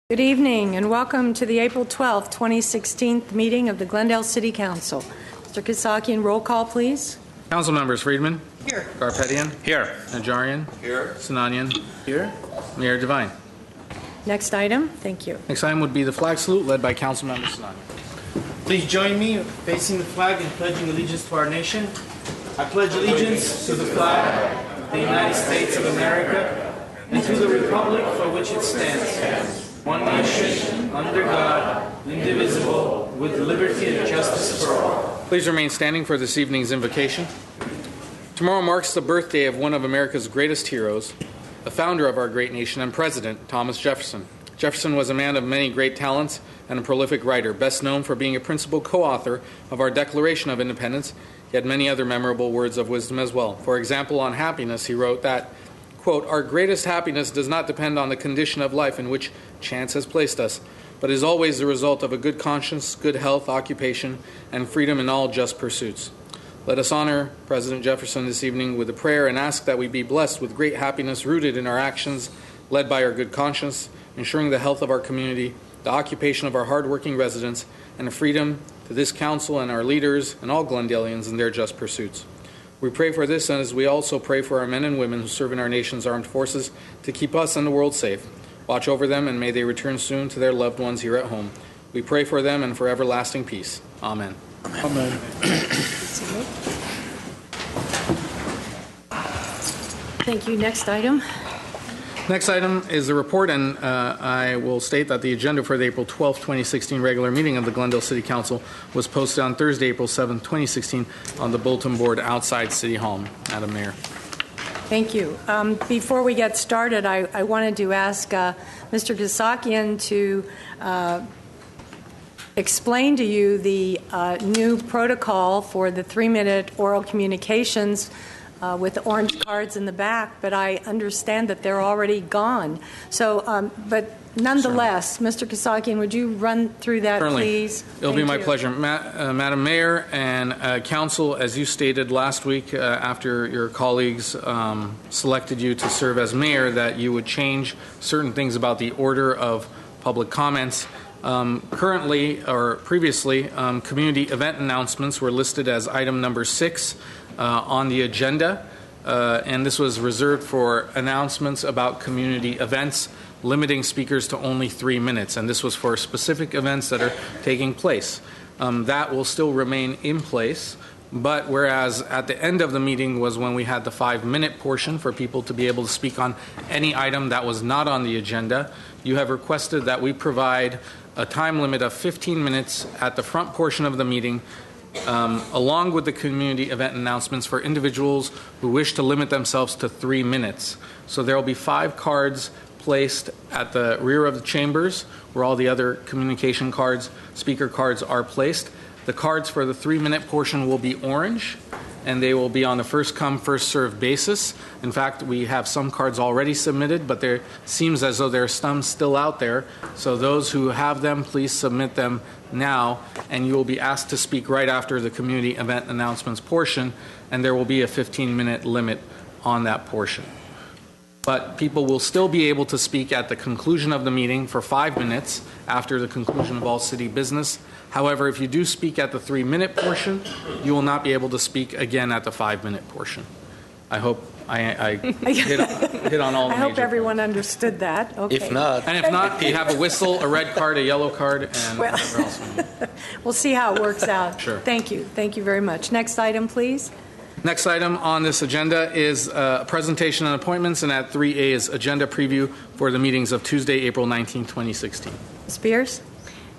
Good evening and welcome to the April 12th, 2016 meeting of the Glendale City Council. Mr. Kasakian, roll call, please. Council members: Friedman. Here. Garpetian. Here. Najarian. Here. Sinanian. Here. Mayor Devine. Next item. Thank you. Next item would be the flag salute led by Councilmember Sinanian. Please join me facing the flag and pledging allegiance to our nation. I pledge allegiance to the flag of the United States of America and to the republic for which it stands, one nation, under God, indivisible, with liberty and justice for all. Please remain standing for this evening's invocation. Tomorrow marks the birthday of one of America's greatest heroes, the founder of our great nation and president, Thomas Jefferson. Jefferson was a man of many great talents and a prolific writer, best known for being a principal co-author of our Declaration of Independence. He had many other memorable words of wisdom as well. For example, on happiness, he wrote that, quote, "Our greatest happiness does not depend on the condition of life in which chance has placed us, but is always the result of a good conscience, good health, occupation, and freedom in all just pursuits." Let us honor President Jefferson this evening with a prayer and ask that we be blessed with great happiness rooted in our actions, led by our good conscience, ensuring the health of our community, the occupation of our hardworking residents, and a freedom to this council and our leaders and all Glendalians in their just pursuits. We pray for this, and as we also pray for our men and women who serve in our nation's armed forces to keep us and the world safe. Watch over them, and may they return soon to their loved ones here at home. We pray for them and for everlasting peace. Amen. Amen. Thank you. Next item. Next item is the report, and I will state that the agenda for the April 12, 2016 regular meeting of the Glendale City Council was posted on Thursday, April 7, 2016 on the bulletin board outside City Hall. Madam Mayor. Thank you. Before we get started, I wanted to ask Mr. Kasakian to explain to you the new protocol for the 3-minute oral communications with the orange cards in the back, but I understand that they're already gone. So, but nonetheless, Mr. Kasakian, would you run through that, Certainly. please? It'll be my pleasure. Madam Mayor and Council, as you stated last week after your colleagues selected you to serve as mayor, that you would change certain things about the order of public comments. Currently, or previously, community event announcements were listed as item number 6 on the agenda, and this was reserved for announcements about community events, limiting speakers to only 3 minutes, and this was for specific events that are taking place. That will still remain in place, but whereas at the end of the meeting was when we had the 5-minute portion for people to be able to speak on any item that was not on the agenda, you have requested that we provide a time limit of 15 minutes at the front portion of the meeting, along with the community event announcements for individuals who wish to limit themselves to 3 minutes. So there will be 5 cards placed at the rear of the chambers where all the other communication cards, speaker cards are placed. The cards for the 3-minute portion will be orange, and they will be on a first-come, first-served basis. In fact, we have some cards already submitted, but there seems as though there are some still out there. So those who have them, please submit them now, and you will be asked to speak right after the community event announcements portion, and there will be a 15-minute limit on that portion. But people will still be able to speak at the conclusion of the meeting for 5 minutes after the conclusion of all city business. However, if you do speak at the 3-minute portion, you will not be able to speak again at the 5-minute portion. I hope I hit on all the I hope major everyone points. understood that. Okay. If not, And if not, you have a whistle, a red card, a yellow card, and Well- whatever else we need. We'll see how it works out. Sure. Thank you. Thank you very much. Next item, please. Next item on this agenda is a presentation on appointments, and at 3A is agenda preview for the meetings of Tuesday, April 19, 2016. Ms. Spears?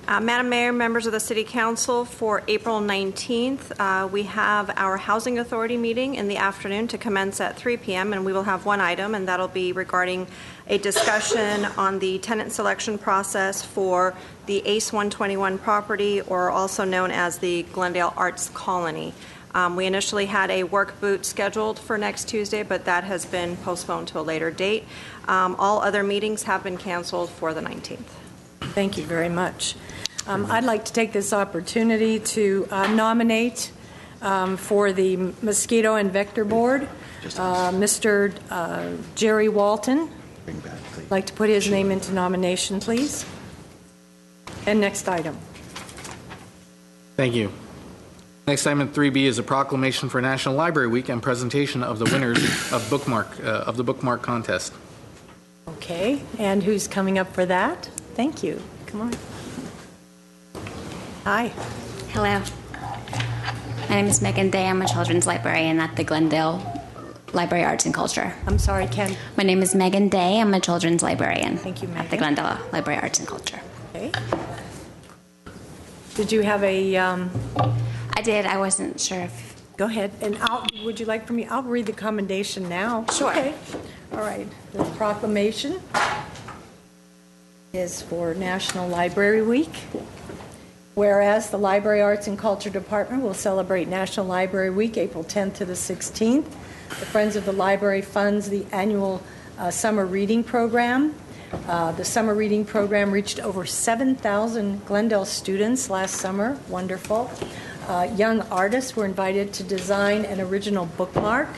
Madam Mayor, members of the City Council, for April 19th, we have our Housing Authority meeting in the afternoon to commence at 3 p.m., and we will have one item, and that'll be regarding a discussion on the tenant selection process for the ACE 121 property, or also known as the Glendale Arts Colony. We initially had a work boot scheduled for next Tuesday, but that has been postponed to a later date. All other meetings have been canceled for the 19th. Thank you very much. I'd like to take this opportunity to nominate for the Mosquito and Vector Board Mr. Jerry Walton. I'd like to put his name into nomination, please. And next item. Thank you. Next item at 3B is a proclamation for National Library Week and presentation of the winners of the bookmark contest. Okay, and who's coming up for that? Thank you. Come on. Hi. Hello. My name is Megan Day. I'm a children's librarian at the Glendale Library Arts and Culture. I'm sorry, Ken. My name is Megan Day. I'm a children's librarian. Thank you, at the Megan. Glendale Library Arts and Culture. Okay. Did you have a... I did. I wasn't sure if... Go ahead. And would you like for me? I'll read the commendation now. Sure. Okay. All right. The proclamation is for National Library Week. Whereas the Library Arts and Culture Department will celebrate National Library Week April 10th to the 16th. The Friends of the Library funds the annual summer reading program. The summer reading program reached over 7,000 Glendale students last summer. Wonderful. Young artists were invited to design an original bookmark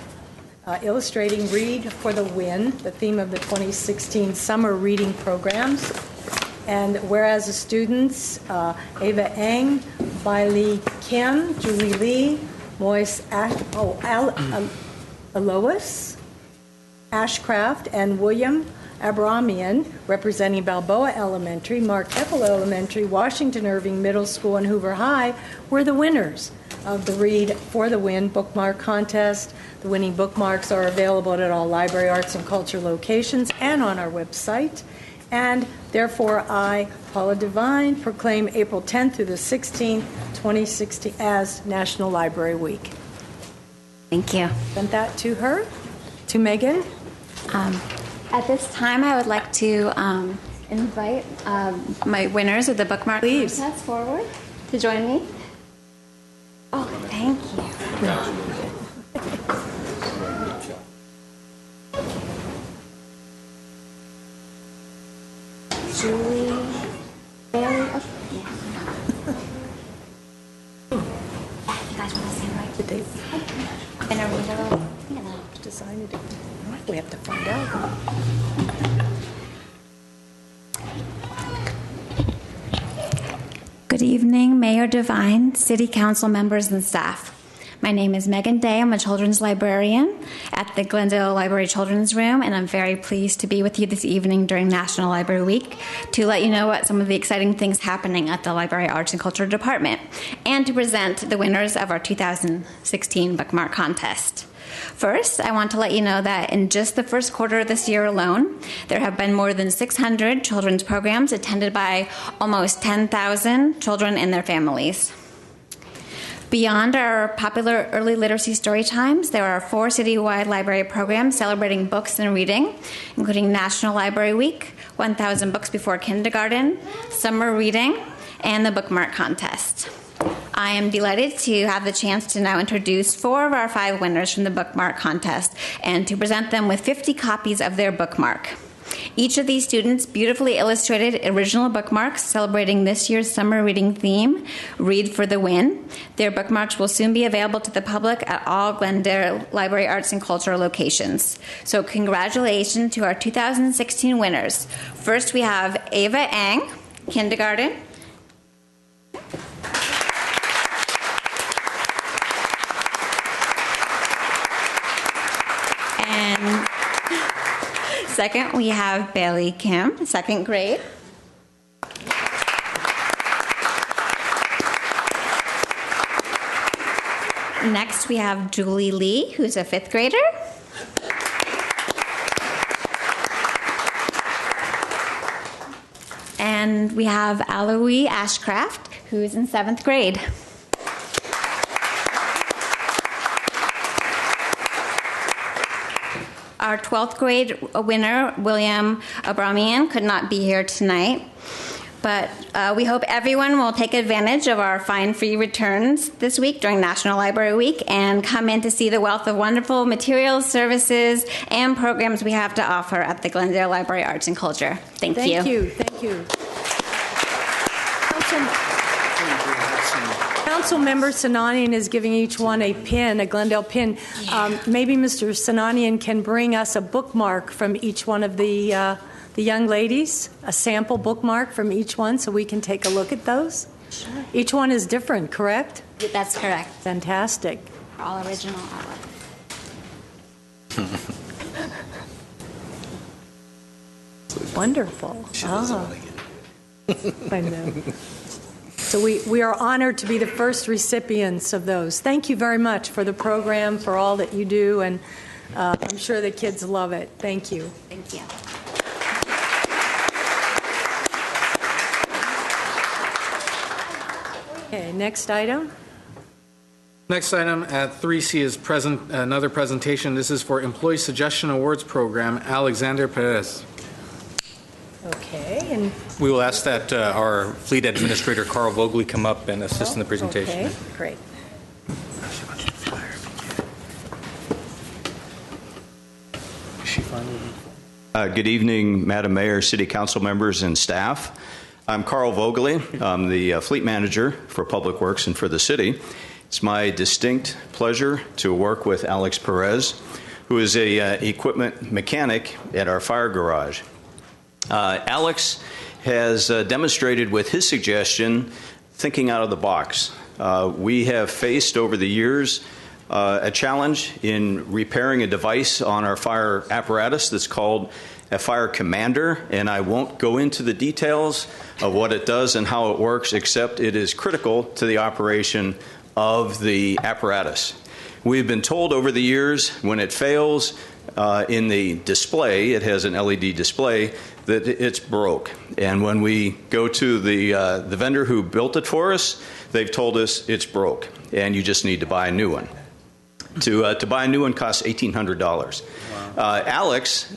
illustrating Read for the Win, the theme of the 2016 summer reading programs. And whereas the students, Ava Eng, Bai Lee Kim, Julie Lee, Moise Alois, Ashcraft, and William Abramian, representing Balboa Elementary, Mark Keppel Elementary, Washington Irving Middle School, and Hoover High, were the winners of the Read for the Win bookmark contest. The winning bookmarks are available at all Library Arts and Culture locations and on our website. And therefore, I, Paula Devine, proclaim April 10th through the 16th, 2016, as National Library Week. Thank you. Sent that to her, to Megan. At this time, I would like to invite my winners of the bookmark Please. contest forward to join me. Oh, thank you. Julie Bailey. Oh, yeah. You guys want to stand right? Did they And a little, you know. design it? We have to find out. Good evening, Mayor Devine, City Council members, and staff. My name is Megan Day. I'm a children's librarian at the Glendale Library Children's Room, and I'm very pleased to be with you this evening during National Library Week to let you know what some of the exciting things happening at the Library Arts and Culture Department and to present the winners of our 2016 bookmark contest. First, I want to let you know that in just the first quarter of this year alone, there have been more than 600 children's programs attended by almost 10,000 children and their families. Beyond our popular early literacy story times, there are 4 citywide library programs celebrating books and reading, including National Library Week, 1,000 Books Before Kindergarten, Summer Reading, and the Bookmark Contest. I am delighted to have the chance to now introduce 4 of our 5 winners from the Bookmark Contest and to present them with 50 copies of their bookmark. Each of these students beautifully illustrated original bookmarks celebrating this year's summer reading theme, Read for the Win. Their bookmarks will soon be available to the public at all Glendale Library Arts and Culture locations. So congratulations to our 2016 winners. First we have Ava Eng, kindergarten. Second, we have Bailey Kim, second grade. Next, we have Julie Lee, who's a fifth grader. And we have Aloe Ashcraft, who's in seventh grade. Our 12th grade winner, William Abramian, could not be here tonight. But we hope everyone will take advantage of our fine-free returns this week during National Library Week and come in to see the wealth of wonderful materials, services, and programs we have to offer at the Glendale Library Arts and Culture. Thank you. Thank you. Thank you. Councilmember Sinanian is giving each one a pin, a Glendale pin. Maybe Mr. Sinanian can bring us a bookmark from each one of the young ladies, a sample bookmark from each one so we can take a look at those? Sure. Each one is different, correct? That's correct. Fantastic. All original artwork. Wonderful. I know. So we are honored to be the first recipients of those. Thank you very much for the program, for all that you do, and I'm sure the kids love it. Thank you. Thank you. Okay, next item. Next item at 3C is another presentation. This is for Employee Suggestion Awards Program, Alexander Perez. Okay, and we will ask that our fleet administrator, Carl Vogley, come up and assist in the presentation. Okay, great. Good evening, Madam Mayor, City Council members, and staff. I'm Carl Vogley. I'm the fleet manager for Public Works and for the city. It's my distinct pleasure to work with Alex Perez, who is a equipment mechanic at our fire garage. Alex has demonstrated with his suggestion thinking out of the box. We have faced over the years a challenge in repairing a device on our fire apparatus that's called a fire commander, and I won't go into the details of what it does and how it works, except it is critical to the operation of the apparatus. We've been told over the years when it fails in the display, it has an LED display, that it's broke. And when we go to the vendor who built it for us, they've told us it's broke and you just need to buy a new one. To buy a new one costs $1,800. Wow. Alex,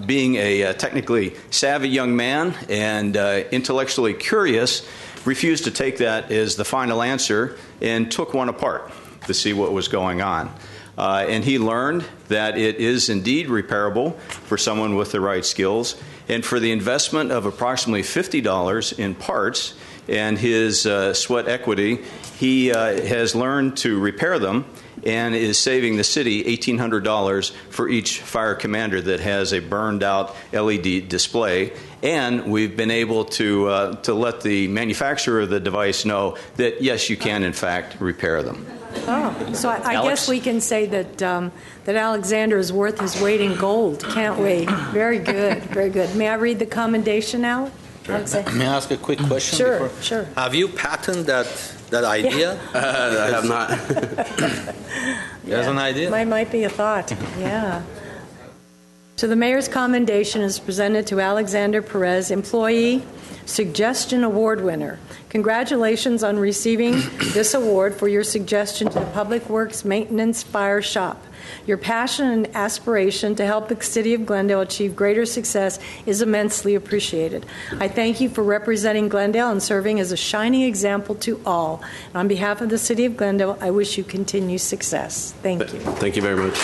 being a technically savvy young man and intellectually curious, refused to take that as the final answer and took one apart to see what was going on. And he learned that it is indeed repairable for someone with the right skills. And for the investment of approximately $50 in parts and his sweat equity, he has learned to repair them and is saving the city $1,800 for each fire commander that has a burned out LED display. And we've been able to let the manufacturer of the device know that, yes, you can, in fact, repair them. Oh, so I guess we can say that that Alexander is worth his weight in gold, can't we? Very good, very good. May I read the commendation out? Sure. May I ask a quick question? Sure, before? sure. Have you patented that idea? I have not. There's an idea? Might be a thought, yeah. So the mayor's commendation is presented to Alexander Perez, Employee Suggestion Award winner. Congratulations on receiving this award for your suggestion to the Public Works Maintenance Fire Shop. Your passion and aspiration to help the City of Glendale achieve greater success is immensely appreciated. I thank you for representing Glendale and serving as a shining example to all. And on behalf of the City of Glendale, I wish you continued success. Thank you. Thank you very much.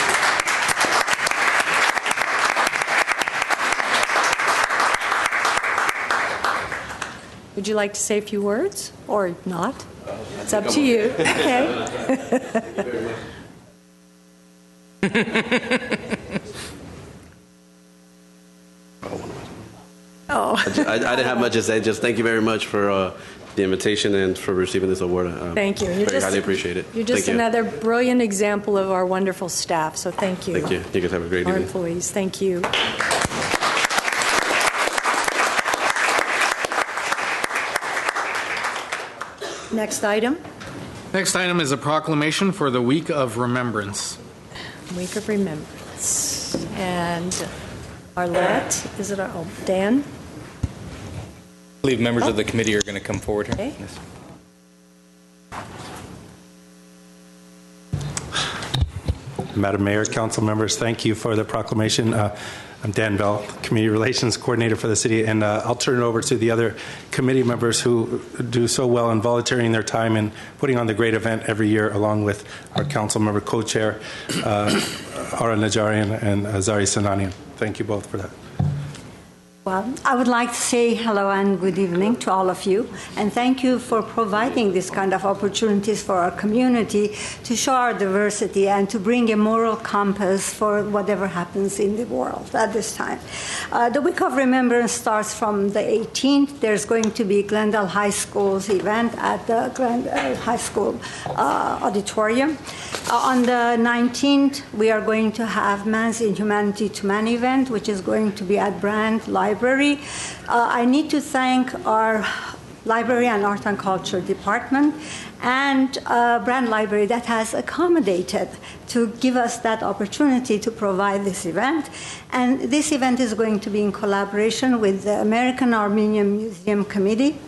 Would you like to say a few words or not? It's up to you. Okay. Oh. I didn't have much to say. Just thank you very much for the invitation and for receiving this award. Thank you. Very highly appreciate it. You're just another brilliant example of our wonderful staff, so thank you. Thank you. You guys have a great evening. Our employees, thank you. Next item, Next item is a proclamation for the Week of Remembrance. Week of Remembrance. And Arlette, is it, Dan? I believe members of the committee are going to come forward here. Okay. Yes. Madam Mayor, council members, thank you for the proclamation. I'm Dan Bell, Community Relations Coordinator for the city, and I'll turn it over to the other committee members who do so well in volunteering their time and putting on the great event every year, along with our council member co-chair, Ara Najarian and Zari Sananian. Thank you both for that. Well, I would like to say hello and good evening to all of you, and thank you for providing this kind of opportunities for our community to show our diversity and to bring a moral compass for whatever happens in the world at this time. The Week of Remembrance starts from the 18th. There's going to be Glendale High School's event at the Glendale High School auditorium. On the 19th, we are going to have Man's Inhumanity to Man event, which is going to be at Brand Library. I need to thank our Library and Art and Culture Department and Brand Library that has accommodated to give us that opportunity to provide this event. And this event is going to be in collaboration with the American Armenian Museum Committee.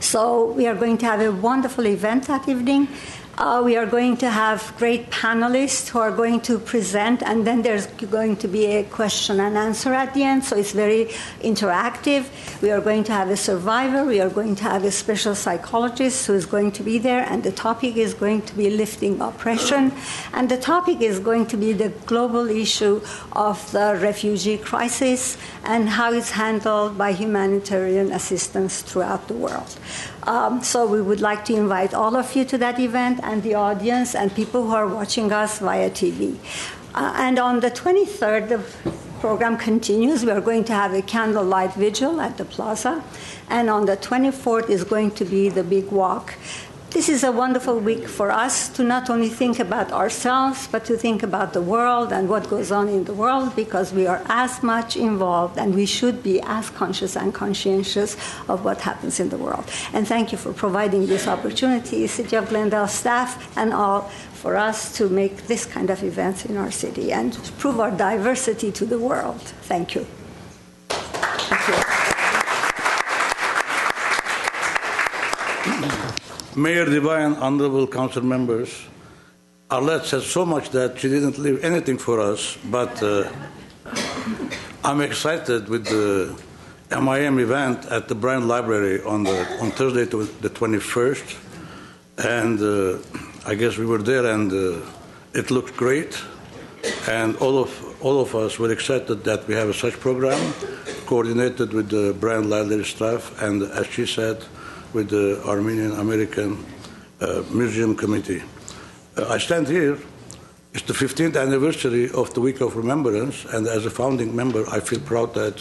So we are going to have a wonderful event that evening. We are going to have great panelists who are going to present, and then there's going to be a question and answer at the end, so it's very interactive. We are going to have a survivor. We are going to have a special psychologist who is going to be there, and the topic is going to be lifting oppression, and the topic is going to be the global issue of the refugee crisis and how it's handled by humanitarian assistance throughout the world. So we would like to invite all of you to that event, and the audience and people who are watching us via TV. And on the 23rd, the program continues. We are going to have a candlelight vigil at the plaza. And on the 24th is going to be the big walk. This is a wonderful week for us to not only think about ourselves, but to think about the world and what goes on in the world, because we are as much involved and we should be as conscious and conscientious of what happens in the world. And thank you for providing this opportunity, City of Glendale staff and all, for us to make this kind of events in our city and prove our diversity to the world. Thank you. Thank you. Mayor Devine, honorable council members, Arlette said so much that she didn't leave anything for us, but I'm excited with the MIM event at the Brand Library on Thursday, the 21st, and I guess we were there, and it looked great, and all of us were excited that we have such program, coordinated with the Brand Library staff, and as she said, with the Armenian American Museum Committee. I stand here. It's the 15th anniversary of the Week of Remembrance, and as a founding member, I feel proud that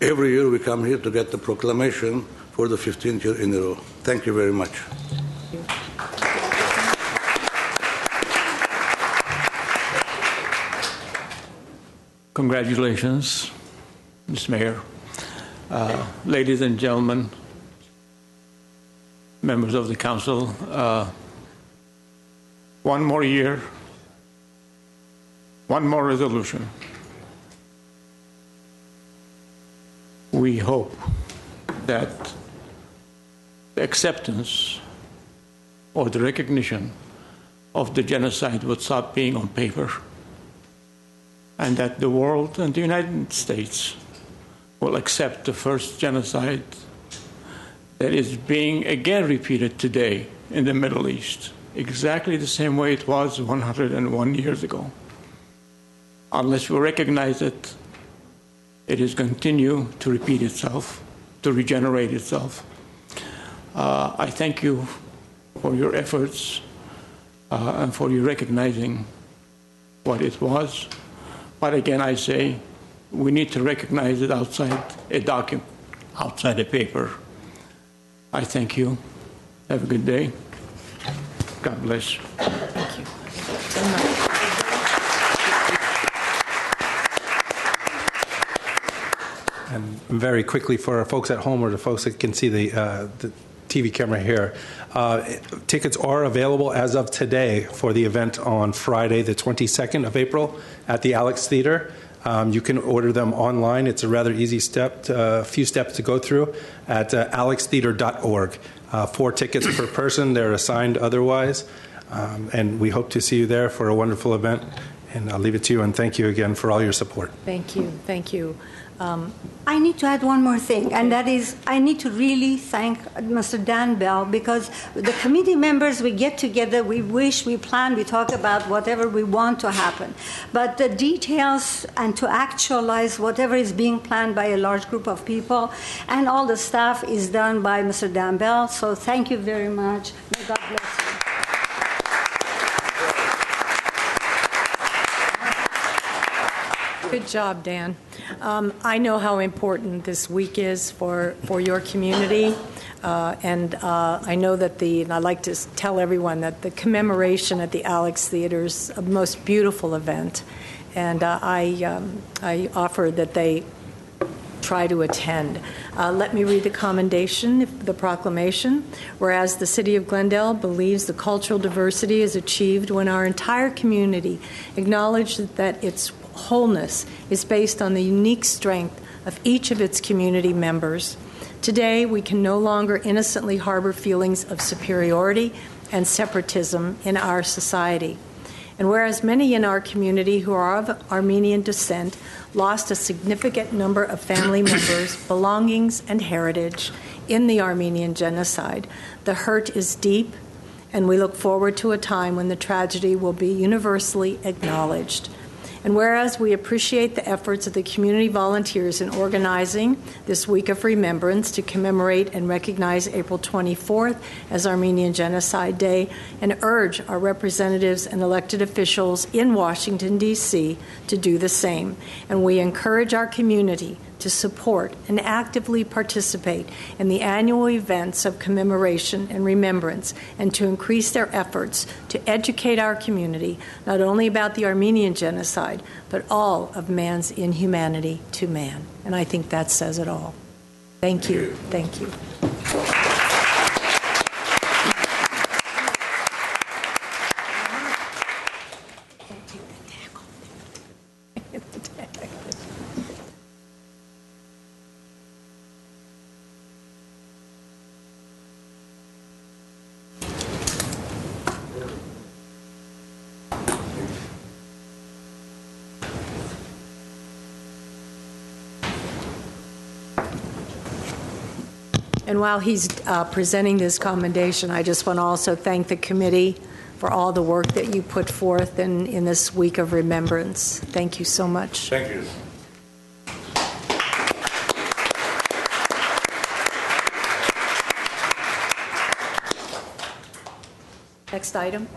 every year we come here to get the proclamation for the 15th year in a row. Thank you very much. Congratulations, Ms. Mayor. Ladies and gentlemen, members of the council, one more year, one more resolution. We hope that the acceptance or the recognition of the genocide would stop being on paper, and that the world and the United States will accept the first genocide that is being again repeated today in the Middle East, exactly the same way it was 101 years ago. Unless we recognize it, it is continue to repeat itself, to regenerate itself. I thank you for your efforts and for you recognizing what it was. But again, I say, we need to recognize it outside a document, outside a paper. I thank you. Have a good day. God bless. Thank you so much. And very quickly for our folks at home or the folks that can see the TV camera here. Tickets are available as of today for the event on Friday, the 22nd of April at the Alex Theater. You can order them online. It's a rather easy few steps to go through at alextheater.org. 4 tickets per person. They're assigned otherwise. And we hope to see you there for a wonderful event. And I'll leave it to you, and thank you again for all your support. Thank you. Thank you. I need to add one more thing, and that is I need to really thank Mr. Dan Bell, because the committee members, we get together, we wish, we plan, we talk about whatever we want to happen. But the details and to actualize whatever is being planned by a large group of people and all the staff is done by Mr. Dan Bell. So thank you very much. May God bless you. Good job, Dan. I know how important this week is for your community, and I know that and I'd like to tell everyone that the commemoration at the Alex Theater is a most beautiful event, and I offer that they try to attend. Let me read the commendation, the proclamation. Whereas the City of Glendale believes the cultural diversity is achieved when our entire community acknowledges that its wholeness is based on the unique strength of each of its community members. Today, we can no longer innocently harbor feelings of superiority and separatism in our society. And whereas many in our community who are of Armenian descent lost a significant number of family members, belongings, and heritage in the Armenian genocide, the hurt is deep, and we look forward to a time when the tragedy will be universally acknowledged. And whereas we appreciate the efforts of the community volunteers in organizing this Week of Remembrance to commemorate and recognize April 24th as Armenian Genocide Day, and urge our representatives and elected officials in Washington, D.C. to do the same. And we encourage our community to support and actively participate in the annual events of commemoration and remembrance, and to increase their efforts to educate our community not only about the Armenian genocide, but all of man's inhumanity to man. And I think that says it all. Thank you. Thank you. And while he's presenting this commendation, I just want to also thank the committee for all the work that you put forth in this week of remembrance. Thank you so much. Thank you. Next item.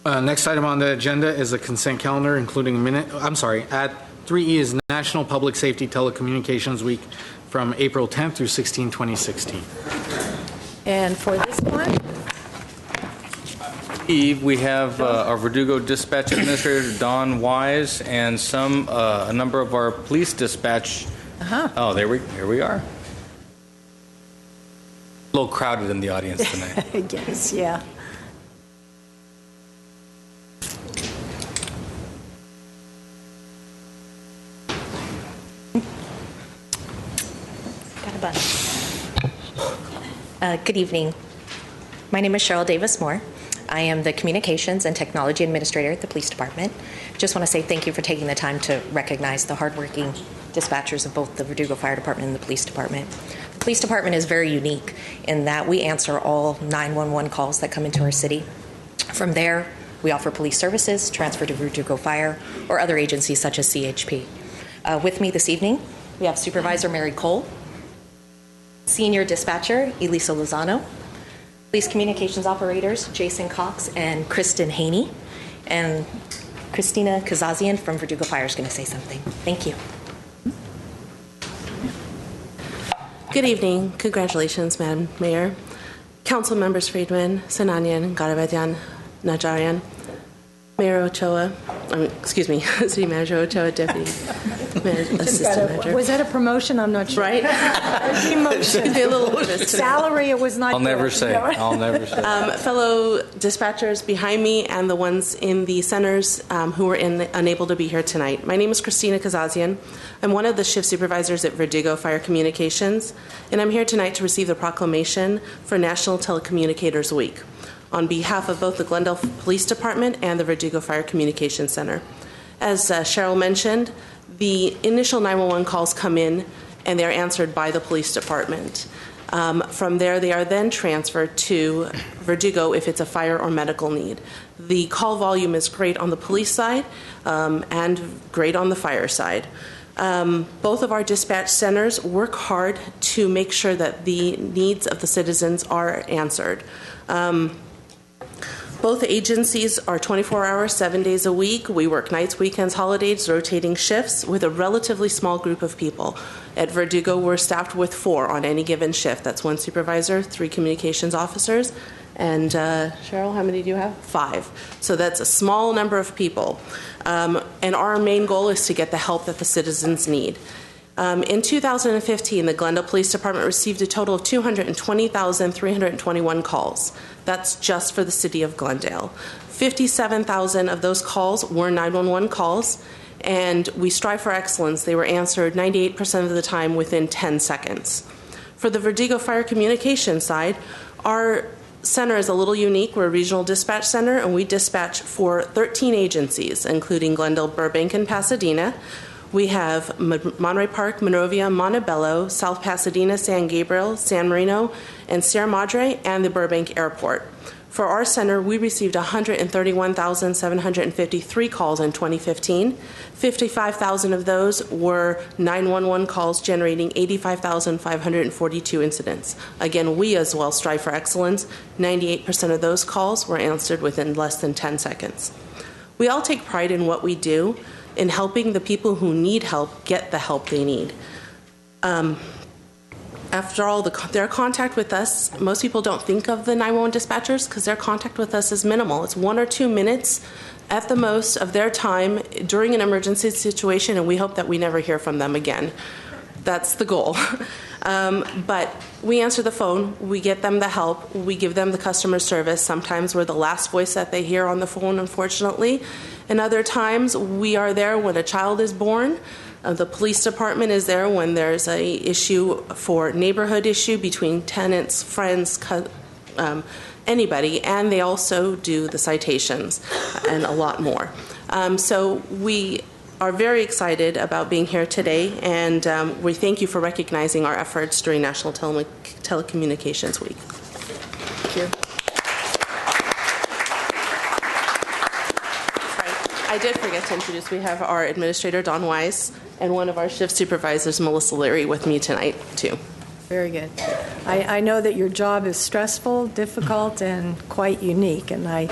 Next item on the agenda is a consent calendar, including at 3E is National Public Safety Telecommunications Week from April 10th through 16, 2016. And for this one? Eve, we have our Verdugo Dispatch Administrator, Don Wise, and a number of our police dispatch. Oh, here we are. A little crowded in the audience tonight. I guess, yeah. Good evening. My name is Cheryl Davis-Moore. I am the Communications and Technology Administrator at the Police Department. Just want to say thank you for taking the time to recognize the hardworking dispatchers of both the Verdugo Fire Department and the Police Department. The Police Department is very unique in that we answer all 911 calls that come into our city. From there, we offer police services, transfer to Verdugo Fire, or other agencies such as CHP. With me this evening, we have Supervisor Mary Cole, Senior Dispatcher Elisa Lozano, Police Communications Operators Jason Cox and Kristen Haney, and Christina Kazazian from Verdugo Fire is going to say something. Thank you. Good evening. Congratulations, Madam Mayor. Council members Friedman, Sananyan, Garavedian, Najarian, Mayor Ochoa, excuse me, City Manager Ochoa, Deputy Assistant Manager. Was that a promotion? I'm not sure. Right? Demotion. Be a little nervous today. Salary, it was not. I'll never say. I'll never say. Fellow dispatchers behind me and the ones in the centers who were unable to be here tonight. My name is Christina Kazazian. I'm one of the shift supervisors at Verdugo Fire Communications, and I'm here tonight to receive the proclamation for National Telecommunicators Week on behalf of both the Glendale Police Department and the Verdugo Fire Communications Center. As Cheryl mentioned, the initial 911 calls come in and they're answered by the police department. From there, they are then transferred to Verdugo if it's a fire or medical need. The call volume is great on the police side and great on the fire side. Both of our dispatch centers work hard to make sure that the needs of the citizens are answered. Both agencies are 24 hours, 7 days a week. We work nights, weekends, holidays, rotating shifts with a relatively small group of people. At Verdugo, we're staffed with 4 on any given shift. That's 1 supervisor, 3 communications officers, and Cheryl, how many do you have? 5. So that's a small number of people. And our main goal is to get the help that the citizens need. In 2015, the Glendale Police Department received a total of 220,321 calls. That's just for the city of Glendale. 57,000 of those calls were 911 calls, and we strive for excellence. They were answered 98% of the time within 10 seconds. For the Verdugo Fire Communication side, our center is a little unique. We're a regional dispatch center, and we dispatch for 13 agencies, including Glendale, Burbank, and Pasadena. We have Monterey Park, Monrovia, Montebello, South Pasadena, San Gabriel, San Marino, and Sierra Madre, and the Burbank Airport. For our center, we received 131,753 calls in 2015. 55,000 of those were 911 calls, generating 85,542 incidents. Again, we as well strive for excellence. 98% of those calls were answered within less than 10 seconds. We all take pride in what we do, in helping the people who need help get the help they need. After all, their contact with us, most people don't think of the 911 dispatchers because their contact with us is minimal. It's 1 or 2 minutes at the most of their time during an emergency situation, and we hope that we never hear from them again. That's the goal. But we answer the phone, we get them the help, we give them the customer service. Sometimes we're the last voice that they hear on the phone, unfortunately. And other times we are there when a child is born. The police department is there when there's a issue for neighborhood issue between tenants, friends, anybody, and they also do the citations and a lot more. So we are very excited about being here today, and we thank you for recognizing our efforts during National Telecommunications Week. Thank you. I did forget to introduce, we have our administrator, Don Wise, and one of our shift supervisors, Melissa Leary, with me tonight, too. Very good. I know that your job is stressful, difficult, and quite unique, and I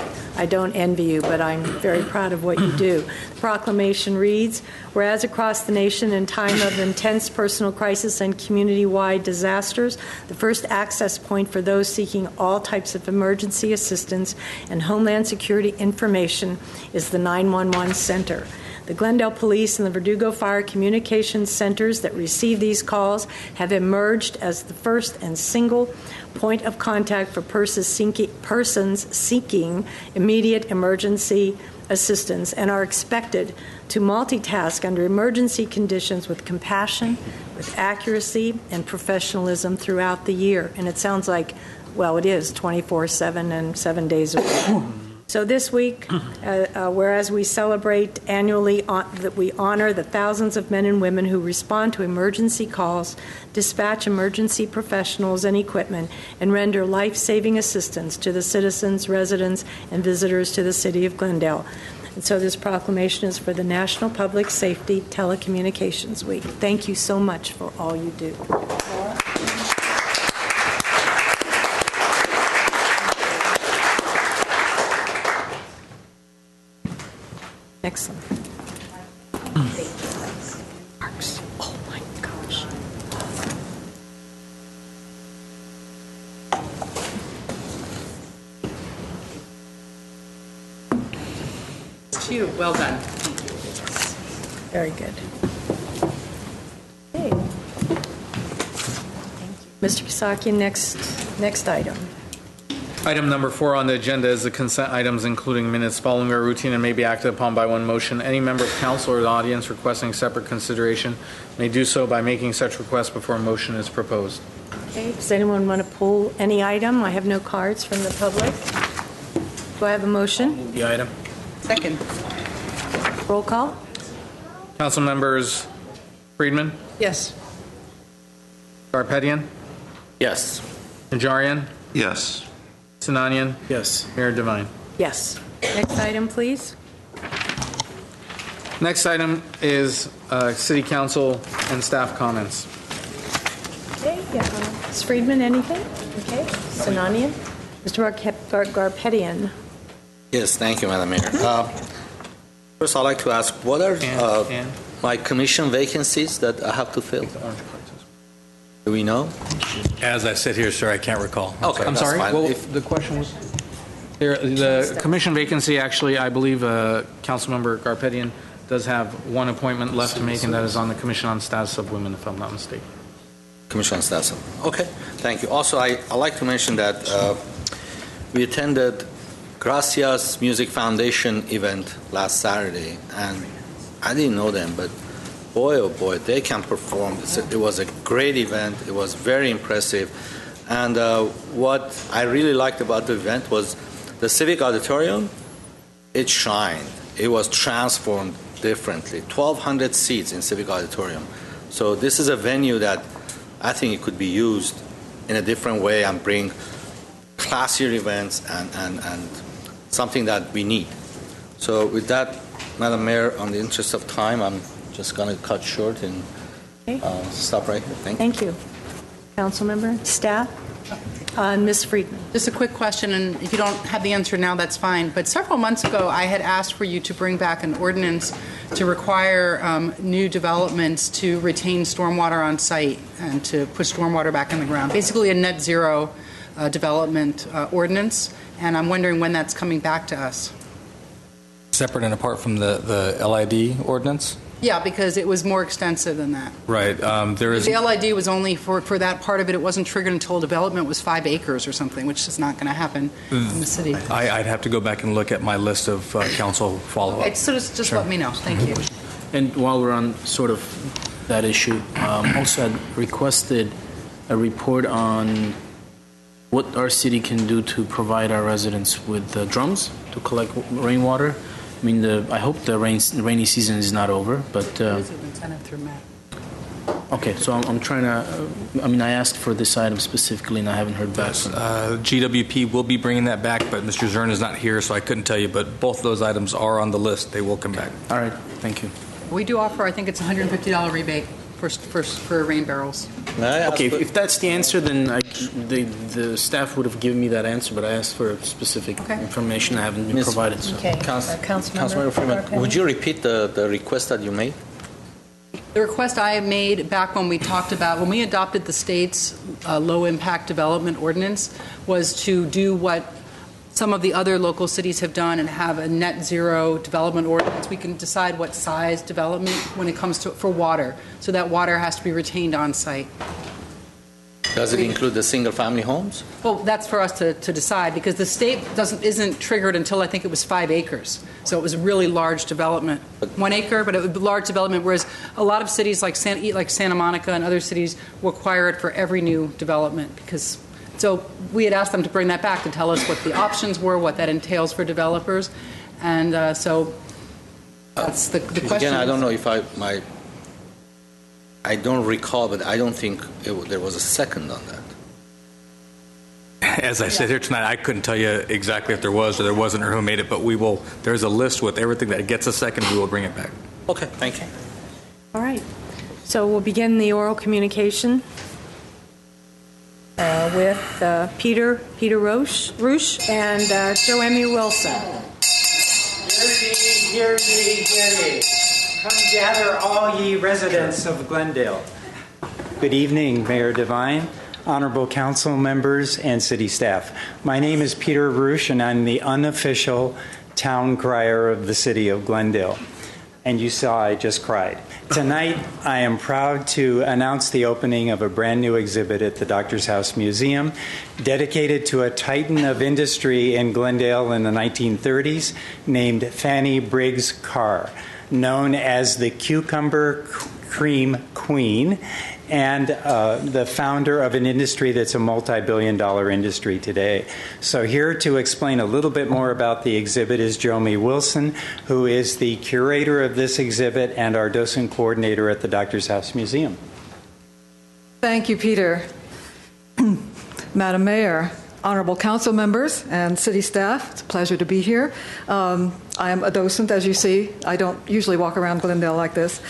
don't envy you, but I'm very proud of what you do. The proclamation reads, whereas across the nation in time of intense personal crisis and community-wide disasters, the first access point for those seeking all types of emergency assistance and Homeland Security information is the 911 Center. The Glendale Police and the Verdugo Fire Communications Centers that receive these calls have emerged as the first and single point of contact for persons seeking immediate emergency assistance and are expected to multitask under emergency conditions with compassion, with accuracy, and professionalism throughout the year. And it sounds like, well, it is 24/7 and 7 days a week. So this week, whereas we celebrate annually that we honor the thousands of men and women who respond to emergency calls, dispatch emergency professionals and equipment, and render life-saving assistance to the citizens, residents, and visitors to the city of Glendale. And so this proclamation is for the National Public Safety Telecommunications Week. Thank you so much for all you do. Laura? Excellent. Oh my gosh. to you. Well done. Very good. Okay. Mr. Kisaki, next item. Item number 4 on the agenda is the consent items, including minutes following our routine and may be acted upon by one motion. Any member of council or the audience requesting separate consideration may do so by making such request before a motion is proposed. Okay, does anyone want to pull any item? I have no cards from the public. Do I have a motion? The item. Second. Roll call? Council members Friedman, Yes. Garpetian, Yes. Najarian, Yes. Sinanian, Yes. Mayor Devine. Yes. Next item, please. Next item is City Council and staff comments. Okay, Ms. Friedman, anything? Okay, Sinanian? Mr. Garpetian? Yes, thank you, Madam Mayor. First, I'd like to ask, what are my commission vacancies that I have to fill? Do we know? As I sit here, sir, I can't recall. Okay, I'm that's sorry, fine. well, If- the question was? The commission vacancy, actually, I believe Councilmember Garpetian does have one appointment left to make, and that is on the Commission on Status of Women, if I'm not mistaken. Commission on Status. Okay, thank you. Also, I'd like to mention that we attended Gracias Music Foundation event last Saturday, and I didn't know them, but boy, oh boy, they can perform. It was a great event. It was very impressive. And what I really liked about the event was the Civic Auditorium. It shined. It was transformed differently. 1,200 seats in Civic Auditorium. So this is a venue that I think it could be used in a different way and bring classier events and something that we need. So with that, Madam Mayor, on the interest of time, I'm just going to cut short and stop right here. Thank you. Thank you. Councilmember, staff, and Ms. Friedman. Just a quick question, and if you don't have the answer now, that's fine. But several months ago, I had asked for you to bring back an ordinance to require new developments to retain stormwater on site and to put stormwater back in the ground. Basically, a net zero development ordinance. And I'm wondering when that's coming back to us. Separate and apart from the LID ordinance? Yeah, because it was more extensive than that. Right. There is. The LID was only for that part of it. It wasn't triggered until development was 5 acres or something, which is not going to happen in the city. I'd have to go back and look at my list of council follow-up. Okay, so just let me know. Thank you. And while we're on sort of that issue, also had requested a report on what our city can do to provide our residents with drums to collect rainwater. I mean, I hope the rainy season is not over, but okay. So I'm trying to. I asked for this item specifically, and I haven't heard back. GWP will be bringing that back, but Mr. Zern is not here, so I couldn't tell you. But both of those items are on the list. They will come back. All right. Thank you. We do offer, I think it's $150 rebate for rain barrels. Okay, if that's the answer, then the staff would have given me that answer, but I asked for specific information I haven't been provided. So. Okay. Councilmember Freeman, would you repeat the request that you made? The request I made back when we adopted the state's low-impact development ordinance was to do what some of the other local cities have done and have a net zero development ordinance. We can decide what size development when it comes to for water, so that water has to be retained on site. Does it include the single-family homes? Well, that's for us to decide, because the state isn't triggered until I think it was 5 acres. So it was a really large development, 1 acre, but it was a large development. Whereas a lot of cities like Santa Monica and other cities require it for every new development. So we had asked them to bring that back to tell us what the options were, what that entails for developers, and so that's the question. Again, I don't know if I don't recall, but I don't think there was a second on that. As I sit here tonight, I couldn't tell you exactly if there was or there wasn't or who made it, but there's a list with everything that gets a second. We will bring it back. Okay, thank you. All right. So we'll begin the oral communication with Peter Roosh and Joemi Wilson. Hear ye. Come gather all ye residents of Glendale. Good evening, Mayor Devine, honorable council members, and city staff. My name is Peter Roosh, and I'm the unofficial town crier of the city of Glendale. And you saw I just cried. Tonight, I am proud to announce the opening of a brand new exhibit at the Doctor's House Museum, dedicated to a titan of industry in Glendale in the 1930s named Fanny Briggs Carr, known as the Cucumber Cream Queen, and the founder of an industry that's a multi-billion-dollar industry today. So here to explain a little bit more about the exhibit is Jomi Wilson, who is the curator of this exhibit and our docent coordinator at the Doctor's House Museum. Thank you, Peter. Madam Mayor, honorable council members, and city staff, it's a pleasure to be here. I am a docent, as you see. I don't usually walk around Glendale like this.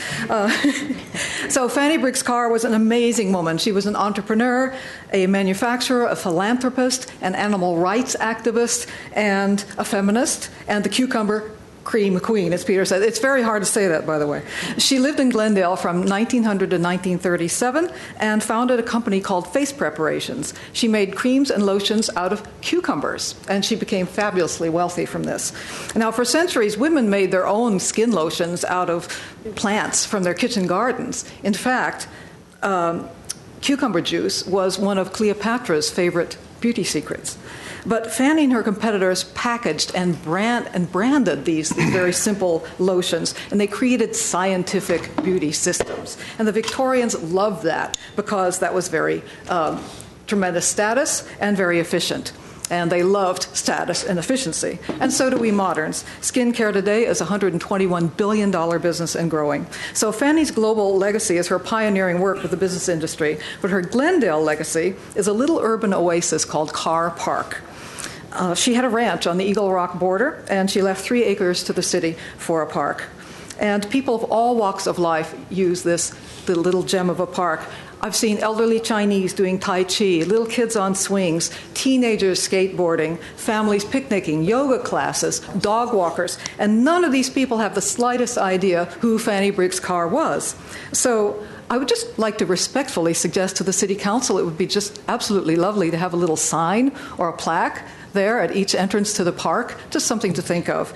So Fanny Briggs Carr was an amazing woman. She was an entrepreneur, a manufacturer, a philanthropist, an animal rights activist, and a feminist, and the Cucumber Cream Queen, as Peter said. It's very hard to say that, by the way. She lived in Glendale from 1900 to 1937 and founded a company called Face Preparations. She made creams and lotions out of cucumbers, and she became fabulously wealthy from this. Now, for centuries, women made their own skin lotions out of plants from their kitchen gardens. In fact, cucumber juice was one of Cleopatra's favorite beauty secrets. But Fanny and her competitors packaged and branded these very simple lotions, and they created scientific beauty systems. And the Victorians loved that because that was very tremendous status and very efficient. And they loved status and efficiency. And so do we moderns. Skincare today is a $121 billion business and growing. So Fanny's global legacy is her pioneering work with the business industry, but her Glendale legacy is a little urban oasis called Carr Park. She had a ranch on the Eagle Rock border, and she left 3 acres to the city for a park. And people of all walks of life use this little gem of a park. I've seen elderly Chinese doing Tai Chi, little kids on swings, teenagers skateboarding, families picnicking, yoga classes, dog walkers, and none of these people have the slightest idea who Fanny Briggs Carr was. So I would just like to respectfully suggest to the City Council it would be just absolutely lovely to have a little sign or a plaque there at each entrance to the park, just something to think of,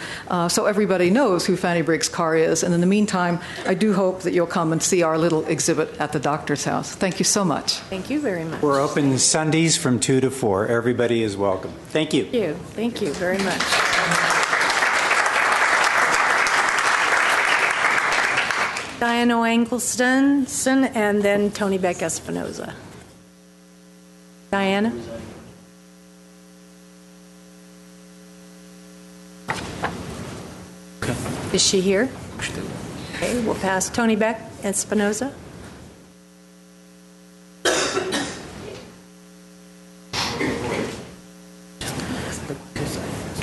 so everybody knows who Fanny Briggs Carr is. And in the meantime, I do hope that you'll come and see our little exhibit at the Doctor's House. Thank you so much. Thank you very much. We're open Sundays from 2 to 4. Everybody is welcome. Thank you. Thank you. Thank you very much. Diana Engelston, and then Tony Beck Espinoza. Diana? Is she here? Okay, we'll pass Tony Beck Espinoza.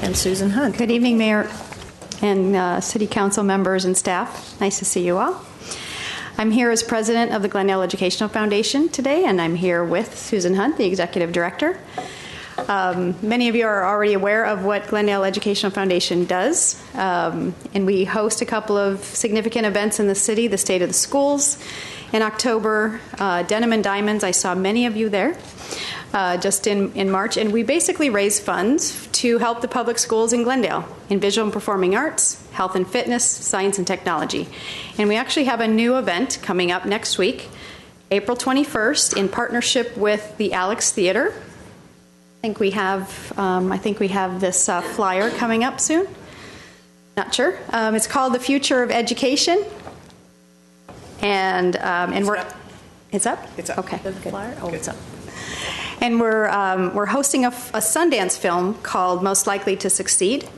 And Susan Hunt. Good evening, Mayor and City Council members and staff. Nice to see you all. I'm here as president of the Glendale Educational Foundation today, and I'm here with Susan Hunt, the executive director. Many of you are already aware of what Glendale Educational Foundation does, and we host a couple of significant events in the city, the State of the Schools. In October, Denim and Diamonds, I saw many of you there just in March, and we basically raise funds to help the public schools in Glendale in visual and performing arts, health and fitness, science and technology. And we actually have a new event coming up next week, April 21st, in partnership with the Alex Theater. I think we have this flyer coming up soon. Not sure. It's called The Future of Education, and it's up. It's up. Okay. The flyer. Oh, it's up. And we're hosting a Sundance film called Most Likely to Succeed,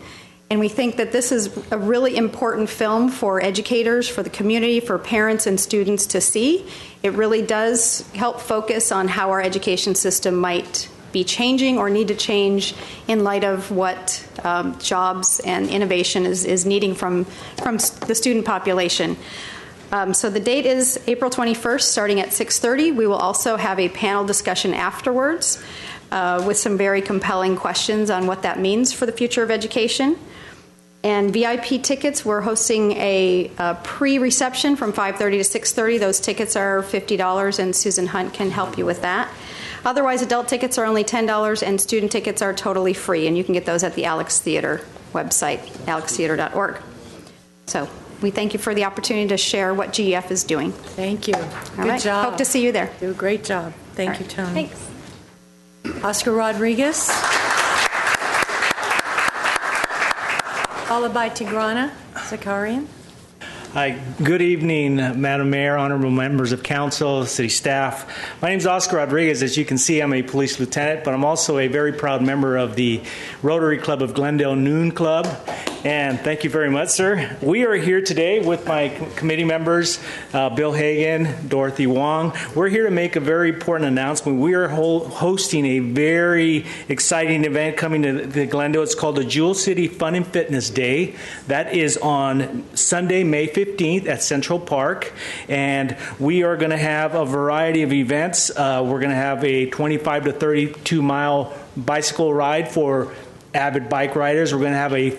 and we think that this is a really important film for educators, for the community, for parents and students to see. It really does help focus on how our education system might be changing or need to change in light of what jobs and innovation is needing from the student population. So the date is April 21st, starting at 6:30. We will also have a panel discussion afterwards with some very compelling questions on what that means for the future of education. And VIP tickets, we're hosting a pre-reception from 5:30 to 6:30. Those tickets are $50, and Susan Hunt can help you with that. Otherwise, adult tickets are only $10, and student tickets are totally free, and you can get those at the Alex Theater website, alextheater.org. So we thank you for the opportunity to share what GEF is doing. Thank you. All Good right. job. Hope to see you there. Do a great job. Thank you, Tony. Thanks. Oscar Rodriguez. Followed by Tigrana Zakarian. Hi, good evening, Madam Mayor, honorable members of council, city staff. My name is Oscar Rodriguez. As you can see, I'm a police lieutenant, but I'm also a very proud member of the Rotary Club of Glendale Noon Club. And thank you very much, sir. We are here today with my committee members, Bill Hagan, Dorothy Wong. We're here to make a very important announcement. We are hosting a very exciting event coming to Glendale. It's called the Jewel City Fun and Fitness Day. That is on Sunday, May 15th at Central Park. And we are going to have a variety of events. We're going to have a 25 to 32 mile bicycle ride for avid bike riders. We're going to have a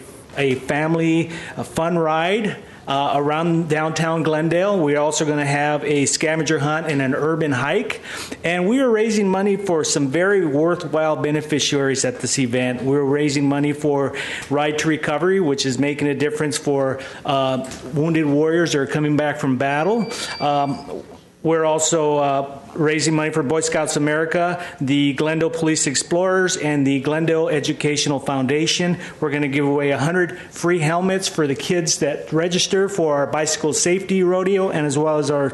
family fun ride around downtown Glendale. We're also going to have a scavenger hunt and an urban hike. And we are raising money for some very worthwhile beneficiaries at this event. We're raising money for Ride to Recovery, which is making a difference for wounded warriors that are coming back from battle. We're also raising money for Boy Scouts America, the Glendale Police Explorers, and the Glendale Educational Foundation. We're going to give away 100 free helmets for the kids that register for our bicycle safety rodeo, and as well as our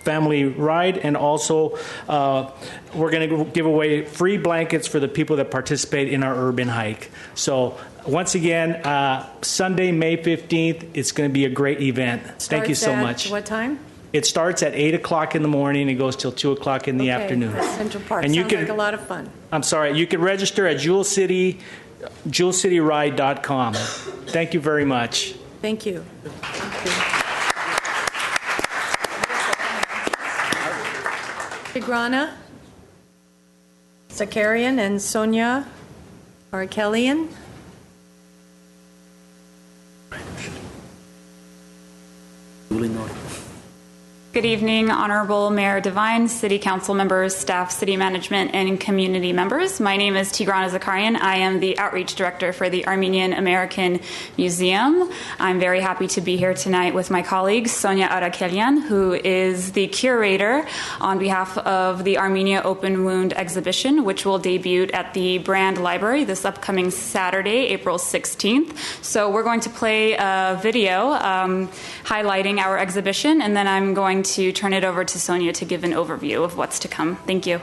family ride. And also, we're going to give away free blankets for the people that participate in our urban hike. So once again, Sunday, May 15th, it's going to be a great event. Thank you so much. What time? It starts at 8 o'clock in the morning and goes till 2 o'clock in the afternoon. That's Central Park. And Sounds like a lot of fun. I'm sorry, you can register at jewelcityride.com. Thank you very much. Thank you. Tigrana Zakarian and Sonia Arkelian. Good evening, Honorable Mayor Devine, City Council members, staff, city management, and community members. My name is Tigrana Zakarian. I am the Outreach Director for the Armenian American Museum. I'm very happy to be here tonight with my colleague, Sonia Arakelian, who is the curator on behalf of the Armenia Open Wound exhibition, which will debut at the Brand Library this upcoming Saturday, April 16th. So we're going to play a video highlighting our exhibition, and then I'm going to turn it over to Sonia to give an overview of what's to come. Thank you.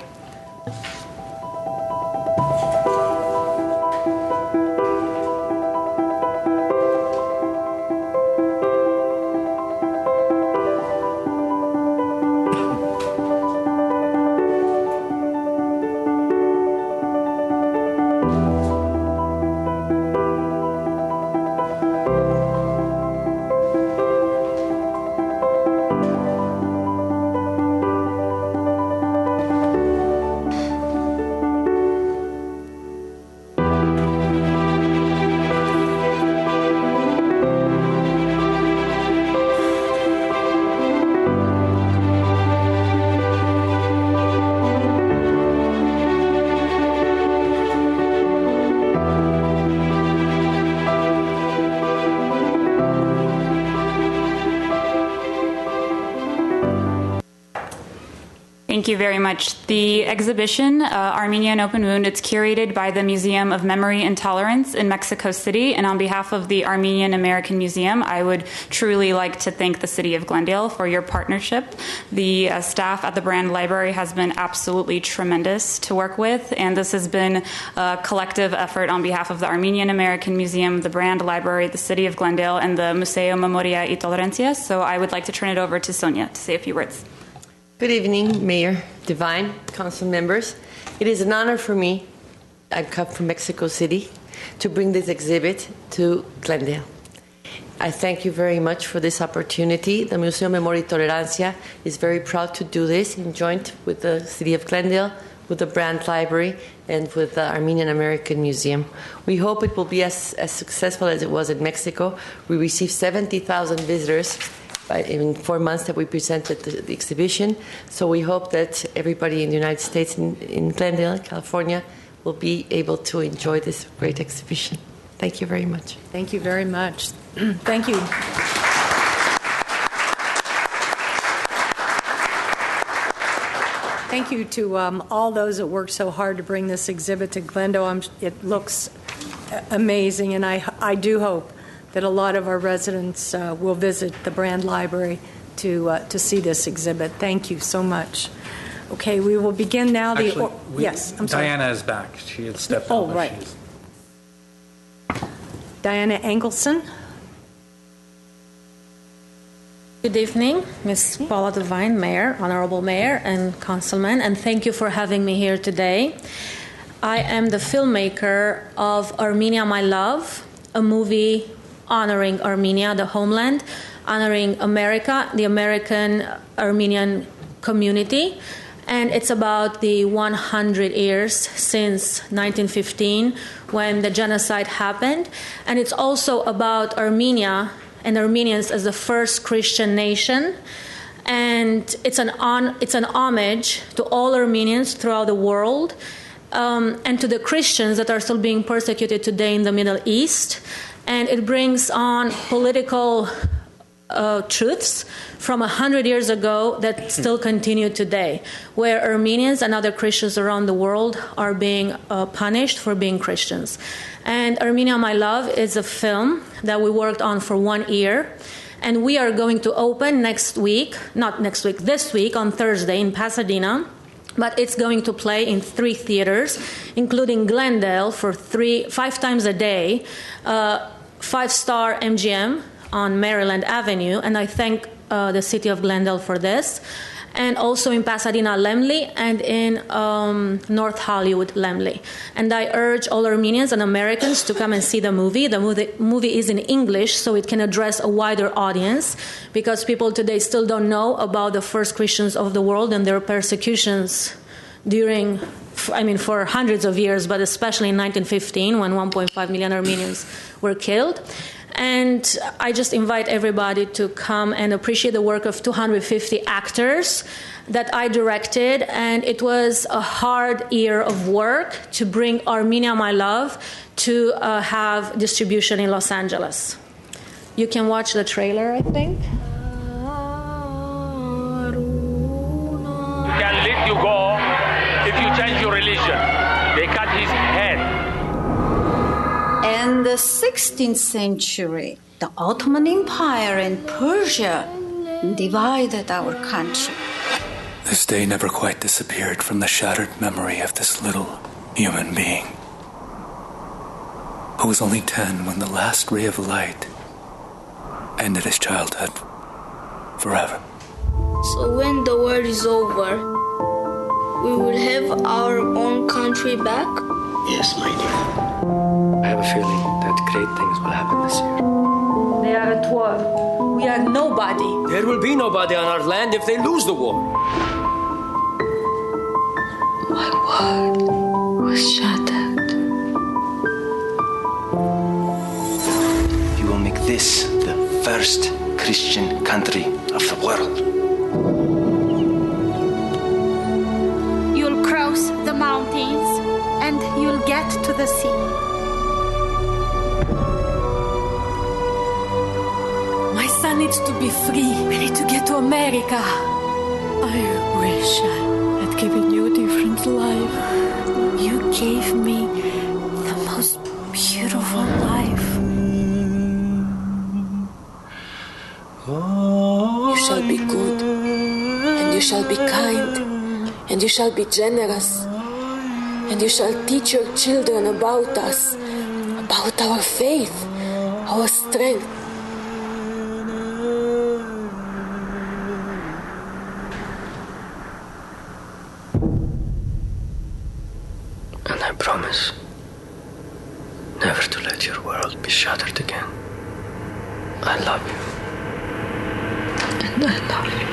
Thank you very much. The exhibition, Armenia Open Wound, it's curated by the Museum of Memory and Tolerance in Mexico City. And on behalf of the Armenian American Museum, I would truly like to thank the City of Glendale for your partnership. The staff at the Brand Library has been absolutely tremendous to work with. And this has been a collective effort on behalf of the Armenian American Museum, the Brand Library, the City of Glendale, and the Museo Memoria y Tolerancia. So I would like to turn it over to Sonia to say a few words. Good evening, Mayor Devine, council members. It is an honor for me, I've come from Mexico City, to bring this exhibit to Glendale. I thank you very much for this opportunity. The Museo Memoria y Tolerancia is very proud to do this in joint with the City of Glendale, with the Brand Library, and with the Armenian American Museum. We hope it will be as successful as it was in Mexico. We received 70,000 visitors in 4 months that we presented the exhibition. So we hope that everybody in the United States, in Glendale, California, will be able to enjoy this great exhibition. Thank you very much. Thank you very much. Thank you. Thank you to all those that worked so hard to bring this exhibit to Glendale. It looks amazing, and I do hope that a lot of our residents will visit the Brand Library to see this exhibit. Thank you so much. Okay, we will begin now. Yes, I'm sorry. Diana is back. She had stepped out. Oh, right. Diana Engelson. Good evening, Ms. Paula Devine, Mayor, Honorable Mayor, and Councilman, and thank you for having me here today. I am the filmmaker of Armenia, My Love, a movie honoring Armenia, the homeland, honoring America, the American Armenian community, and it's about the 100 years since 1915 when the genocide happened, and it's also about Armenia and Armenians as the first Christian nation, and it's an homage to all Armenians throughout the world, and to the Christians that are still being persecuted today in the Middle East, and it brings on political truths from 100 years ago that still continue today, where Armenians and other Christians around the world are being punished for being Christians. And Armenia, My Love is a film that we worked on for 1 year, and we are going to open this week on Thursday in Pasadena, but it's going to play in 3 theaters, including Glendale for 5 times a day, 5-star MGM on Maryland Avenue, and I thank the city of Glendale for this, and also in Pasadena, Lemley, and in North Hollywood, Lemley. And I urge all Armenians and Americans to come and see the movie. The movie is in English, so it can address a wider audience, because people today still don't know about the first Christians of the world and their persecutions for hundreds of years, but especially in 1915 when 1.5 million Armenians were killed. And I just invite everybody to come and appreciate the work of 250 actors that I directed. And it was a hard year of work to bring Armenia, My Love to have distribution in Los Angeles. You can watch the trailer, I think. Can let you go if you change your religion. They cut his head. In the 16th century, the Ottoman Empire and Persia divided our country. This day never quite disappeared from the shattered memory of this little human being who was only 10 when the last ray of light ended his childhood forever. So when the war is over, we will have our own country back? Yes, my dear. I have a feeling that great things will happen this year. They are at war. We are nobody. There will be nobody on our land if they lose the war. My world was shattered. You will make this the first Christian country of the world. You'll cross the mountains and you'll get to the sea. My son needs to be free. We need to get to America. I wish I had given you a different life. You gave me the most beautiful life. You shall be good, and you shall be kind, and you shall be generous, and you shall teach your children about us, about our faith, our strength. And I promise never to let your world be shattered again. I love you. And I love you.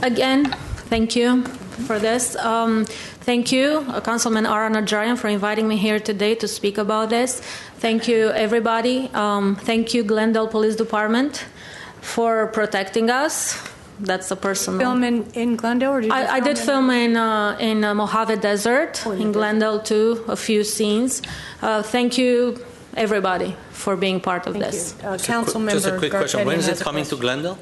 Again, thank you for this. Thank you, Councilman Ara Najarian, for inviting me here today to speak about this. Thank you, everybody. Thank you, Glendale Police Department, for protecting us That's a personal. Film in Glendale, or did you I did film in Mojave Desert, in Glendale too, a few scenes. Thank you, everybody, for being part of this. Councilmember Just a quick question. When is it has a coming to Glendale?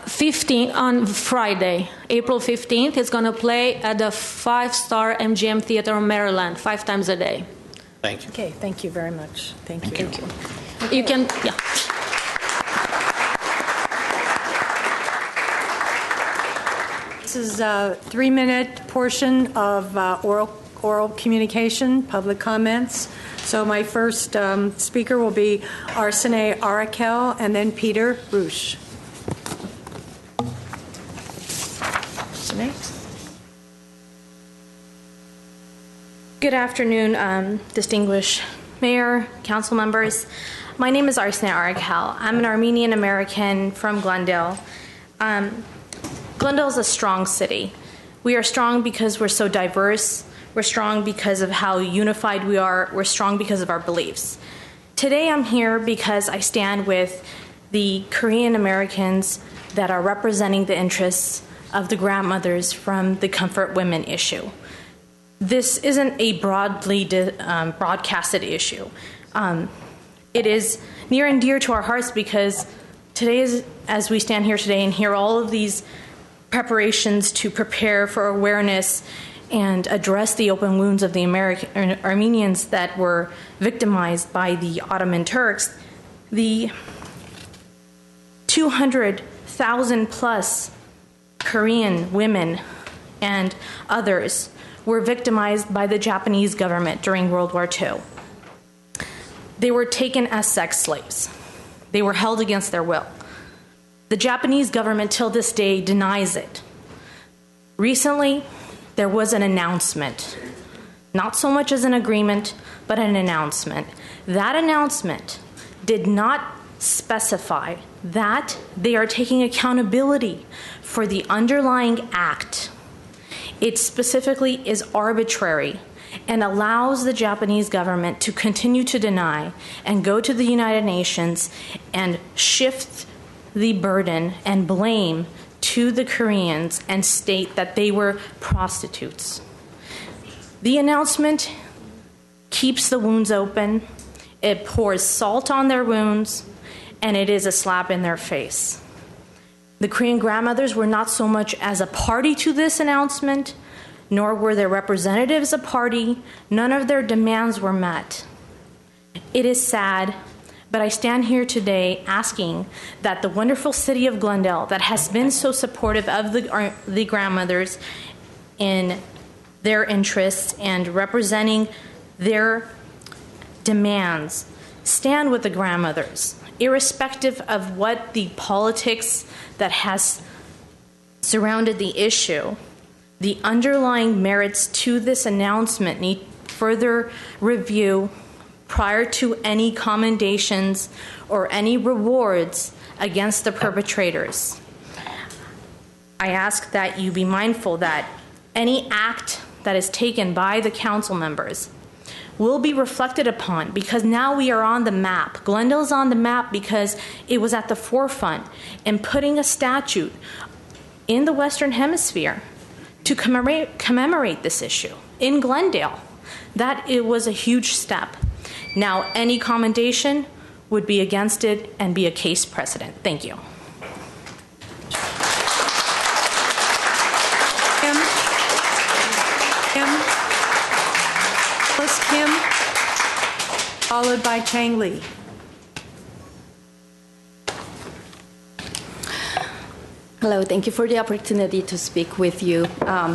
15 on Friday, April 15th. It's going to play at the 5-star MGM Theater in Maryland, 5 times a day. Thank you. Okay, thank you very much. Thank you. You can, yeah. This is a 3-minute portion of oral communication, public comments. So my first speaker will be Arsene Arakel and then Peter Rusch. Arsene? Good afternoon, distinguished mayor, council members. My name is Arsene Arakel. I'm an Armenian American from Glendale. Glendale is a strong city. We are strong because we're so diverse. We're strong because of how unified we are. We're strong because of our beliefs. Today I'm here because I stand with the Korean Americans that are representing the interests of the grandmothers from the Comfort Women issue. This isn't a broadly broadcasted issue. It is near and dear to our hearts because today, as we stand here today and hear all of these preparations to prepare for awareness and address the open wounds of the Armenians that were victimized by the Ottoman Turks, the 200,000 plus Korean women and others were victimized by the Japanese government during World War II. They were taken as sex slaves. They were held against their will. The Japanese government till this day denies it. Recently, there was an announcement, not so much as an agreement, but an announcement. That announcement did not specify that they are taking accountability for the underlying act. It specifically is arbitrary and allows the Japanese government to continue to deny and go to the United Nations and shift the burden and blame to the Koreans and state that they were prostitutes. The announcement keeps the wounds open, it pours salt on their wounds, and it is a slap in their face. The Korean grandmothers were not so much as a party to this announcement, nor were their representatives a party. None of their demands were met. It is sad, but I stand here today asking that the wonderful city of Glendale, that has been so supportive of the grandmothers in their interests and representing their demands, stand with the grandmothers, irrespective of what the politics that has surrounded the issue. The underlying merits to this announcement need further review prior to any commendations or any rewards against the perpetrators. I ask that you be mindful that any act that is taken by the council members will be reflected upon, because now we are on the map. Glendale's on the map because it was at the forefront in putting a statute in the Western Hemisphere to commemorate this issue in Glendale. That it was a huge step. Now, any commendation would be against it and be a case precedent. Thank you. Kim, followed by Chang Lee. Hello, thank you for the opportunity to speak with you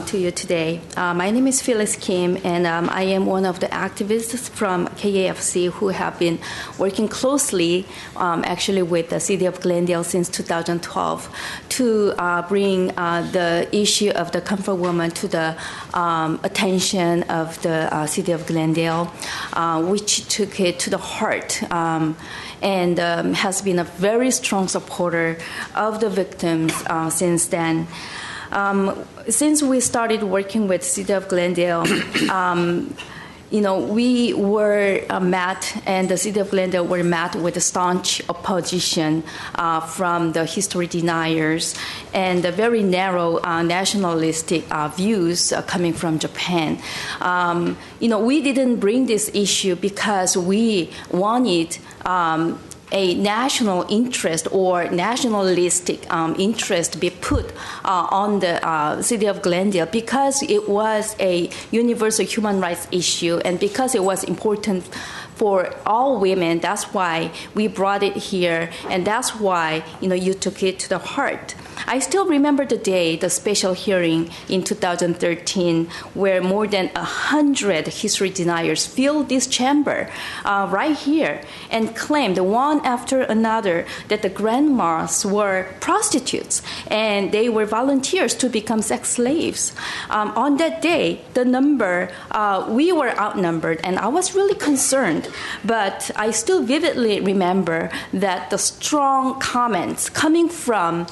today. My name is Phyllis Kim, and I am one of the activists from KAFC who have been working closely, actually, with the City of Glendale since 2012 to bring the issue of the comfort woman to the attention of the City of Glendale, which took it to the heart. And has been a very strong supporter of the victims since then. Since we started working with City of Glendale, we were met, and the city of Glendale were met with a staunch opposition from the history deniers and the very narrow nationalistic views coming from Japan. We didn't bring this issue because we wanted a national interest or nationalistic interest to be put on the city of Glendale, because it was a universal human rights issue and because it was important for all women. That's why we brought it here, and that's why you took it to the heart. I still remember the day, the special hearing in 2013, where more than 100 history deniers filled this chamber right here and claimed one after another that the grandmas were prostitutes and they were volunteers to become sex slaves. On that day, the number, we were outnumbered, and I was really concerned, but I still vividly remember that the strong comments coming from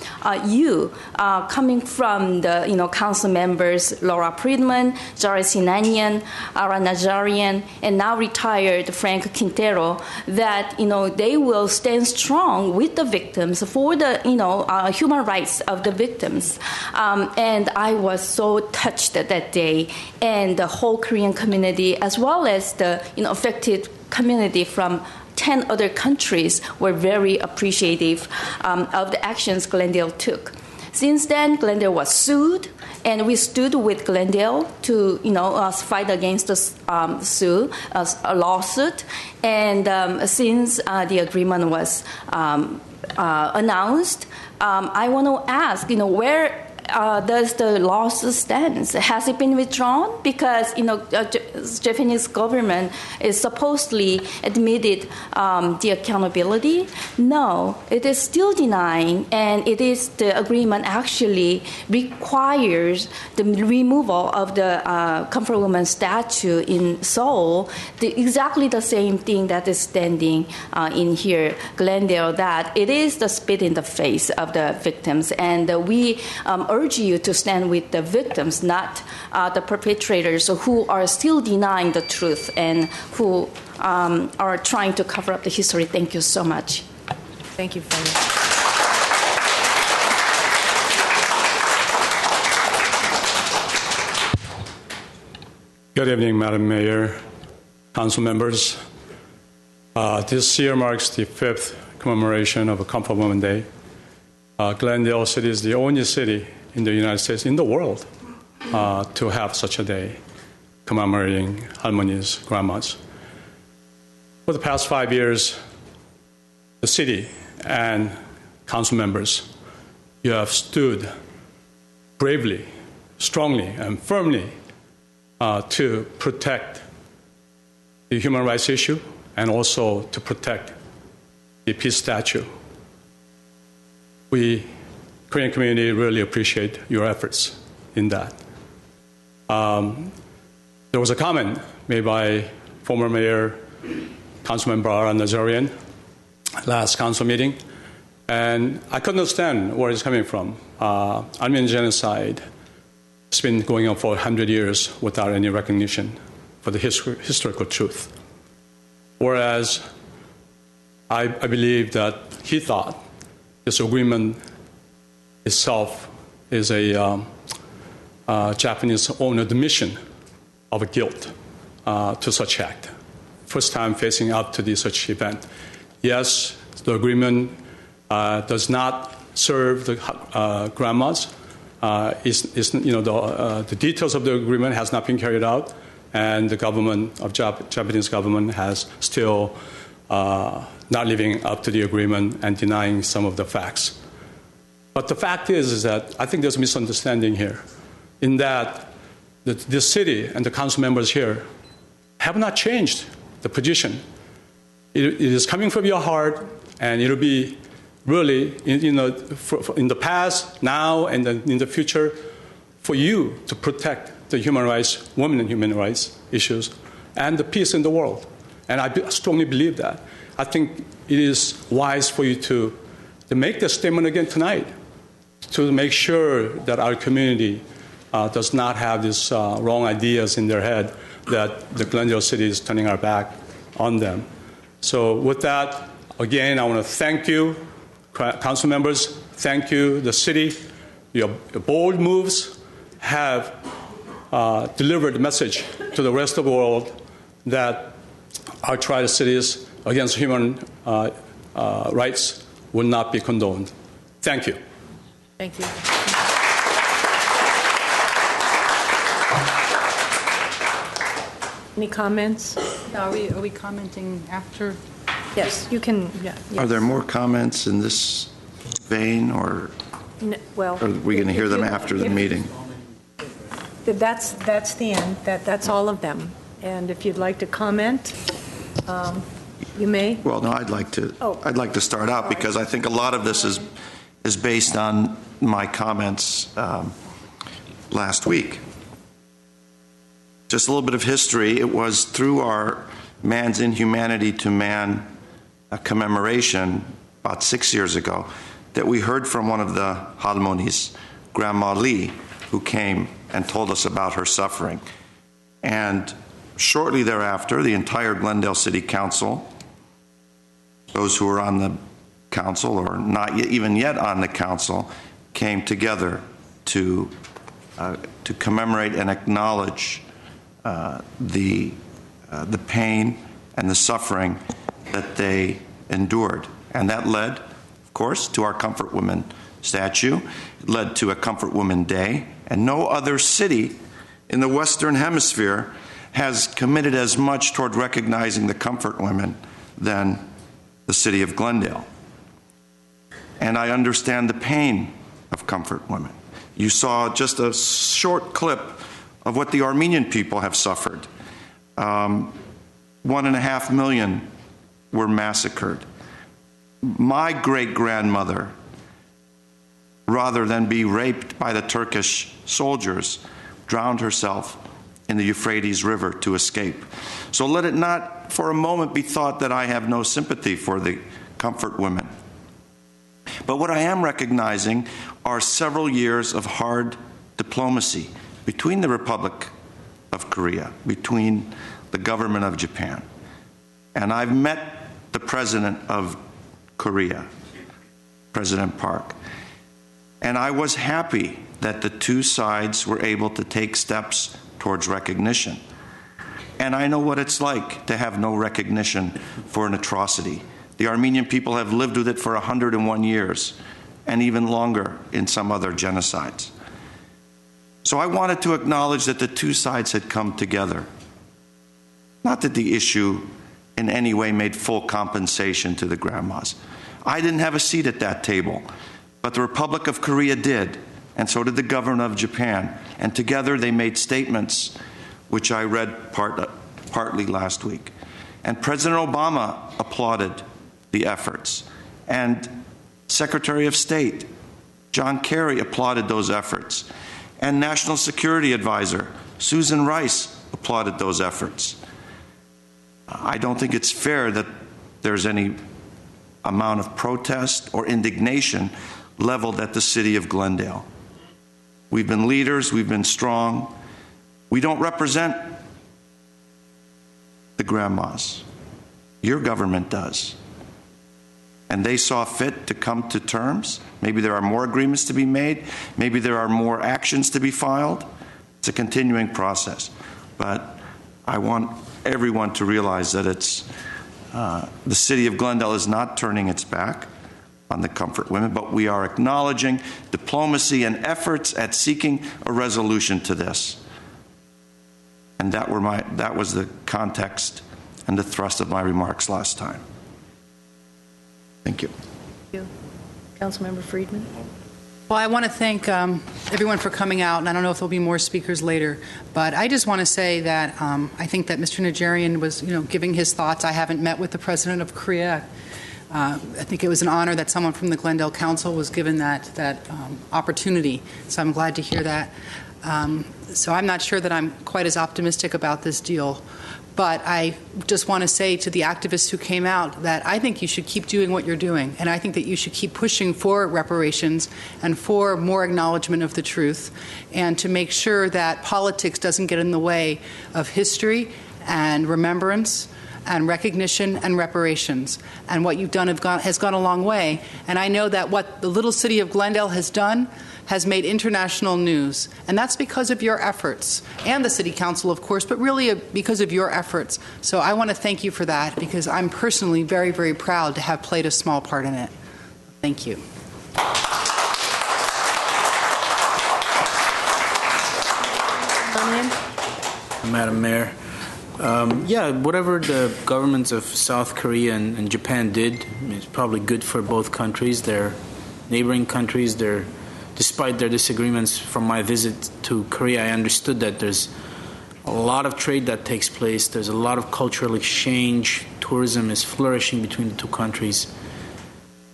coming from the council members Laura Friedman, Jari Sinanian, Ara Najarian, and now retired Frank Quintero, that they will stand strong with the victims for the human rights of the victims. And I was so touched that day, and the whole Korean community, as well as the affected community from 10 other countries, were very appreciative of the actions Glendale took. Since then, Glendale was sued, and we stood with Glendale to, fight against a lawsuit. And since the agreement was announced, I want to ask, where does the lawsuit stand? Has it been withdrawn? Because Japanese government is supposedly admitted the accountability. No, it is still denying, and it is the agreement actually requires the removal of the comfort woman statue in Seoul. Exactly the same thing that is standing in here, Glendale, that it is the spit in the face of the victims, and we urge you to stand with the victims, not the perpetrators who are still denying the truth and who are trying to cover up the history. Thank you so much. Thank you, Fanny. Good evening, Madam Mayor, council members. This year marks the 5th commemoration of Comfort Women Day. Glendale City is the only city in the United States, in the world, to have such a day commemorating 할머니's, grandmas. For the past 5 years, the city and council members, you have stood bravely, strongly, and firmly to protect the human rights issue and also to protect the peace statue. We, Korean community, really appreciate your efforts in that. There was a comment made by former Mayor, Councilmember Ara Nazarian, last council meeting, and I couldn't understand where it's coming from. Armenian genocide has been going on for 100 years without any recognition for the historical truth. Whereas I believe that he thought this agreement itself is a Japanese own admission of a guilt to such act. First time facing up to such event. Yes, the agreement does not serve the grandmas. The details of the agreement has not been carried out, and the government of Japanese government has still not living up to the agreement and denying some of the facts. But the fact is that I think there's a misunderstanding here, in that the city and the council members here have not changed the position. It is coming from your heart, and it'll be really in the past, now, and in the future, for you to protect the human rights, women and human rights issues, and the peace in the world. And I strongly believe that. I think it is wise for you to make the statement again tonight, to make sure that our community does not have these wrong ideas in their head that the Glendale city is turning our back on them. So with that, again, I want to thank you, council members, thank you, the city. Your bold moves have delivered a message to the rest of the world that our tri-cities against human rights will not be condoned. Thank you. Thank you. Any comments? Are we commenting after? Yes, you can. Yeah, yes. Are there more comments in this vein, or well, are we going to hear them after the meeting? That's the end. That's all of them. And if you'd like to comment, you may. Well, no, I'd like to start out because I think a lot of this is based on my comments last week. Just a little bit of history. It was through our Man's Inhumanity to Man commemoration about 6 years ago that we heard from one of the Halmonis, Grandma Lee, who came and told us about her suffering. And shortly thereafter, the entire Glendale City Council, those who were on the council or not even yet on the council, came together to commemorate and acknowledge the pain and the suffering that they endured. And that led, of course, to our Comfort Women statue. It led to a Comfort Women Day. And no other city in the Western Hemisphere has committed as much toward recognizing the comfort women than the city of Glendale. And I understand the pain of comfort women. You saw just a short clip of what the Armenian people have suffered. 1.5 million were massacred. My great-grandmother, rather than be raped by the Turkish soldiers, drowned herself in the Euphrates River to escape. So let it not for a moment be thought that I have no sympathy for the comfort women. But what I am recognizing are several years of hard diplomacy between the Republic of Korea, between the government of Japan. And I've met the president of Korea, President Park. And I was happy that the two sides were able to take steps towards recognition. And I know what it's like to have no recognition for an atrocity. The Armenian people have lived with it for 101 years, and even longer in some other genocides. So I wanted to acknowledge that the two sides had come together. Not that the issue in any way made full compensation to the grandmas. I didn't have a seat at that table, but the Republic of Korea did, and so did the government of Japan. And together they made statements which I read partly last week. And President Obama applauded the efforts. And Secretary of State John Kerry applauded those efforts. And National Security Advisor Susan Rice applauded those efforts. I don't think it's fair that there's any amount of protest or indignation leveled at the city of Glendale. We've been leaders, we've been strong. We don't represent the grandmas. Your government does. And they saw fit to come to terms. Maybe there are more agreements to be made. Maybe there are more actions to be filed. It's a continuing process. But I want everyone to realize that it's the city of Glendale is not turning its back on the comfort women, but we are acknowledging diplomacy and efforts at seeking a resolution to this. And that was the context and the thrust of my remarks last time. Thank you. Thank you. Councilmember Friedman. Well, I want to thank everyone for coming out, and I don't know if there'll be more speakers later, but I just want to say that I think that Mr. Najarian was, giving his thoughts. I haven't met with the president of Korea. I think it was an honor that someone from the Glendale Council was given that opportunity, so I'm glad to hear that. So I'm not sure that I'm quite as optimistic about this deal, But I just want to say to the activists who came out that I think you should keep doing what you're doing, and I think that you should keep pushing for reparations and for more acknowledgement of the truth, and to make sure that politics doesn't get in the way of history and remembrance and recognition and reparations. And what you've done has gone a long way. And I know that what the little city of Glendale has done has made international news. And that's because of your efforts, and the City Council, of course, but really because of your efforts. So I want to thank you for that, because I'm personally very, very proud to have played a small part in it. Thank you. Madam Mayor, whatever the governments of South Korea and Japan did is probably good for both countries. They're neighboring countries. Despite their disagreements, from my visit to Korea, I understood that there's a lot of trade that takes place. There's a lot of cultural exchange. Tourism is flourishing between the two countries.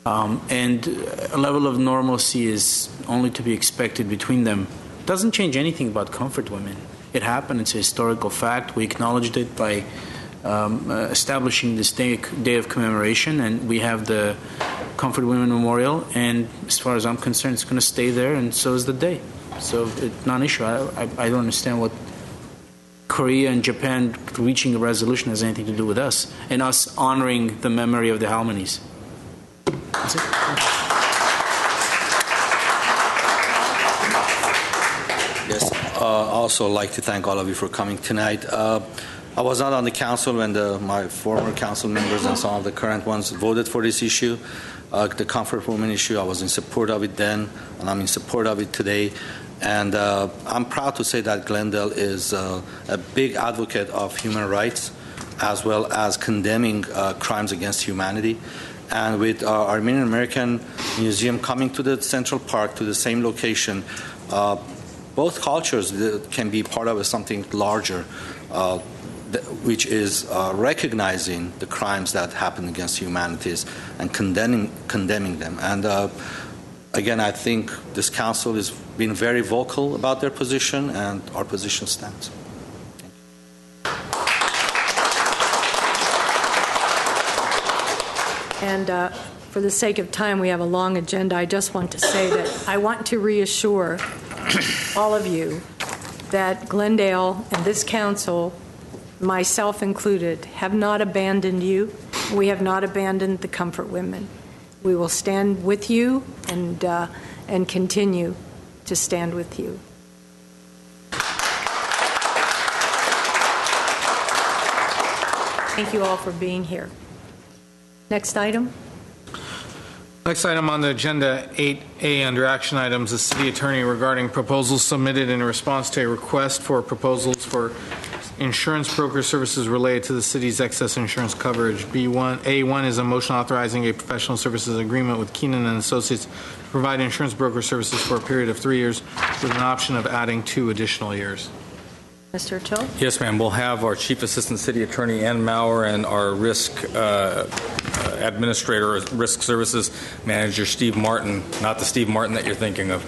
And a level of normalcy is only to be expected between them. It doesn't change anything about comfort women. It happened. It's a historical fact. We acknowledged it by establishing this day of commemoration, and we have the Comfort Women Memorial, and as far as I'm concerned, it's going to stay there, and so is the day. So it's not an issue. I don't understand what Korea and Japan reaching a resolution has anything to do with us, and us honoring the memory of the Halmanis. That's it. Yes. Also like to thank all of you for coming tonight. I was not on the council when my former council members and some of the current ones voted for this issue, the comfort women issue. I was in support of it then, and I'm in support of it today. And I'm proud to say that Glendale is a big advocate of human rights, as well as condemning crimes against humanity. And with our Armenian American Museum coming to the Central Park, to the same location, both cultures can be part of something larger, which is recognizing the crimes that happen against humanities and condemning them. And again, I think this council has been very vocal about their position, and our position stands. And for the sake of time, we have a long agenda. I just want to say that I want to reassure all of you that Glendale and this council, myself included, have not abandoned you. We have not abandoned the Comfort Women. We will stand with you and continue to stand with you. Thank you all for being here. Next item. Next item on the agenda, 8A under action items, the city attorney regarding proposals submitted in response to a request for proposals for insurance broker services related to the city's excess insurance coverage. A1 is a motion authorizing a professional services agreement with Keenan and Associates to provide insurance broker services for a period of 3 years with an option of adding 2 additional years. Mr. Cho? Yes, ma'am. We'll have our Chief Assistant City Attorney, Ann Maurer, and our Risk Administrator, Risk Services Manager, Steve Martin, not the Steve Martin that you're thinking of,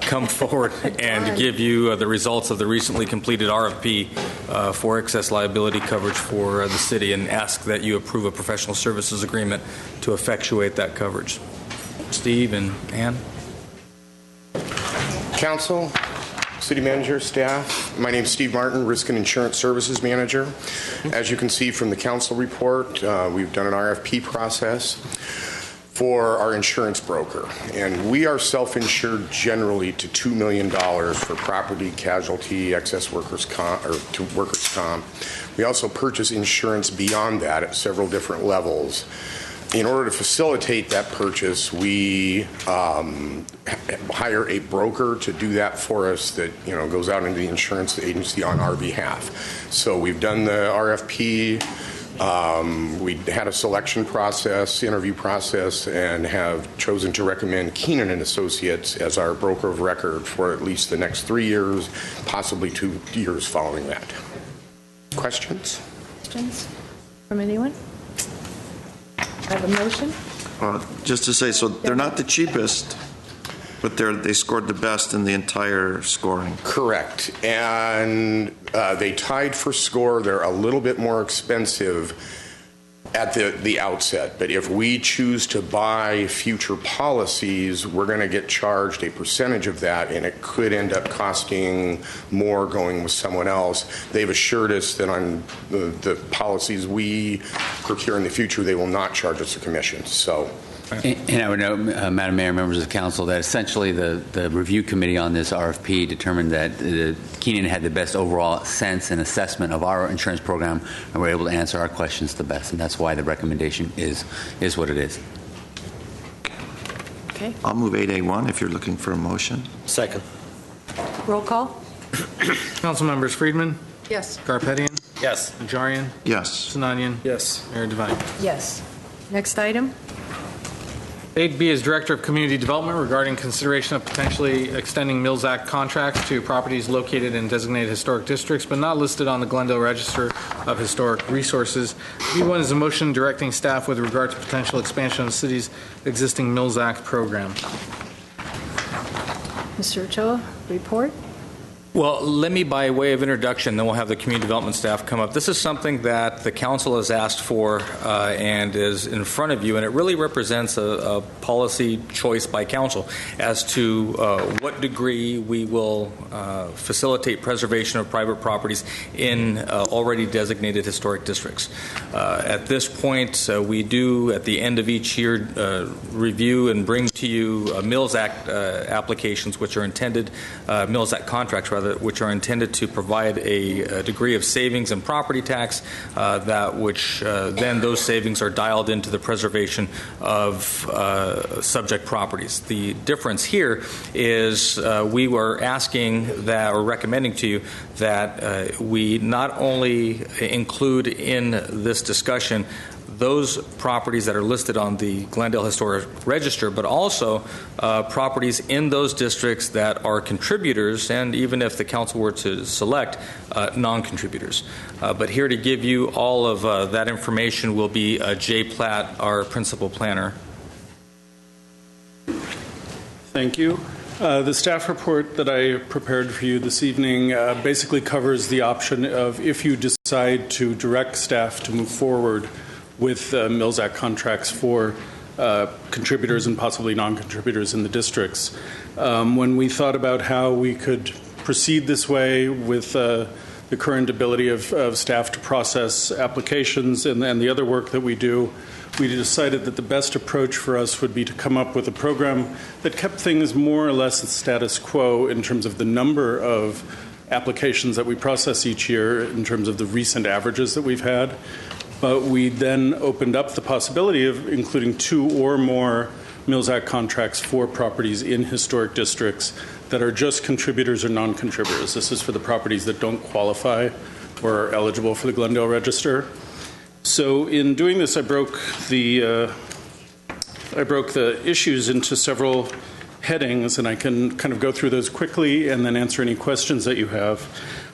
come forward and give you the results of the recently completed RFP for excess liability coverage for the city, and ask that you approve a professional services agreement to effectuate that coverage. Steve and Ann? Council, City Manager, staff, my name is Steve Martin, Risk and Insurance Services Manager. As you can see from the council report, we've done an RFP process for our insurance broker, and we are self-insured generally to $2 million for property, casualty, excess workers' comp, or to workers' comp. We also purchase insurance beyond that at several different levels. In order to facilitate that purchase, we hire a broker to do that for us that goes out into the insurance agency on our behalf. So we've done the RFP. We had a selection process, interview process, and have chosen to recommend Keenan and Associates as our broker of record for at least the next 3 years, possibly 2 years following that. Questions? Questions from anyone? I have a motion. Just to say, so they're not the cheapest, But they scored the best in the entire scoring. Correct. And they tied for score. They're a little bit more expensive at the outset. But if we choose to buy future policies, we're going to get charged a percentage of that, and it could end up costing more going with someone else. They've assured us that on the policies we procure in the future, they will not charge us a commission. So. And I would note, Madam Mayor, members of council, that essentially the review committee on this RFP determined that Keenan had the best overall sense and assessment of our insurance program, and were able to answer our questions the best, and that's why the recommendation is what it is. Okay. I'll move 8A1 if you're looking for a motion. Second. Roll call. Council members Friedman, Yes. Garpetian, Yes. Najarian, Yes. Sinanian, Yes. Mayor Devine. Yes. Next item. 8B is Director of Community Development regarding consideration of potentially extending Mills Act contracts to properties located in designated historic districts but not listed on the Glendale Register of Historic Resources. B1 is a motion directing staff with regard to potential expansion of the city's existing Mills Act program. Mr. Ochoa, report. Well, let me, by way of introduction, then we'll have the community development staff come up. This is something that the council has asked for and is in front of you, and it really represents a policy choice by council as to what degree we will facilitate preservation of private properties in already designated historic districts. At this point, we do, at the end of each year, review and bring to you Mills Act applications, which are intended, Mills Act contracts, rather, which are intended to provide a degree of savings in property tax, that which then those savings are dialed into the preservation of subject properties. The difference here is we were asking that, or recommending to you, that we not only include in this discussion those properties that are listed on the Glendale Historic Register, but also properties in those districts that are contributors, and even if the council were to select, non-contributors. But here to give you all of that information will be Jay Platt, our principal planner. Thank you. The staff report that I prepared for you this evening basically covers the option of, if you decide to direct staff to move forward with Mills Act contracts for contributors and possibly non-contributors in the districts. When we thought about how we could proceed this way with the current ability of staff to process applications and the other work that we do, we decided that the best approach for us would be to come up with a program that kept things more or less the status quo in terms of the number of applications that we process each year, in terms of the recent averages that we've had. But we then opened up the possibility of including 2 or more Mills Act contracts for properties in historic districts that are just contributors or non-contributors. This is for the properties that don't qualify or are eligible for the Glendale Register. So in doing this, I broke the issues into several headings, and I can kind of go through those quickly and then answer any questions that you have.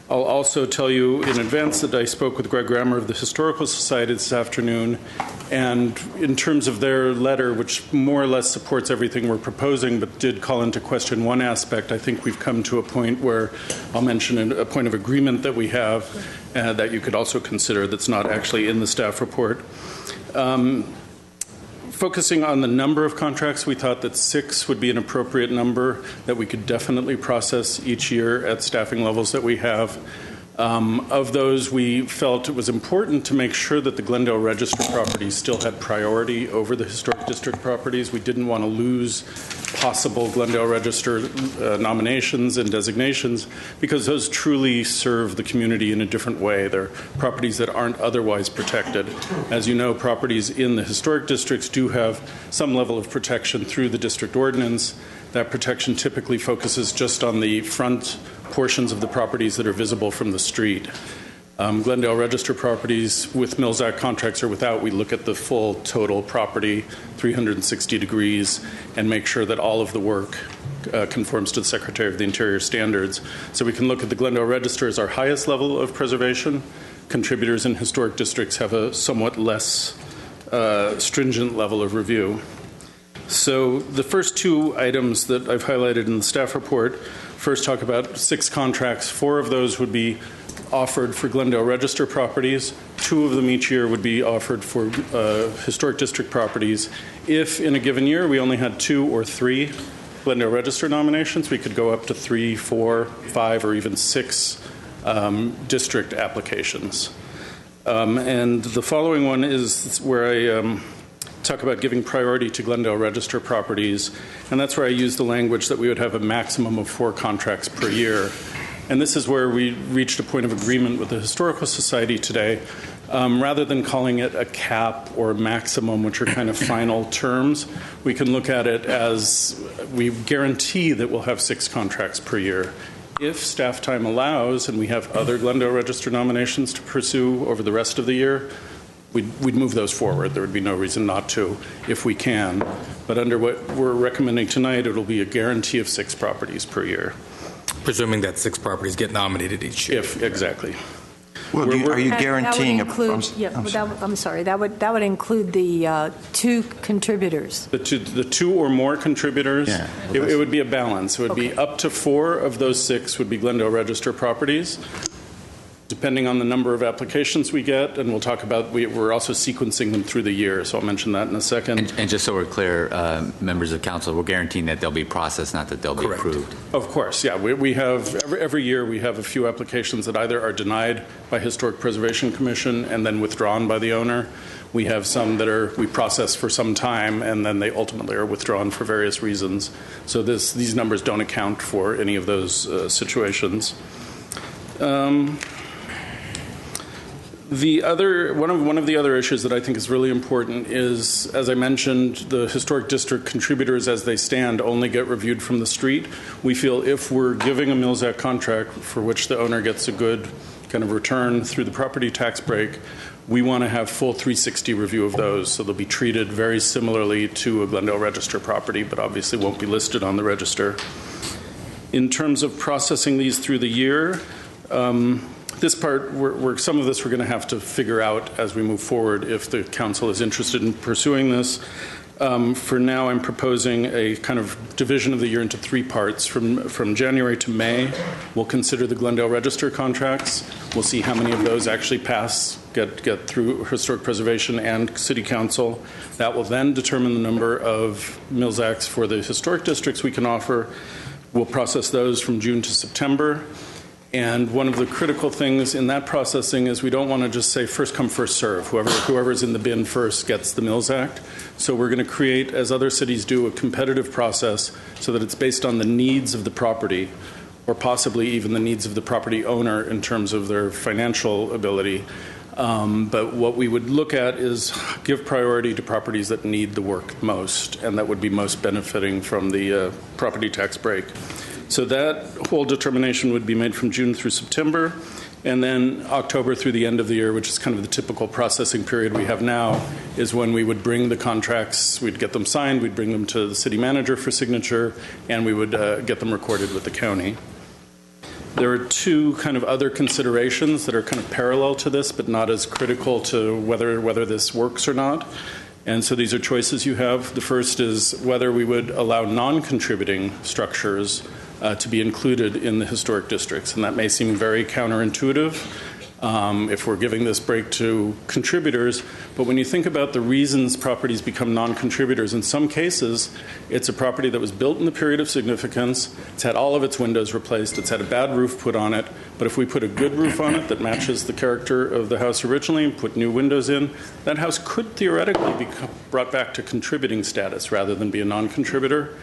I'll also tell you in advance that I spoke with Greg Grammer of the Historical Society this afternoon, and in terms of their letter, which more or less supports everything we're proposing, but did call into question one aspect, I think we've come to a point where I'll mention a point of agreement that we have that you could also consider that's not actually in the staff report. Focusing on the number of contracts, we thought that 6 would be an appropriate number that we could definitely process each year at staffing levels that we have. Of those, we felt it was important to make sure that the Glendale Register properties still had priority over the historic district properties. We didn't want to lose possible Glendale Register nominations and designations because those truly serve the community in a different way. They're properties that aren't otherwise protected. As you know, properties in the historic districts do have some level of protection through the district ordinance. That protection typically focuses just on the front portions of the properties that are visible from the street. Glendale Register properties with Mills Act contracts or without, we look at the full total property, 360 degrees, and make sure that all of the work conforms to the Secretary of the Interior standards. So we can look at the Glendale Register as our highest level of preservation. Contributors in historic districts have a somewhat less stringent level of review. So the first two items that I've highlighted in the staff report first talk about 6 contracts. 4 of those would be offered for Glendale Register properties. 2 of them each year would be offered for historic district properties. If in a given year we only had 2 or 3 Glendale Register nominations, we could go up to 3, 4, 5, or even 6 district applications. And the following one is where I talk about giving priority to Glendale Register properties, and that's where I use the language that we would have a maximum of 4 contracts per year. And this is where we reached a point of agreement with the Historical Society today. Rather than calling it a cap or a maximum, which are kind of final terms, we can look at it as we guarantee that we'll have 6 contracts per year. If staff time allows and we have other Glendale Register nominations to pursue over the rest of the year, we'd move those forward. There would be no reason not to if we can. But under what we're recommending tonight, it'll be a guarantee of 6 properties per year. Presuming that 6 properties get nominated each year. Exactly. Well, are you guaranteeing that would include, I'm sorry. That would include the 2 contributors. The two or more contributors. Yeah. It would be a balance. It would be up to 4 of those 6 would be Glendale Register properties, depending on the number of applications we get, and we'll talk about, we're also sequencing them through the year, so I'll mention that in a second. And just so we're clear, members of council, we're guaranteeing that they'll be processed, not that they'll be approved. Of course, yeah. We have, every year we have a few applications that either are denied by Historic Preservation Commission and then withdrawn by the owner. We have some that we process for some time, and then they ultimately are withdrawn for various reasons. So these numbers don't account for any of those situations. One of the other issues that I think is really important is, as I mentioned, the historic district contributors as they stand only get reviewed from the street. We feel if we're giving a Mills Act contract for which the owner gets a good kind of return through the property tax break, we want to have full 360 review of those, so they'll be treated very similarly to a Glendale Register property, but obviously won't be listed on the register. In terms of processing these through the year, this part, some of this we're going to have to figure out as we move forward if the council is interested in pursuing this. For now, I'm proposing a kind of division of the year into 3 parts. From January to May, we'll consider the Glendale Register contracts. We'll see how many of those actually get through Historic Preservation and City Council. That will then determine the number of Mills Acts for the historic districts we can offer. We'll process those from June to September. And one of the critical things in that processing is we don't want to just say first come, first serve. Whoever's in the bin first gets the Mills Act. So we're going to create, as other cities do, a competitive process so that it's based on the needs of the property, or possibly even the needs of the property owner in terms of their financial ability. But what we would look at is give priority to properties that need the work most, and that would be most benefiting from the property tax break. So that whole determination would be made from June through September, and then October through the end of the year, which is kind of the typical processing period we have now, is when we would bring the contracts, we'd get them signed, we'd bring them to the city manager for signature, and we would get them recorded with the county. There are 2 kind of other considerations that are kind of parallel to this, but not as critical to whether this works or not. And so these are choices you have. The first is whether we would allow non-contributing structures to be included in the historic districts. And that may seem very counterintuitive if we're giving this break to contributors. But when you think about the reasons properties become non-contributors, in some cases, it's a property that was built in the period of significance. It's had all of its windows replaced. It's had a bad roof put on it. But if we put a good roof on it that matches the character of the house originally and put new windows in, that house could theoretically be brought back to contributing status rather than be a non-contributor.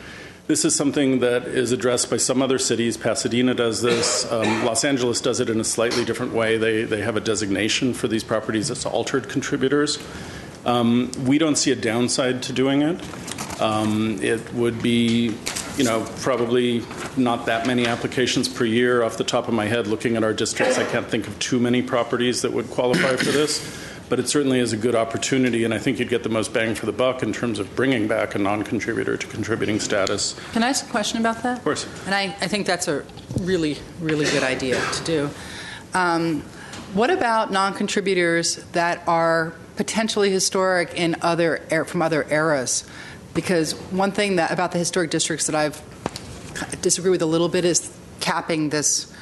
This is something that is addressed by some other cities. Pasadena does this. Los Angeles does it in a slightly different way. They have a designation for these properties as altered contributors. We don't see a downside to doing it. It would be, probably not that many applications per year. Off the top of my head, looking at our districts, I can't think of too many properties that would qualify for this. But it certainly is a good opportunity, and I think you'd get the most bang for the buck in terms of bringing back a non-contributor to contributing status. Can I ask a question about that? Of course. And I think that's a really, really good idea to do. What about non-contributors that are potentially historic from other eras? Because one thing that about the historic districts that I've disagree with a little bit is capping this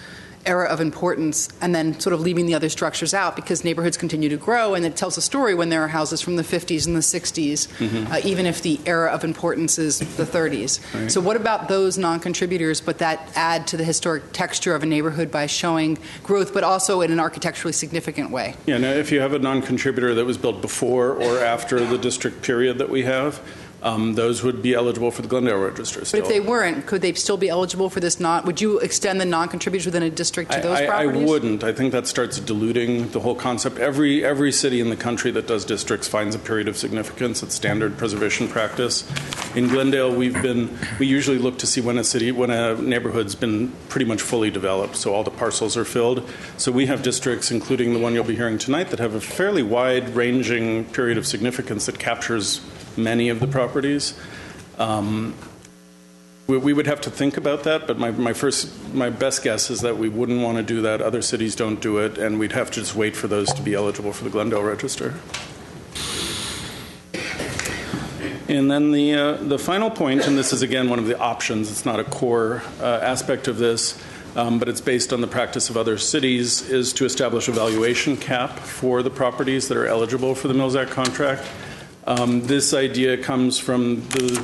era of importance and then sort of leaving the other structures out, because neighborhoods continue to grow, and it tells a story when there are houses from the 50s and the 60s, even if the era of importance is the 30s. Right. So what about those non-contributors, but that add to the historic texture of a neighborhood by showing growth, but also in an architecturally significant way? Yeah, now if you have a non-contributor that was built before or after the district period that we have, those would be eligible for the Glendale Register still. But if they weren't, could they still be eligible for this? Would you extend the non-contributors within a district to those properties? I wouldn't. I think that starts diluting the whole concept. Every city in the country that does districts finds a period of significance. It's standard preservation practice. In Glendale, we usually look to see when a neighborhood's been pretty much fully developed, so all the parcels are filled. So we have districts, including the one you'll be hearing tonight, that have a fairly wide-ranging period of significance that captures many of the properties. We would have to think about that, but my best guess is that we wouldn't want to do that. Other cities don't do it, and we'd have to just wait for those to be eligible for the Glendale Register. And then the final point, and this is again one of the options, it's not a core aspect of this, but it's based on the practice of other cities, is to establish a valuation cap for the properties that are eligible for the Mills Act contract. This idea comes from the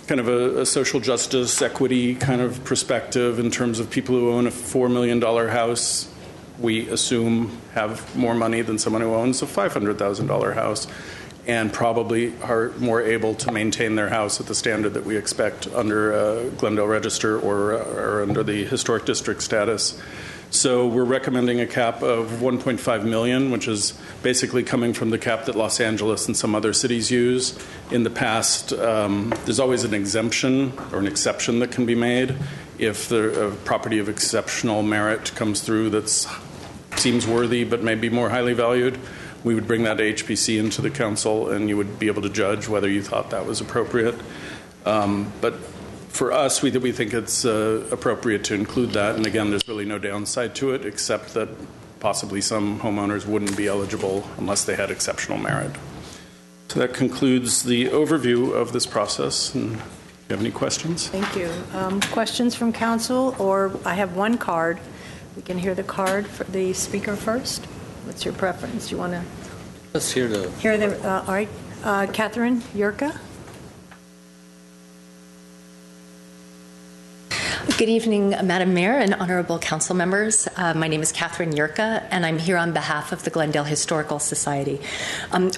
kind of a social justice equity kind of perspective in terms of people who own a $4 million house, we assume have more money than someone who owns a $500,000 house, and probably are more able to maintain their house at the standard that we expect under Glendale Register or under the historic district status. So we're recommending a cap of $1.5 million, which is basically coming from the cap that Los Angeles and some other cities use. In the past, there's always an exemption or an exception that can be made if a property of exceptional merit comes through that seems worthy but may be more highly valued. We would bring that to HPC into the council, and you would be able to judge whether you thought that was appropriate. But for us, we think it's appropriate to include that. And again, there's really no downside to it, except that possibly some homeowners wouldn't be eligible unless they had exceptional merit. So that concludes the overview of this process. And do you have any questions? Thank you. Questions from council? Or I have one card. We can hear the card for the speaker first. What's your preference? You want to? Let's hear the. All right. Catherine Yurka. Good evening, Madam Mayor and honorable council members. My name is Catherine Yurka, and I'm here on behalf of the Glendale Historical Society.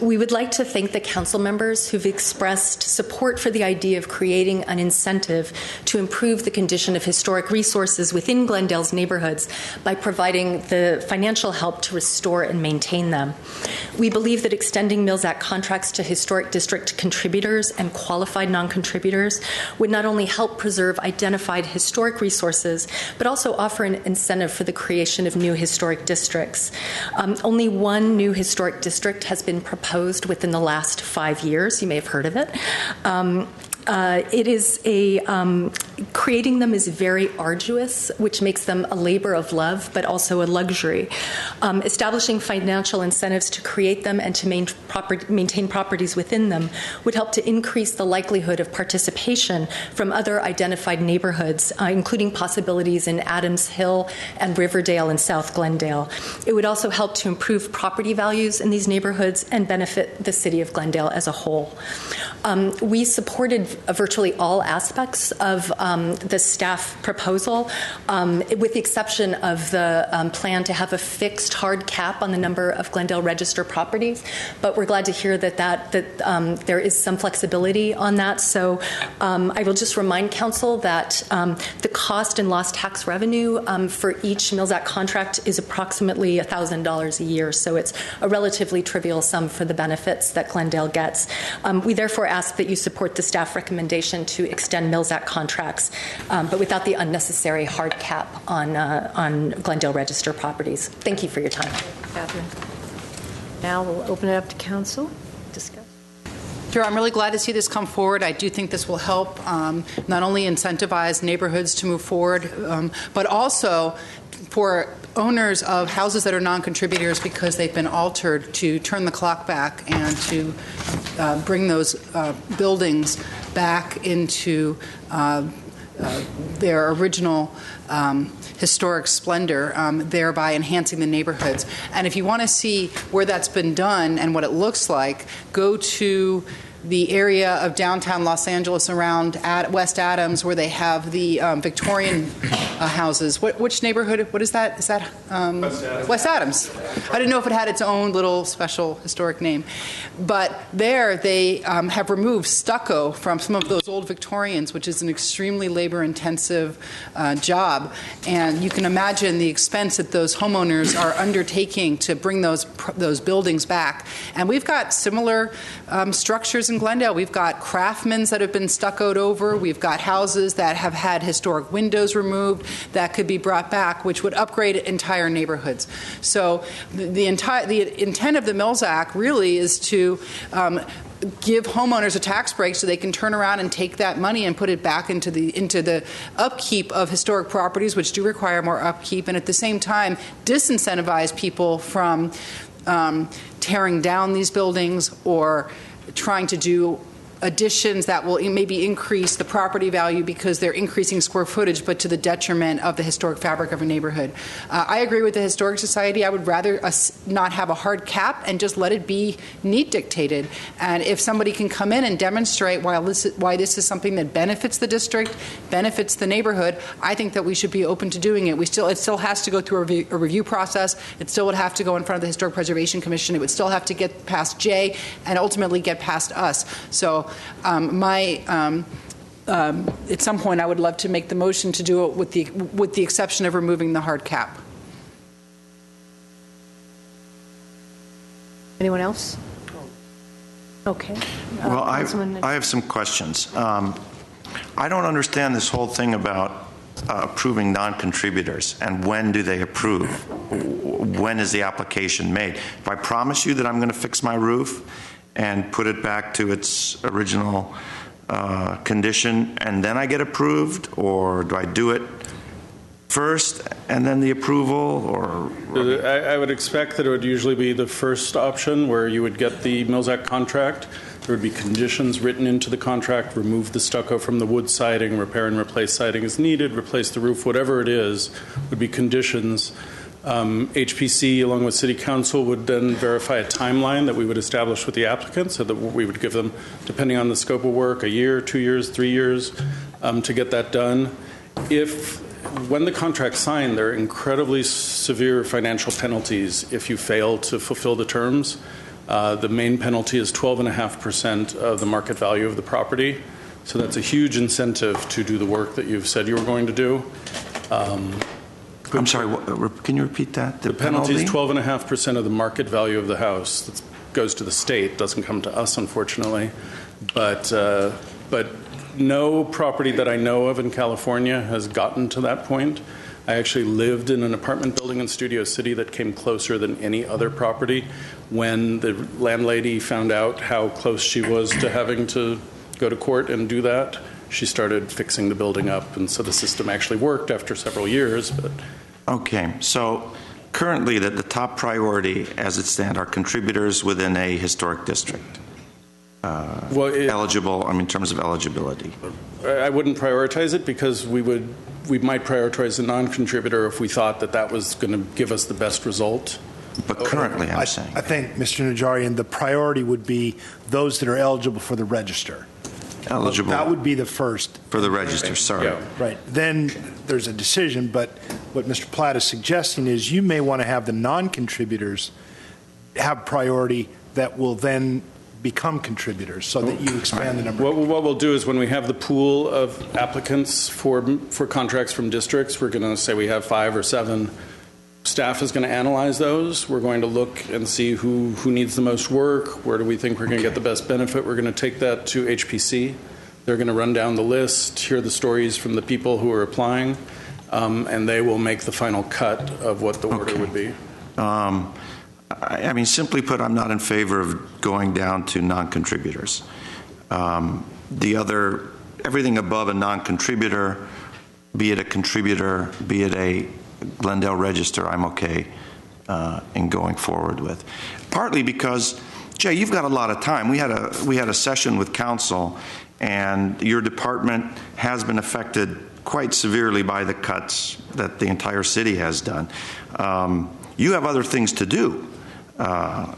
We would like to thank the council members who've expressed support for the idea of creating an incentive to improve the condition of historic resources within Glendale's neighborhoods by providing the financial help to restore and maintain them. We believe that extending Mills Act contracts to historic district contributors and qualified non-contributors would not only help preserve identified historic resources, but also offer an incentive for the creation of new historic districts. Only one new historic district has been proposed within the last 5 years. You may have heard of it. It is creating them is very arduous, which makes them a labor of love, but also a luxury. Establishing financial incentives to create them and to maintain properties within them would help to increase the likelihood of participation from other identified neighborhoods, including possibilities in Adams Hill and Riverdale and South Glendale. It would also help to improve property values in these neighborhoods and benefit the city of Glendale as a whole. We supported virtually all aspects of the staff proposal, with the exception of the plan to have a fixed hard cap on the number of Glendale Register properties. But we're glad to hear that there is some flexibility on that. So I will just remind Council that the cost and lost tax revenue for each Mills Act contract is approximately $1,000 a year. So it's a relatively trivial sum for the benefits that Glendale gets. We therefore ask that you support the staff recommendation to extend Mills Act contracts, but without the unnecessary hard cap on Glendale Register properties. Thank you for your time. Catherine. Now we'll open it up to council. Discuss. Sure, I'm really glad to see this come forward. I do think this will help not only incentivize neighborhoods to move forward, but also for owners of houses that are non-contributors because they've been altered to turn the clock back and to bring those buildings back into their original historic splendor, thereby enhancing the neighborhoods. And if you want to see where that's been done and what it looks like, go to the area of downtown Los Angeles around West Adams, where they have the Victorian houses. Which neighborhood? What is that? Is that West Adams? West Adams. I didn't know if it had its own little special historic name. But there they have removed stucco from some of those old Victorians, which is an extremely labor-intensive job. And you can imagine the expense that those homeowners are undertaking to bring those buildings back. And we've got similar structures in Glendale. We've got Craftsmans that have been stuccoed over. We've got houses that have had historic windows removed that could be brought back, which would upgrade entire neighborhoods. So the intent of the Mills Act really is to give homeowners a tax break so they can turn around and take that money and put it back into the upkeep of historic properties, which do require more upkeep, and at the same time disincentivize people from tearing down these buildings or trying to do additions that will maybe increase the property value because they're increasing square footage, but to the detriment of the historic fabric of a neighborhood. I agree with the Historic Society. I would rather us not have a hard cap and just let it be need dictated. And if somebody can come in and demonstrate why this is something that benefits the district, benefits the neighborhood, I think that we should be open to doing it. It still has to go through a review process. It still would have to go in front of the Historic Preservation Commission. It would still have to get past Jay and ultimately get past us. So at some point, I would love to make the motion to do it with the exception of removing the hard cap. Anyone else? Okay. Well, I have some questions. I don't understand this whole thing about approving non-contributors and when do they approve? When is the application made? If I promise you that I'm going to fix my roof and put it back to its original condition, and then I get approved, or do I do it first and then the approval? Or I would expect that it would usually be the first option, where you would get the Mills Act contract. There would be conditions written into the contract: remove the stucco from the wood siding, repair and replace siding as needed, replace the roof, whatever it is, would be conditions. HPC, along with City Council, would then verify a timeline that we would establish with the applicant, so that we would give them, depending on the scope of work, a year, 2 years, 3 years to get that done. When the contract's signed, there are incredibly severe financial penalties if you fail to fulfill the terms. The main penalty is 12.5% of the market value of the property. So that's a huge incentive to do the work that you've said you were going to do. I'm sorry, can you repeat that? The penalty is 12.5% of the market value of the house. That goes to the state, doesn't come to us, unfortunately. But no property that I know of in California has gotten to that point. I actually lived in an apartment building in Studio City that came closer than any other property. When the landlady found out how close she was to having to go to court and do that, she started fixing the building up, and so the system actually worked after several years. But okay, so currently the top priority as it stands are contributors within a historic district. Eligible, in terms of eligibility. I wouldn't prioritize it, because we might prioritize a non-contributor if we thought that was going to give us the best result. But currently, I'm saying. I think, Mr. Najarian, the priority would be those that are eligible for the register. Eligible. That would be the first. For the register, sorry. Yeah. Right. Then there's a decision, but what Mr. Platt is suggesting is you may want to have the non-contributors have priority that will then become contributors, so that you expand the number. What we'll do is, when we have the pool of applicants for contracts from districts, we're going to say we have 5 or 7. Staff is going to analyze those. We're going to look and see who needs the most work, where do we think we're going to get the best benefit. We're going to take that to HPC. They're going to run down the list, hear the stories from the people who are applying, and they will make the final cut of what the order would be. Simply put, I'm not in favor of going down to non-contributors. Everything above a non-contributor, be it a contributor, be it a Glendale Register, I'm okay in going forward with. Partly because, Jay, you've got a lot of time. We had a session with council, and your department has been affected quite severely by the cuts that the entire city has done. You have other things to do,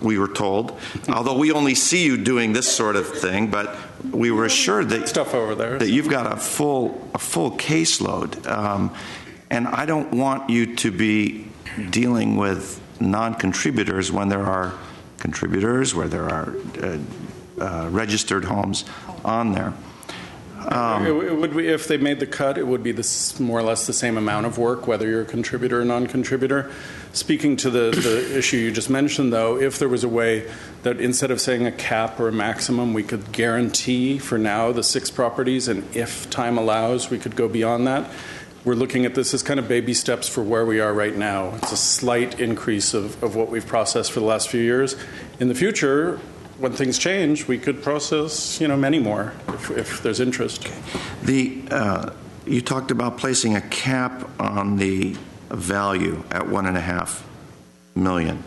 we were told, although we only see you doing this sort of thing, but we were assured that stuff over there, that you've got a full caseload, and I don't want you to be dealing with non-contributors when there are contributors, where there are registered homes on there. It would be, if they made the cut, it would be more or less the same amount of work, whether you're a contributor or non-contributor. Speaking to the issue you just mentioned, though, if there was a way that instead of saying a cap or a maximum, we could guarantee for now the 6 properties, and if time allows, we could go beyond that. We're looking at this as kind of baby steps for where we are right now. It's a slight increase of what we've processed for the last few years. In the future, when things change, we could process, many more if there's interest. You talked about placing a cap on the value at $1.5 million.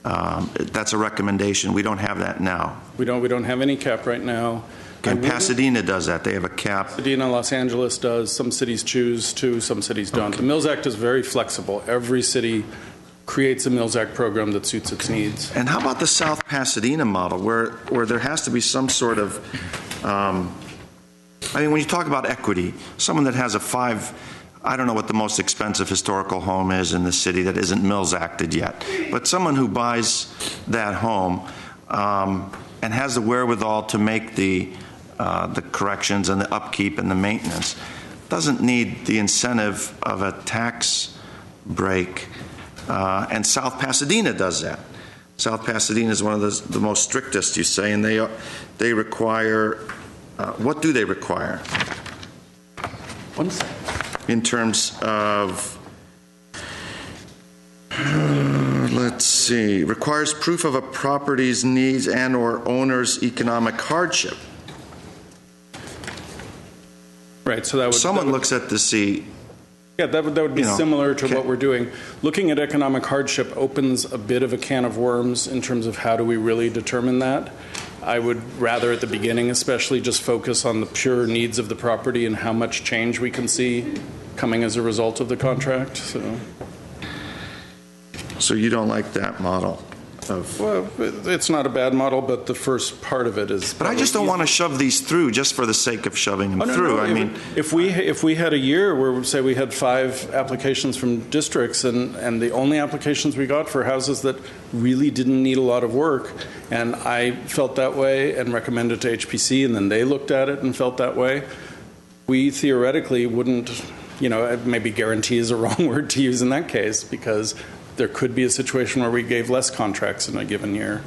That's a recommendation. We don't have that now. We don't have any cap right now. And Pasadena does that. They have a cap. Pasadena, Los Angeles does. Some cities choose to, some cities don't. The Mills Act is very flexible. Every city creates a Mills Act program that suits its needs. And how about the South Pasadena model, where there has to be some sort of, when you talk about equity, someone that has I don't know what the most expensive historical home is in the city that isn't Mills Acted yet, but someone who buys that home and has the wherewithal to make the corrections and the upkeep and the maintenance doesn't need the incentive of a tax break. And South Pasadena does that. South Pasadena is one of the most strictest, you say, and they require, what do they require? In terms of, let's see, requires proof of a property's needs and or owner's economic hardship. Right, so that would... Someone looks at the sea. Yeah, that would be similar to what we're doing. Looking at economic hardship opens a bit of a can of worms in terms of how do we really determine that. I would rather at the beginning especially just focus on the pure needs of the property and how much change we can see coming as a result of the contract. So you don't like that model? Well, it's not a bad model, but the first part of it is... But I just don't want to shove these through just for the sake of shoving them through. No. I mean, if we had a year where, say, we had 5 applications from districts and the only applications we got for houses that really didn't need a lot of work, and I felt that way and recommended to HPC, and then they looked at it and felt that way, we theoretically wouldn't, maybe guarantee is a wrong word to use in that case, because there could be a situation where we gave less contracts in a given year.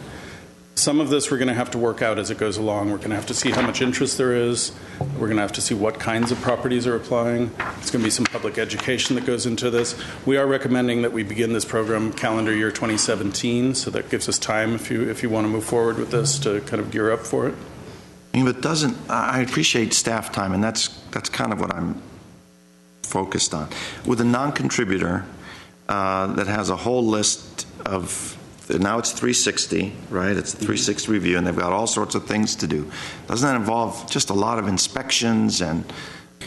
Some of this we're going to have to work out as it goes along. We're going to have to see how much interest there is. We're going to have to see what kinds of properties are applying. There's going to be some public education that goes into this. We are recommending that we begin this program calendar year 2017, so that gives us time if you want to move forward with this to kind of gear up for it. I appreciate staff time, and that's kind of what I'm focused on. With a non-contributor, that has a whole list of, now it's 360, right? It's a 360 review, and they've got all sorts of things to do. Doesn't that involve just a lot of inspections and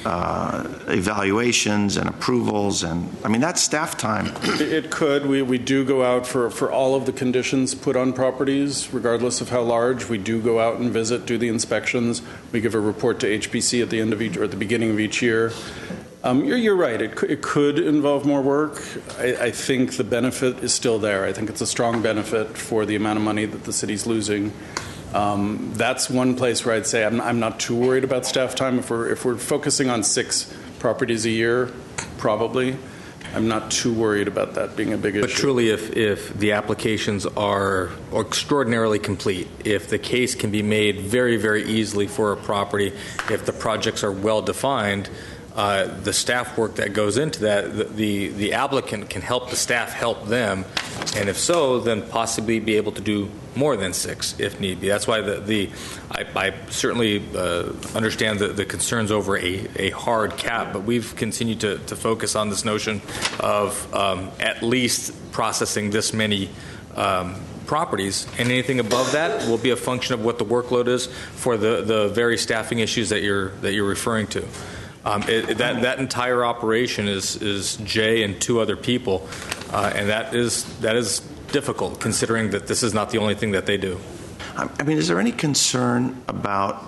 evaluations and approvals? And that's staff time. It could. We do go out for all of the conditions put on properties, regardless of how large. We do go out and visit, do the inspections. We give a report to HPC at the end of each, or at the beginning of each year. You're right. It could involve more work. I think the benefit is still there. I think it's a strong benefit for the amount of money that the city's losing. That's one place where I'd say I'm not too worried about staff time. If we're focusing on 6 properties a year, probably, I'm not too worried about that being a big issue. But truly, if the applications are extraordinarily complete, if the case can be made very, very easily for a property, if the projects are well defined, the staff work that goes into that, the applicant can help the staff help them, and if so, then possibly be able to do more than 6 if need be. That's why I certainly understand the concerns over a hard cap, but we've continued to focus on this notion of at least processing this many properties, and anything above that will be a function of what the workload is for the very staffing issues that you're referring to. That entire operation is Jay and 2 other people, and that is difficult considering that this is not the only thing that they do. I mean, is there any concern about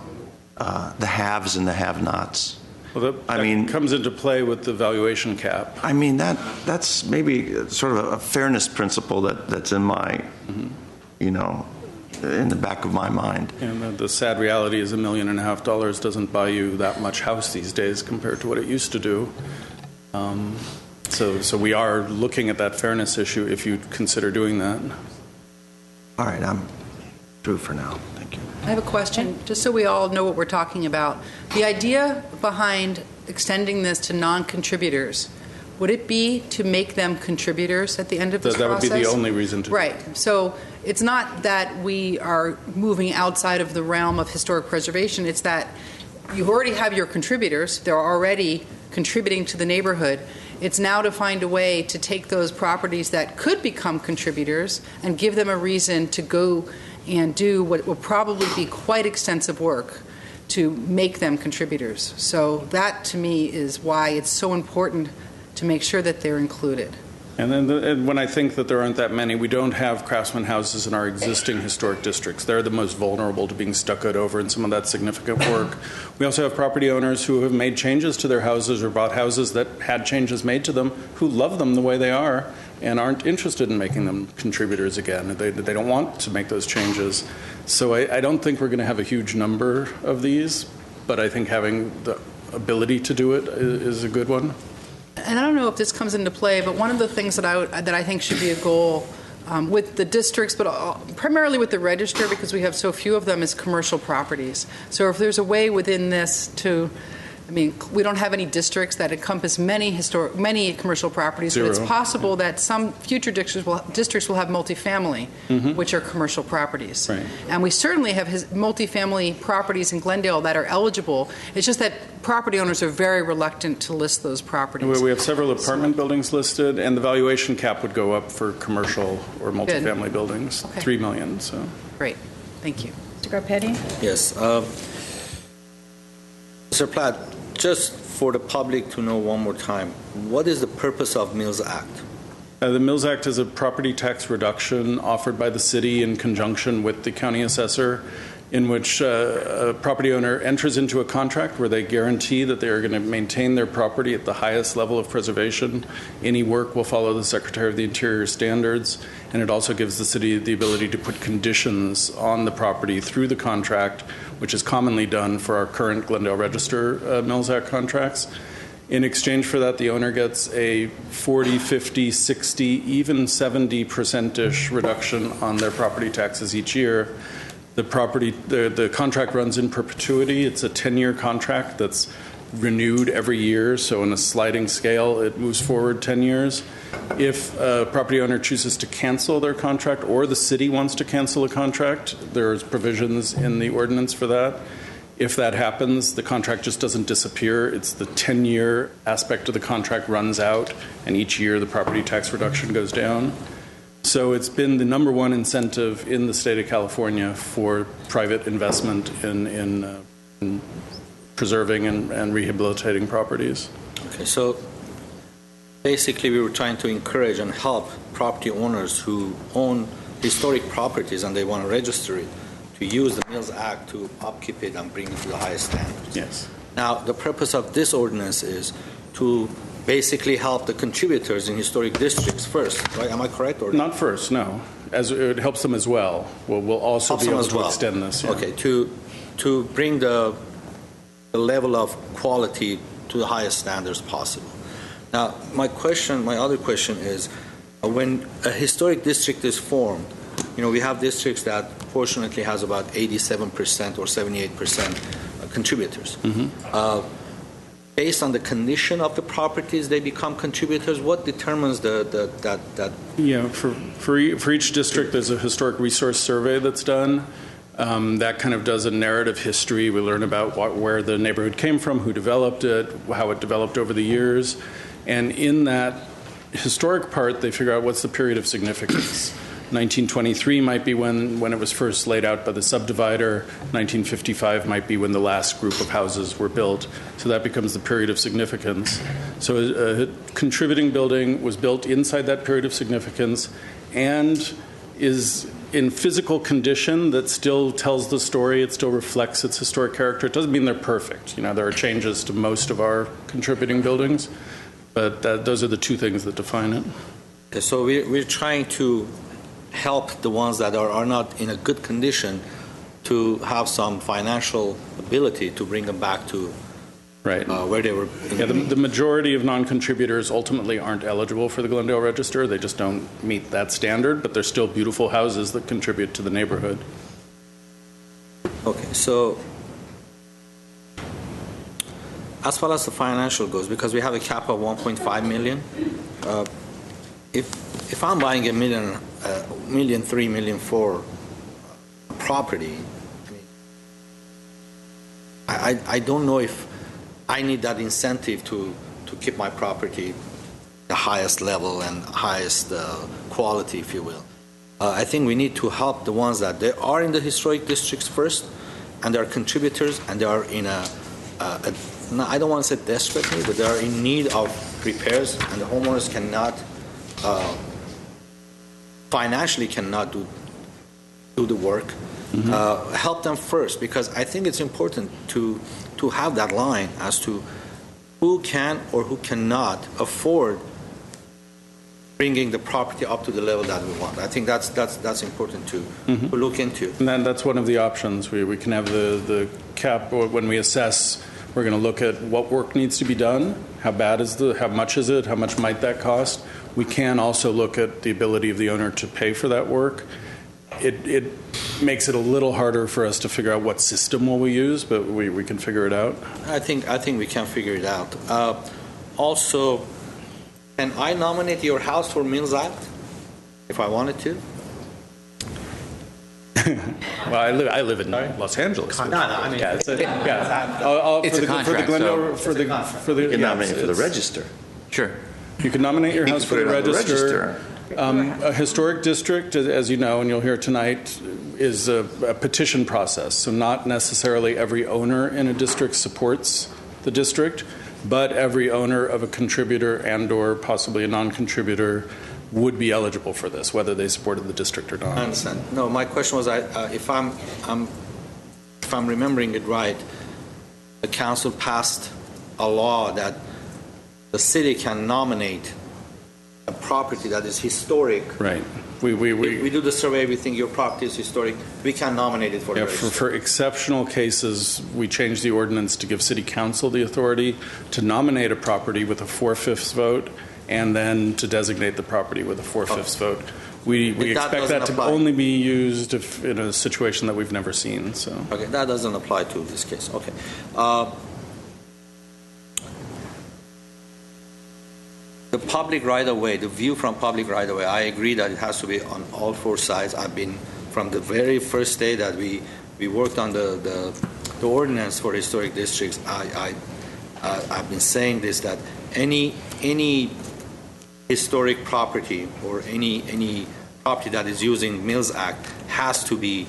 the haves and the have-nots? Well, that comes into play with the valuation cap. I mean, that's maybe sort of a fairness principle that's in my, in the back of my mind. And the sad reality is $1.5 million doesn't buy you that much house these days compared to what it used to do. So we are looking at that fairness issue if you consider doing that. All right, I'm through for now. Thank you. I have a question, just so we all know what we're talking about. The idea behind extending this to non-contributors, would it be to make them contributors at the end of this process? That would be the only reason to. Right. So it's not that we are moving outside of the realm of historic preservation. It's that you already have your contributors. They're already contributing to the neighborhood. It's now to find a way to take those properties that could become contributors and give them a reason to go and do what will probably be quite extensive work to make them contributors. So that, to me, is why it's so important to make sure that they're included. And then and when I think that there aren't that many, we don't have craftsman houses in our existing historic districts. They're the most vulnerable to being stuccoed over in some of that significant work. We also have property owners who have made changes to their houses or bought houses that had changes made to them who love them the way they are and aren't interested in making them contributors again. They don't want to make those changes. So I don't think we're going to have a huge number of these, but I think having the ability to do it is a good one. And I don't know if this comes into play, but one of the things that I think should be a goal with the districts, but primarily with the register, because we have so few of them, is commercial properties. So if there's a way within this to, we don't have any districts that encompass many commercial properties, Zero. but it's possible that some future districts will have multifamily, which are commercial properties. Right. And we certainly have multifamily properties in Glendale that are eligible. It's just that property owners are very reluctant to list those properties. We have several apartment buildings listed, and the valuation cap would go up for commercial or multifamily buildings, Okay. $3 million. So Great. Thank you. Mr. Garpetti? Yes. Mr. Platt, just for the public to know one more time, what is the purpose of Mills Act? The Mills Act is a property tax reduction offered by the city in conjunction with the county assessor, in which a property owner enters into a contract where they guarantee that they are going to maintain their property at the highest level of preservation. Any work will follow the Secretary of the Interior standards, and it also gives the city the ability to put conditions on the property through the contract, which is commonly done for our current Glendale Register Mills Act contracts. In exchange for that, the owner gets a 40, 50, 60, even 70%-ish reduction on their property taxes each year. The contract runs in perpetuity. It's a 10-year contract that's renewed every year, so in a sliding scale, it moves forward 10 years. If a property owner chooses to cancel their contract or the city wants to cancel a contract, there's provisions in the ordinance for that. If that happens, the contract just doesn't disappear. It's the 10-year aspect of the contract runs out, and each year the property tax reduction goes down. So it's been the number one incentive in the state of California for private investment in preserving and rehabilitating properties. Okay, so basically we were trying to encourage and help property owners who own historic properties and they want to register it to use the Mills Act to upkeep it and bring it to the highest standards. Yes. Now, the purpose of this ordinance is to basically help the contributors in historic districts first, right? Am I correct? Or not first, no. As it helps them as well. We'll also be able to extend this. Yeah. Okay, to bring the level of quality to the highest standards possible. Now, my other question is, when a historic district is formed, we have districts that fortunately has about 87% or 78% contributors. based on the condition of the properties, they become contributors? What determines that? Yeah, for each district, there's a historic resource survey that's done. That kind of does a narrative history. We learn about where the neighborhood came from, who developed it, how it developed over the years. And in that historic part, they figure out what's the period of significance. 1923 might be when it was first laid out by the subdivider. 1955 might be when the last group of houses were built. So that becomes the period of significance. So a contributing building was built inside that period of significance and is in physical condition that still tells the story. It still reflects its historic character. It doesn't mean they're perfect. There are changes to most of our contributing buildings, but those are the two things that define it. Okay, so we're trying to help the ones that are not in a good condition to have some financial ability to bring them back to where they were. Yeah, the majority of non-contributors ultimately aren't eligible for the Glendale Register. They just don't meet that standard, but they're still beautiful houses that contribute to the neighborhood. Okay, so as far as the financial goes, because we have a cap of 1.5 million, if I'm buying $1 million, $1.3 million, $1.4 million property, I don't know if I need that incentive to keep my property the highest level and highest quality, if you will. I think we need to help the ones that they are in the historic districts first, and they are contributors, and they are in I don't want to say desperate need, but they are in need of repairs, and the homeowners cannot financially cannot do the work. Help them first, because I think it's important to have that line as to who can or who cannot afford bringing the property up to the level that we want. I think that's important to look into. And then that's one of the options. We can have the cap, or when we assess, we're going to look at what work needs to be done, how much is it, how much might that cost. We can also look at the ability of the owner to pay for that work. It makes it a little harder for us to figure out what system will we use, but we can figure it out. I think we can figure it out. Also, can I nominate your house for Mills Act if I wanted to? Well, I live in Los Angeles. No, I mean, it's a contract. For the You can nominate for the register. Sure. You can nominate your house for the register. register. A historic district, as you know, and you'll hear tonight, is a petition process. So not necessarily every owner in a district supports the district, but every owner of a contributor and or possibly a non-contributor would be eligible for this, whether they supported the district or not. I understand. No, my question was, if I'm remembering it right, the council passed a law that the city can nominate a property that is historic. Right. We do the survey, we think your property is historic, we can nominate it for the register. For exceptional cases, we changed the ordinance to give city council the authority to nominate a property with a 4/5 vote and then to designate the property with a 4/5 vote. We expect that to only be used in a situation that we've never seen. So. Okay, that doesn't apply to this case. Okay. The public right-of-way, the view from public right-of-way, I agree that it has to be on all four sides. I've been, from the very first day that we worked on the ordinance for historic districts, I've been saying this, that any historic property or any property that is using Mills Act has to be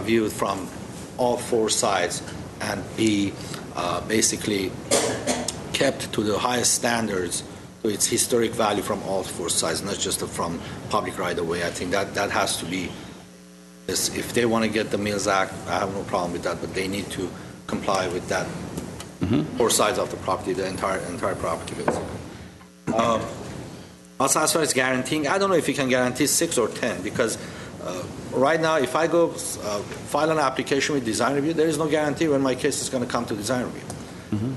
viewed from all four sides and be basically kept to the highest standards, to its historic value from all four sides, not just from public right-of-way. I think that has to be, if they want to get the Mills Act, I have no problem with that, but they need to comply with that four sides of the property, the entire property, basically. Also, as far as guaranteeing, I don't know if you can guarantee 6 or 10, because right now, if I go file an application with design review, there is no guarantee when my case is going to come to design review,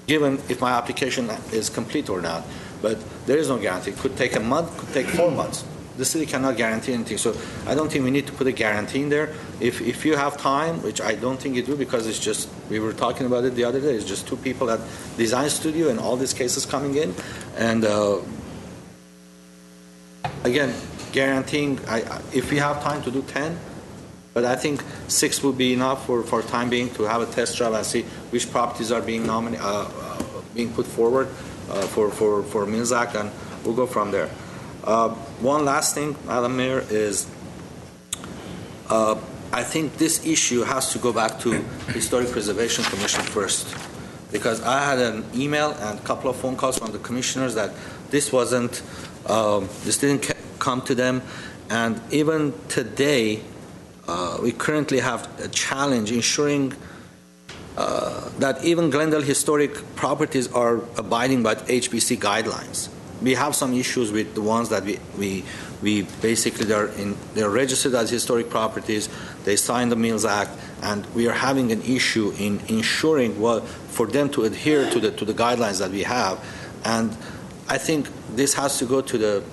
given if my application is complete or not. But there is no guarantee. It could take a month, could take 4 months. the city cannot guarantee anything. So I don't think we need to put a guarantee in there. If you have time, which I don't think you do, because it's just, we were talking about it the other day, it's just 2 people at design studio and all these cases coming in. And again, guaranteeing, if we have time to do 10, but I think 6 would be enough for time being to have a test drive and see which properties are being being put forward for Mills Act, and we'll go from there. One last thing, Madam Mayor, is I think this issue has to go back to Historic Preservation Commission first, because I had an email and a couple of phone calls from the commissioners that this wasn't, this didn't come to them, and even today, we currently have a challenge ensuring that even Glendale historic properties are abiding by HBC guidelines. We have some issues with the ones that we basically they're registered as historic properties. They signed the Mills Act, and we are having an issue in ensuring for them to adhere to the guidelines that we have. And I think this has to go to the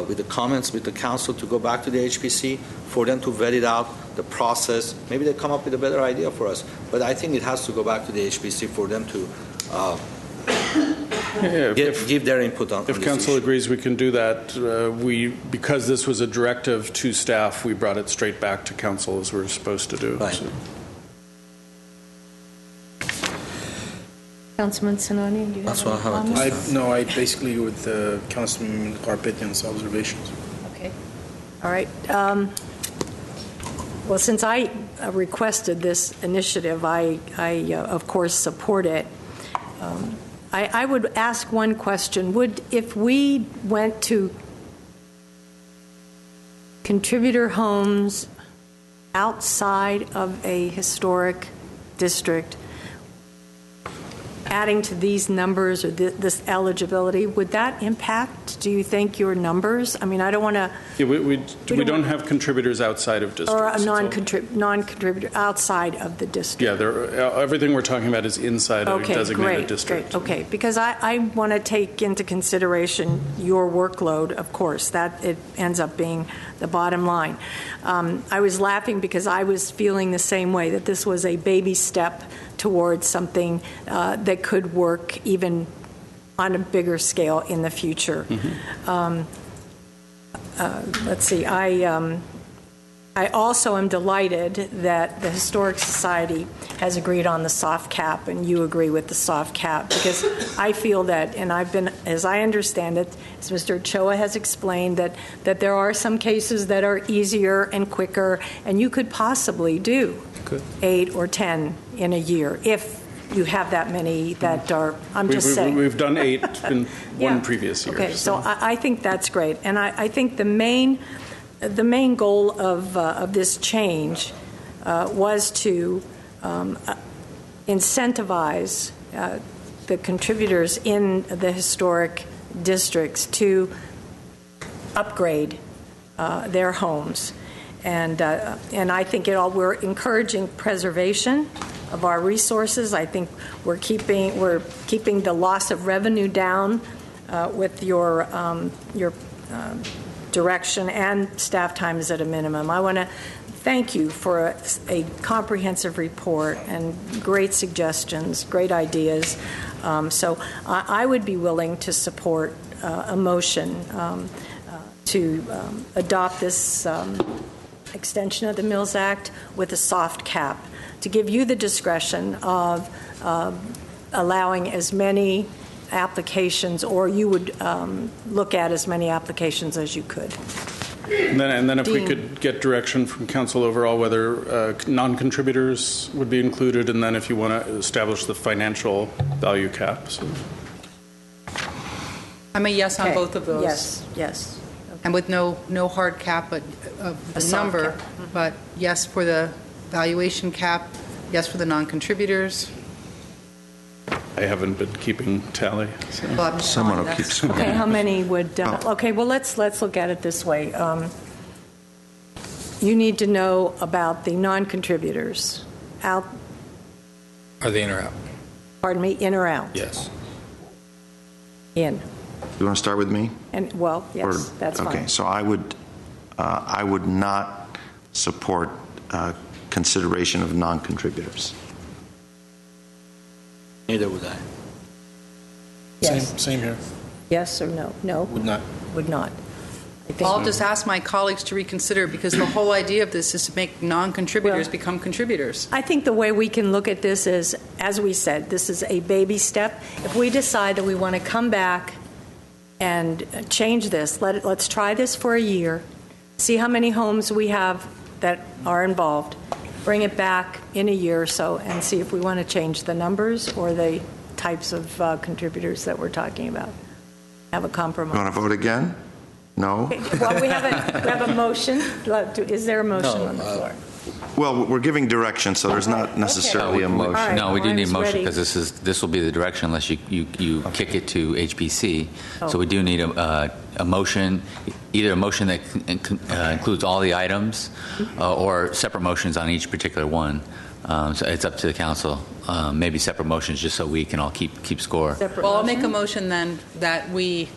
with the comments with the council to go back to the HPC for them to vet it out, the process. Maybe they come up with a better idea for us, but I think it has to go back to the HPC for them to give their input on. If council agrees, we can do that. Because this was a directive to staff, we brought it straight back to council as we're supposed to do. Right. So. Councilman Sinani, do you That's have what I have. comments? No, I basically agree with Councilman Carpethan's observations. Okay. All right. Well, since I requested this initiative, I of course support it. I would ask one question. If we went to contributor homes outside of a historic district, adding to these numbers or this eligibility, would that impact, do you think, your numbers? I mean, I don't want to... Yeah, we don't have contributors outside of districts. Or a non-contributor outside of the district. Yeah, everything we're talking about is inside a designated district. Great. Okay, because I want to take into consideration your workload, of course. That it ends up being the bottom line. I was laughing because I was feeling the same way, that this was a baby step towards something that could work even on a bigger scale in the future. Mm-hmm. Let's see. I also am delighted that the Historic Society has agreed on the soft cap, and you agree with the soft cap, because I feel that, and I've been, as I understand it, as Mr. Ochoa has explained, that there are some cases that are easier and quicker, and you could possibly do 8 or 10 in a year if you have that many that are, I'm just saying. We've done 8 in one previous year. Okay, so I think that's great. And I think the main goal of this change was to incentivize the contributors in the historic districts to upgrade their homes. And I think we're encouraging preservation of our resources. I think we're keeping the loss of revenue down with your direction, and staff time is at a minimum. I want to thank you for a comprehensive report and great suggestions, great ideas. So I would be willing to support a motion to adopt this extension of the Mills Act with a soft cap, to give you the discretion of allowing as many applications, or you would look at as many applications as you could. And then if we could get direction from council overall whether non-contributors would be included, and then if you want to establish the financial value cap. So. I'm a yes on both of those. Yes. Okay. And with no hard cap, but the number, but yes for the valuation cap, yes for the non-contributors. I haven't been keeping tally. So. Well, someone will keep score. Okay, how many would? Okay, well let's look at it this way. You need to know about the non-contributors. Out. Are they in or out? Pardon me, in or out? Yes. In. You want to start with me? And well, yes, that's fine. Okay, so I would I would not support consideration of non-contributors. Neither would I. Yes. Same here. Yes or no? No? Would not. Would not. I think I'll just ask my colleagues to reconsider, because the whole idea of this is to make non-contributors Well, become contributors. I think the way we can look at this is, as we said, this is a baby step. If we decide that we want to come back and change this, let's try this for a year, see how many homes we have that are involved, bring it back in a year or so, and see if we want to change the numbers or the types of contributors that we're talking about. Have a compromise. You want to vote again? No? Okay, well, we have a motion. Is there a motion on the floor? Well, we're giving direction, so there's not necessarily a motion. All right, No, we do need a Warren's motion ready. because this will be the direction unless you kick it to HPC. So we do need a motion, either a motion that includes all the items or separate motions on each particular one. So it's up to the council. Maybe separate motions just so we can all keep score. Well, I'll make a motion then that we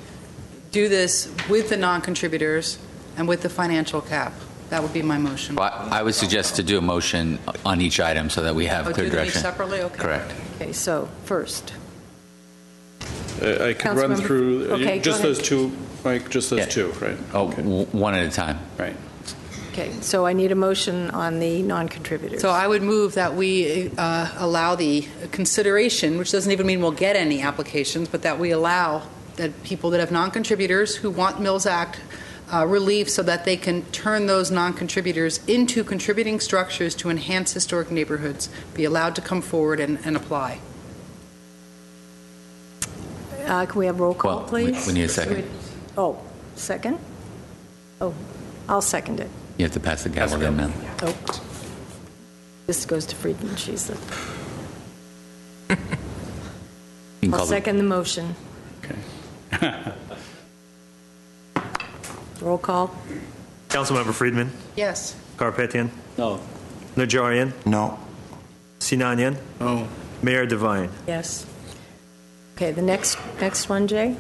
do this with the non-contributors and with the financial cap. That would be my motion. Well, I would suggest to do a motion on each item so that we have clear do them each direction. separately? Okay. Correct. Okay, so first. I could run Councilmember- through Okay, go just ahead. those two, Mike, just those Yeah. two, right? Oh, one at a time. Right. Okay, so I need a motion on the non-contributors. So I would move that we allow the consideration, which doesn't even mean we'll get any applications, but that we allow that people that have non-contributors who want Mills Act relief so that they can turn those non-contributors into contributing structures to enhance historic neighborhoods be allowed to come forward and apply. Can we have roll call, Well, please? we need a second. Oh, second? Oh, I'll second it. You have to pass the gavel then, ma'am. Oh. This goes to Friedman. She's the. You can I'll call the- second the motion. Roll call. Councilmember Friedman? Yes. Karpetian? No. Najarian? No. Sinanian? No. Mayor Devine? Yes. Okay, the next one, Jay?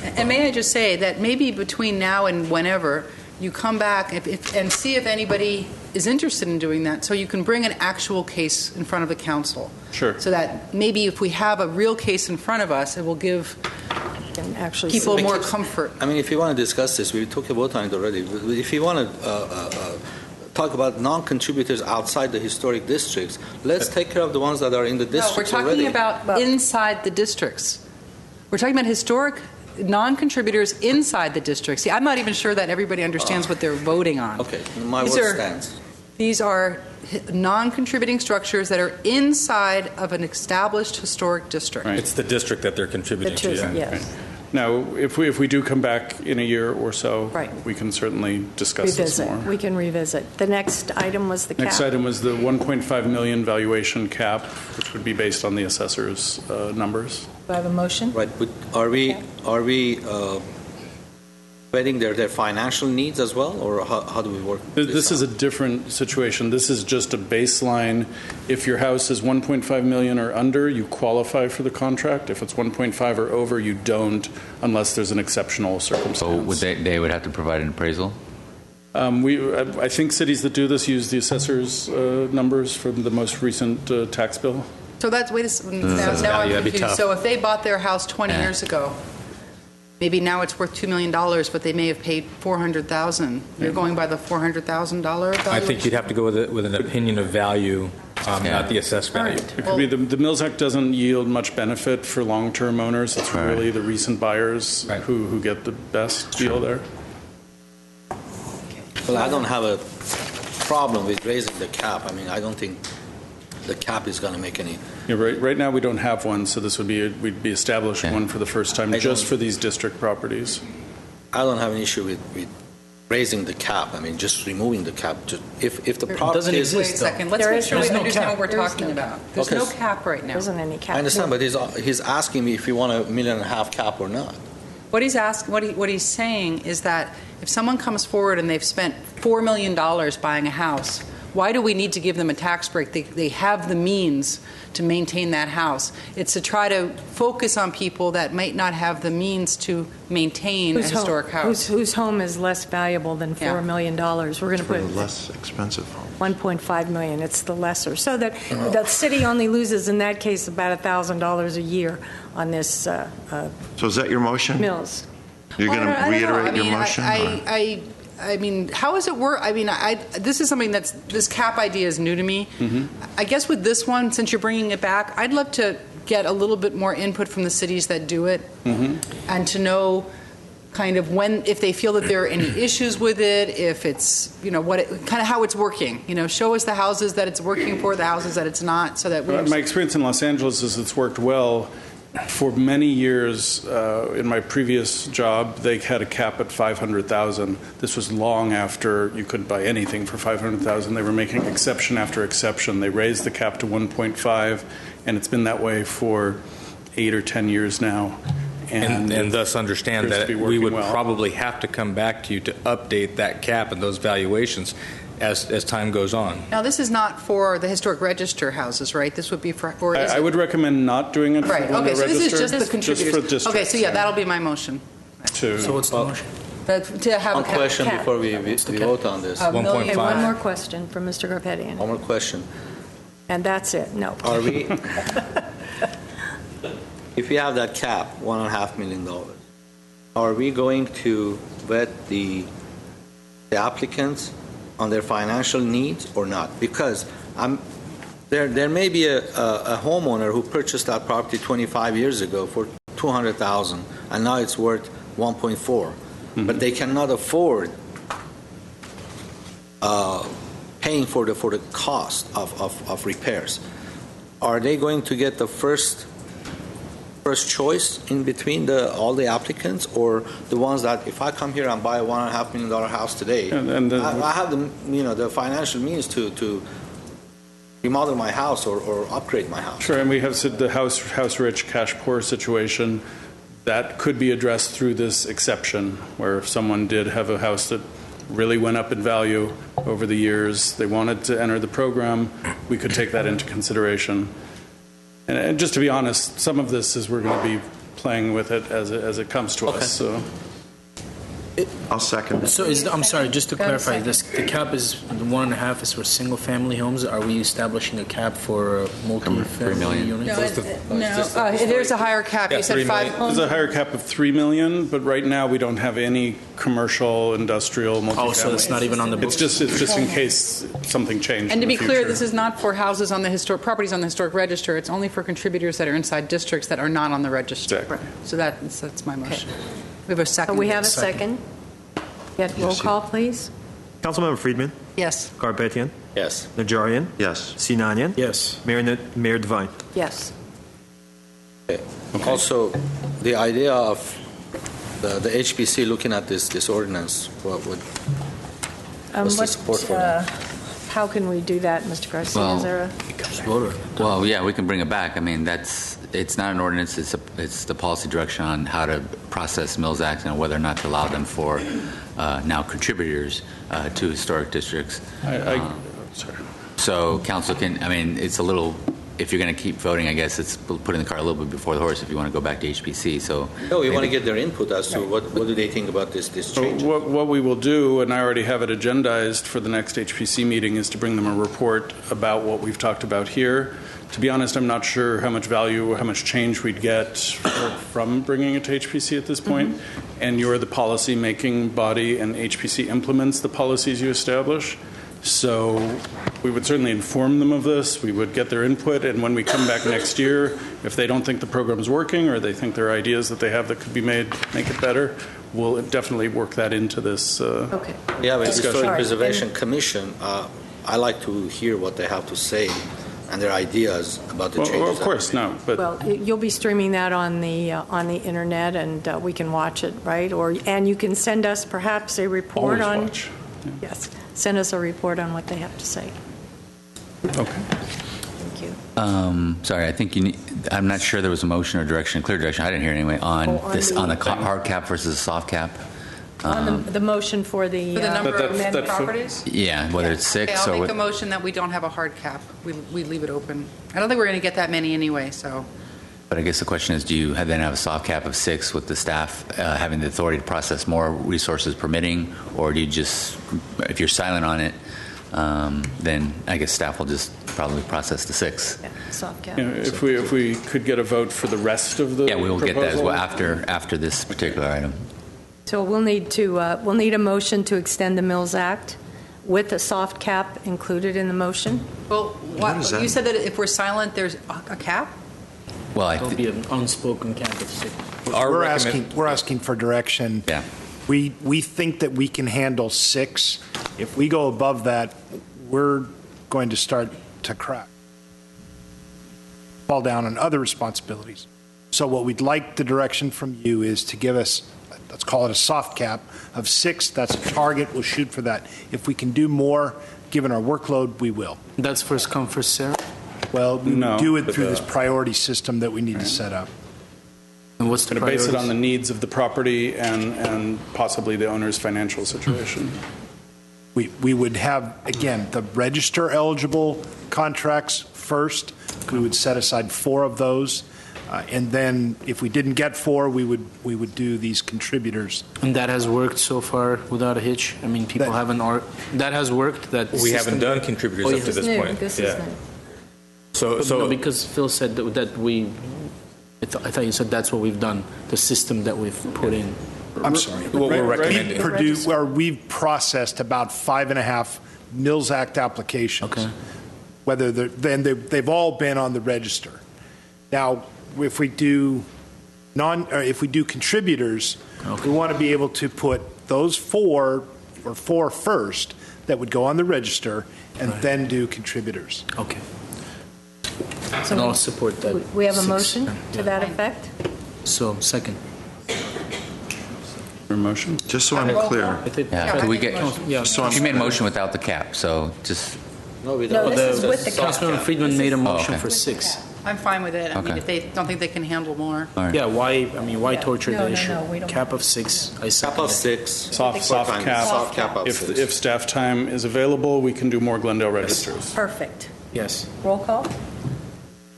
And may I just say that maybe between now and whenever, you come back and see if anybody is interested in doing that, so you can bring an actual case in front of the council. Sure. So that maybe if we have a real case in front of us, it will give actually people more comfort. I mean, if you want to discuss this, we took a vote on it already. If you want to talk about non-contributors outside the historic districts, let's take care of the ones that are in the No, districts we're talking already. about inside the districts. We're talking about historic non-contributors inside the district. See, I'm not even sure that everybody understands what they're voting on. Okay, my These word are- stands. These are non-contributing structures that are inside of an established historic district. It's the district that they're contributing to. Yes. Now, if we do come back in a year or so, Right. we can certainly discuss this Revisit. more. We can revisit. The next item was the cap. Next item was the 1.5 million valuation cap, which would be based on the assessor's numbers. Do I have a motion? Right, but are we vetting their financial needs as well, or how do we work? This is a different situation. This is just a baseline. If your house is 1.5 million or under, you qualify for the contract. If it's 1.5 or over, you don't, unless there's an exceptional circumstance. So they would have to provide an appraisal? I think cities that do this use the assessor's numbers from the most recent tax bill. So that's, wait a second, now I'm confused. So if they bought their house 20 years ago, maybe now it's worth $2 million, but they may have paid $400,000. You're going by the $400,000 valuation? I think you'd have to go with an opinion of value, not the assessed value. It could be the Mills Act doesn't yield much benefit for long-term owners. It's really the recent buyers who get the best deal there. Well, I don't have a problem with raising the cap. I mean, I don't think the cap is going to make any. Yeah, right now we don't have one, so this would be we'd be establishing one for the first time just for these district properties. I don't have an issue with raising the cap. I mean, just removing the cap. If the property doesn't is, exist. Wait a second. Let's make sure we understand what we're talking about. There's Okay. no cap right now. There isn't any cap. I understand, but he's asking me if we want $1.5 million cap or not. What he's saying is that if someone comes forward and they've spent $4 million buying a house, why do we need to give them a tax break? They have the means to maintain that house. It's to try to focus on people that might not have the means to maintain a historic house. Whose home is less valuable than $4 million. We're going to For put a less expensive home. $1.5 million. It's the lesser. So that the city only loses, in that case, about $1,000 a year on this So is that your motion? mills. You're going to reiterate your motion? I mean, how does it work? I mean, this is something this cap idea is new to me. I guess with this one, since you're bringing it back, I'd love to get a little bit more input from the cities that do it and to know kind of if they feel that there are any issues with it, if it's, kind of how it's working. Show us the houses that it's working for, the houses that it's not, so that we... My experience in Los Angeles is it's worked well. For many years, in my previous job, they had a cap at $500,000. This was long after you couldn't buy anything for $500,000. They were making exception after exception. They raised the cap to 1.5, and it's been that way for 8 or 10 years now. And thus understand that we would probably have to come back to you to update that cap and those valuations as time goes on. Now, this is not for the historic register houses, right? This would be for... Or is I would recommend not doing it right. for the Okay, so register. this is just the contributors. Just for districts. Okay, so that'll be my motion. So what's the motion? To have one a cap. question before we vote on this. 1.5. One more question from Mr. Garpetian. One more question. And that's it. No. Are we... If you have that cap, $1.5 million, are we going to vet the applicants on their financial needs or not? Because there may be a homeowner who purchased that property 25 years ago for $200,000, and now it's worth 1.4, but they cannot afford paying for the cost of repairs. Are they going to get the first choice in between all the applicants, or the ones that if I come here and buy a $1.5 million house today, I have the financial means to remodel my house or upgrade my house? Sure, and we have the house rich, cash poor situation that could be addressed through this exception, where if someone did have a house that really went up in value over the years, they wanted to enter the program, we could take that into consideration. And just to be honest, some of this is we're going to be playing with it as it comes to us. So. I'll second it. So I'm sorry, just to clarify, the cap is 1.5 is for single-family homes. Are we establishing a cap for multi-family units? There's a higher cap. You said 5. There's a higher cap of $3 million, but right now we don't have any commercial, industrial, multi-family. Oh, so it's not even on the books. It's just in case something changed. And to be clear, this is not for houses on the properties on the historic register. It's only for contributors that are inside districts that are not on the register. Exactly. So that's my motion. We have a second. We have a second. Get roll call, please. Councilmember Friedman? Yes. Garpetian? Yes. Najarian? Yes. Sinanian? Yes. Mayor Devine? Yes. Okay. Also, the idea of the HPC looking at this ordinance, what's the support for that? How can we do that, Mr. Garcia? Well, Is there a... Well, yeah, we can bring it back. I mean, it's not an ordinance. It's the policy direction on how to process Mills Act and whether or not to allow them for now contributors to historic districts. Sorry. So council can, I mean, it's a little, if you're going to keep voting, I guess it's putting the cart a little bit before the horse if you want to go back to HPC. So no, we want to get their input as to what do they think about this change. So what we will do, and I already have it agendized for the next HPC meeting, is to bring them a report about what we've talked about here. To be honest, I'm not sure how much value or how much change we'd get from bringing it to HPC at this point. And you're the policy-making body, and HPC implements the policies you establish. So we would certainly inform them of this. We would get their input, and when we come back next year, if they don't think the program is working or they think there are ideas that they have that could be made, make it better, we'll definitely work that into this Okay. Yeah, with the Historic Preservation Commission, I like to hear what they have to say and their ideas about the changes. Well, of course, no. But Well, you'll be streaming that on the internet, and we can watch it, right? And you can send us perhaps a report always on. watch. Yes, send us a report on what they have to say. Okay. Thank you. Sorry, I think you need. I'm not sure there was a motion or direction, clear direction. I didn't hear it anyway on on this the- on the hard cap versus soft cap. On the motion for the number of men that's properties? Yeah, whether it's Okay, six I'll or make a motion that we don't have a hard cap. We leave it open. I don't think we're going to get that many anyway, so. But I guess the question is, do you then have a soft cap of 6 with the staff having the authority to process more, resources permitting, or do you just, if you're silent on it, then I guess staff will just probably process the 6. Soft cap. If we could get a vote for the rest of the Yeah, we will get that as well proposal. after this particular item. So we'll need a motion to extend the Mills Act with a soft cap included in the motion. Well, What is that? you said that if we're silent, there's a cap? Well, There'll be an unspoken cap of 6. We're asking for direction. Yeah. We think that we can handle 6. If we go above that, we're going to start to crack, fall down on other responsibilities. So what we'd like the direction from you is to give us, let's call it a soft cap of 6. That's a target. We'll shoot for that. If we can do more, given our workload, we will. That's first come, first served? Well, we No, do it but through this priority system that we need to set up. And what's the Going to base it priorities? on the needs of the property and possibly the owner's financial situation. We would have, again, the register eligible contracts first. We would set aside 4 of those. And then if we didn't get 4, we would do these contributors. And that has worked so far without a hitch? I mean, people haven't... That has worked? That We haven't done contributors Oh, up yes. to this New. point. This Yeah. is new. So No, because Phil said that we... I thought you said that's what we've done, the system that we've put in. I'm sorry. What we're recommending. We've processed about 5.5 Mills Act applications. Okay. Whether they've all been on the register. Now, if we do contributors, we want to be able to put those 4 first that would go on the register, and then do contributors. Okay. So And I'll support that. we have a 6. motion to that effect? So, second. Your motion? Just so I'm clear. Yeah, could we get, Yeah. you made a motion without the cap, so just, No, this is with the cap. Councilman Friedman made a motion okay. for 6. I'm fine with it. I mean, Okay. if they don't think they can handle more. all right. Yeah, why torture No, the no, issue? no, we don't Cap of 6. I second Cap of it. 6. Soft cap. Soft cap of If 6. if staff time is available, we can do more Glendale registers. Perfect. Yes. Roll call?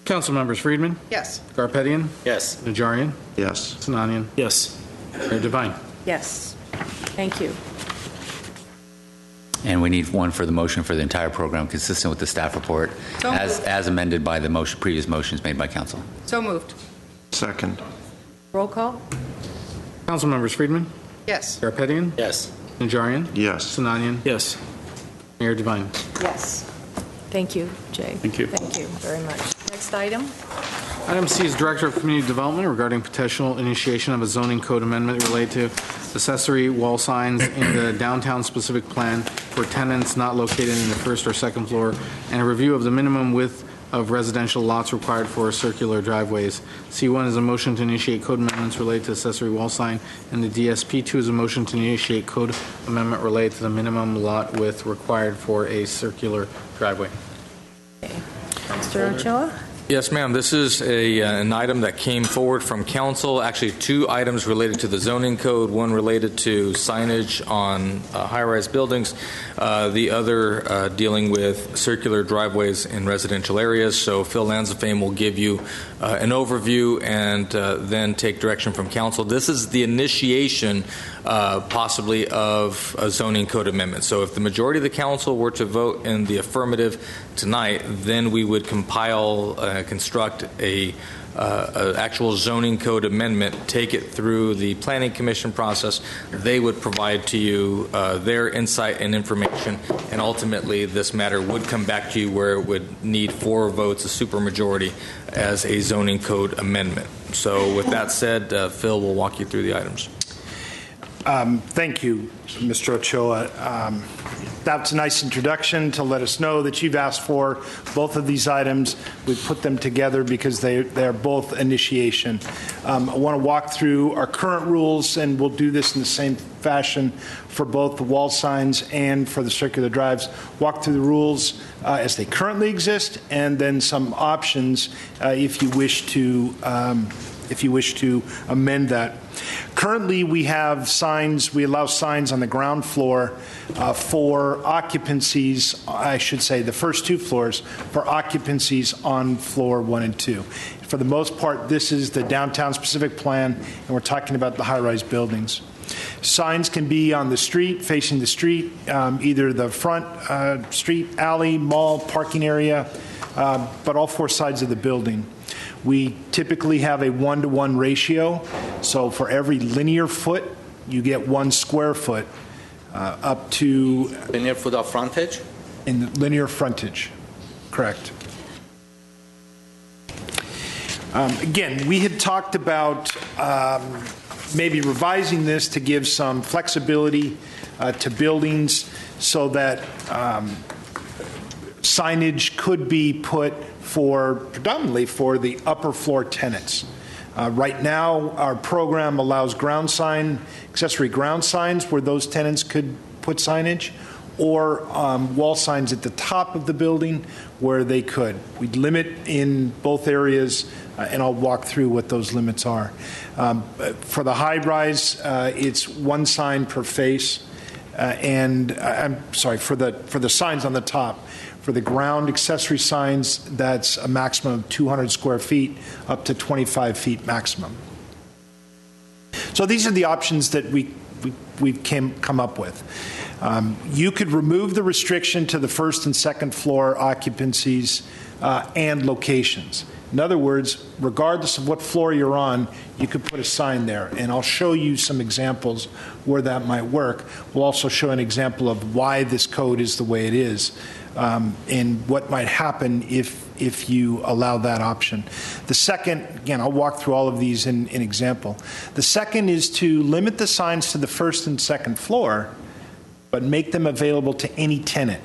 Council members: Friedman, Yes. Garpetian, Yes. Najarian, Yes. Sinanian, Yes. Mayor Devine. Yes. Thank you. And we need one for the motion for the entire program, consistent with the staff report, So as amended by the previous motions made by council. So moved. Second. Roll call? Council members: Friedman, Yes. Garpetian, Yes. Najarian, Yes. Sinanian, Yes. Mayor Devine. Yes. Thank you, Jay. Thank you. Thank you very much. Next item? Item C is Director of Community Development regarding potential initiation of a zoning code amendment related to accessory wall signs in the downtown specific plan for tenants not located in the first or second floor, and a review of the minimum width of residential lots required for circular driveways. C1 is a motion to initiate code amendments related to accessory wall sign, and the DSP2 is a motion to initiate code amendment related to the minimum lot width required for a circular driveway. Mr. Ochoa? Yes, ma'am. This is an item that came forward from council. Actually, 2 items related to the zoning code. One related to signage on high-rise buildings. The other dealing with circular driveways in residential areas. So Phil Lanzafame will give you an overview and then take direction from council. This is the initiation possibly of a zoning code amendment. So if the majority of the council were to vote in the affirmative tonight, then we would construct a actual zoning code amendment, take it through the planning commission process. They would provide to you their insight and information, and ultimately this matter would come back to you where it would need 4 votes, a supermajority, as a zoning code amendment. So with that said, Phil will walk you through the items. Thank you, Mr. Ochoa. That's a nice introduction to let us know that you've asked for both of these items. We've put them together because they're both initiation. I want to walk through our current rules, and we'll do this in the same fashion for both the wall signs and for the circular drives. Walk through the rules as they currently exist, and then some options if you wish to amend that. Currently, we have signs, we allow signs on the ground floor for occupancies, I should say, the first 2 floors for occupancies on floor 1 and 2. For the most part, this is the downtown specific plan, and we're talking about the high-rise buildings. Signs can be on the street, facing the street, either the front street, alley, mall, parking area, but all 4 sides of the building. We typically have a 1-to-1 ratio, so for every linear foot, you get 1 square foot, up to... Linear foot of frontage? In linear frontage, correct. Again, we had talked about maybe revising this to give some flexibility to buildings so that signage could be put predominantly for the upper floor tenants. Right now, our program allows accessory ground signs where those tenants could put signage, or wall signs at the top of the building where they could. We'd limit in both areas, and I'll walk through what those limits are. For the high-rise, it's 1 sign per face, and I'm sorry, for the signs on the top. For the ground accessory signs, that's a maximum of 200 square feet, up to 25 feet maximum. So these are the options that we've come up with. You could remove the restriction to the first and second floor occupancies and locations. In other words, regardless of what floor you're on, you could put a sign there. And I'll show you some examples where that might work. We'll also show an example of why this code is the way it is, and what might happen if you allow that option. The second, again, I'll walk through all of these in example. The second is to limit the signs to the first and second floor, but make them available to any tenant.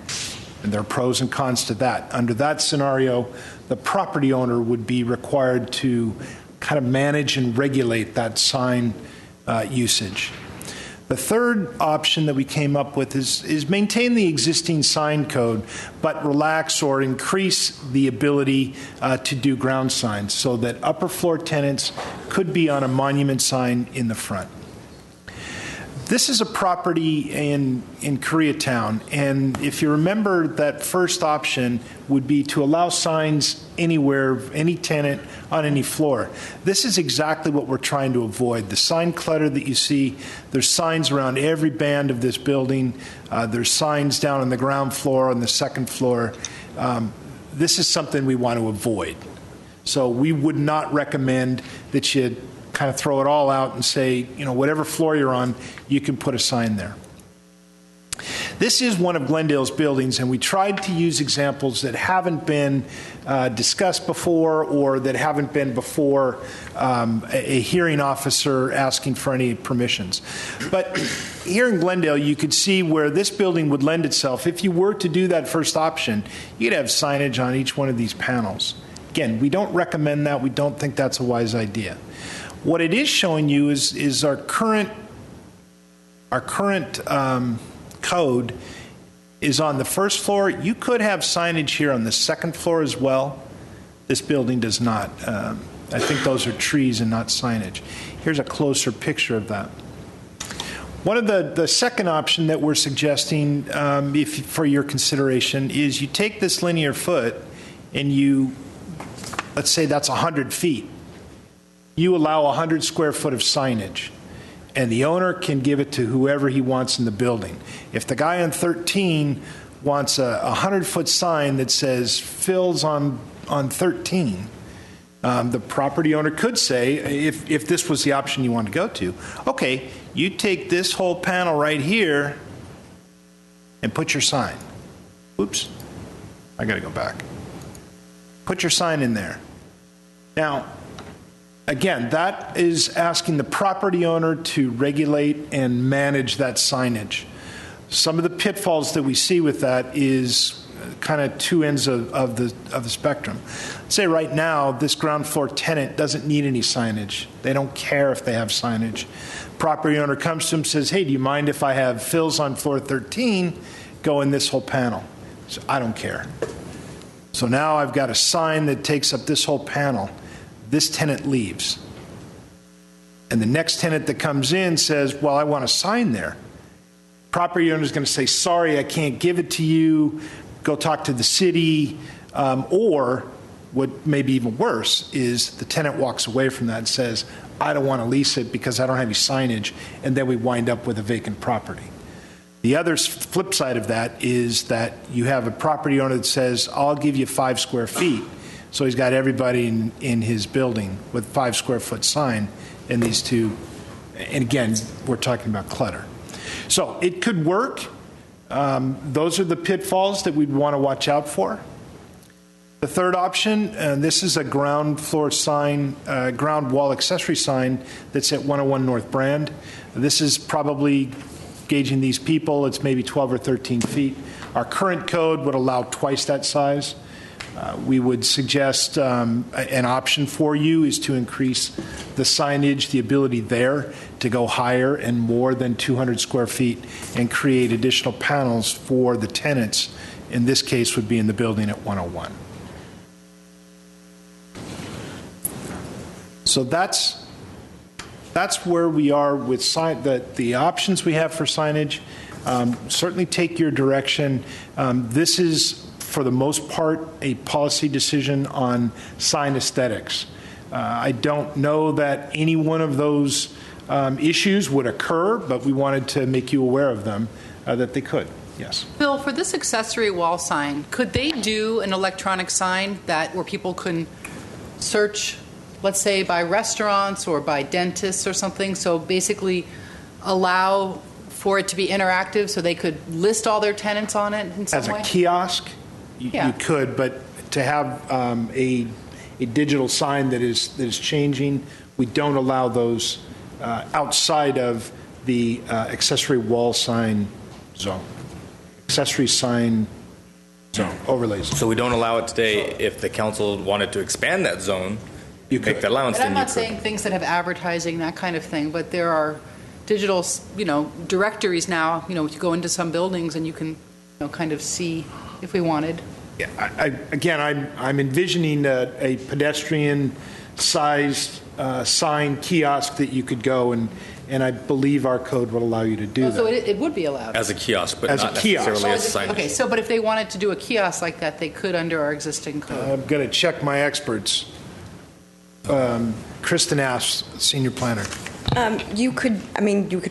And there are pros and cons to that. Under that scenario, the property owner would be required to kind of manage and regulate that sign usage. The third option that we came up with is maintain the existing sign code, but relax or increase the ability to do ground signs so that upper floor tenants could be on a monument sign in the front. This is a property in Koreatown, and if you remember, that first option would be to allow signs anywhere, any tenant on any floor. This is exactly what we're trying to avoid. The sign clutter that you see, there's signs around every band of this building. There's signs down on the ground floor, on the second floor. This is something we want to avoid. So we would not recommend that you kind of throw it all out and say, whatever floor you're on, you can put a sign there. This is one of Glendale's buildings, and we tried to use examples that haven't been discussed before or that haven't been before a hearing officer asking for any permissions. But here in Glendale, you could see where this building would lend itself. If you were to do that first option, you'd have signage on each one of these panels. Again, we don't recommend that. We don't think that's a wise idea. What it is showing you is our current code is on the first floor. You could have signage here on the second floor as well. This building does not. I think those are trees and not signage. Here's a closer picture of that. One of the second option that we're suggesting for your consideration is you take this linear foot and let's say that's 100 feet. You allow 100 square foot of signage, and the owner can give it to whoever he wants in the building. If the guy on 13 wants a 100-foot sign that says Phil's on 13, the property owner could say, if this was the option you want to go to, okay, you take this whole panel right here and put your sign. Oops, I got to go back. Put your sign in there. Now, again, that is asking the property owner to regulate and manage that signage. Some of the pitfalls that we see with that is kind of two ends of the spectrum. Say right now, this ground floor tenant doesn't need any signage. They don't care if they have signage. Property owner comes to him and says, hey, do you mind if I have Phil's on floor 13 go in this whole panel? So I don't care. So now I've got a sign that takes up this whole panel. This tenant leaves. and the next tenant that comes in says, well, I want a sign there, property owner is going to say, sorry, I can't give it to you, go talk to the city, or what may be even worse is the tenant walks away from that and says, I don't want to lease it because I don't have any signage, and then we wind up with a vacant property. The other flip side of that is that you have a property owner that says, I'll give you 5 square feet. So he's got everybody in his building with 5 square foot sign, and these two, and again, we're talking about clutter. So it could work. Those are the pitfalls that we'd want to watch out for. The third option, and this is a ground floor sign, ground wall accessory sign that's at 101 North Brand. This is probably gauging these people. It's maybe 12 or 13 feet. Our current code would allow twice that size. We would suggest an option for you is to increase the signage, the ability there to go higher and more than 200 square feet and create additional panels for the tenants. In this case, would be in the building at 101. So that's where we are with the options we have for signage. Certainly take your direction. This is, for the most part, a policy decision on sign aesthetics. I don't know that any one of those issues would occur, but we wanted to make you aware of them, that they could. Yes. Bill, for this accessory wall sign, could they do an electronic sign where people can search, let's say, by restaurants or by dentists or something? So basically allow for it to be interactive so they could list all their tenants on it in some way? As a kiosk, you could, but to have a digital sign that is changing, we don't allow those outside of the accessory wall sign zone. Accessory sign zone, overlays. So we don't allow it today. If the council wanted to expand that zone, you make that allowance. And I'm not saying things that have advertising, that kind of thing, but there are digital, directories now. You go into some buildings and you can, kind of see if we wanted. Yeah, I'm envisioning a pedestrian-sized sign kiosk that you could go and I believe our code would allow you to do that. So it would be allowed as a kiosk, but as not a kiosk. necessarily as a signage. Okay, but if they wanted to do a kiosk like that, they could under our existing code. I'm going to check my experts. Kristen Ash, senior planner. You could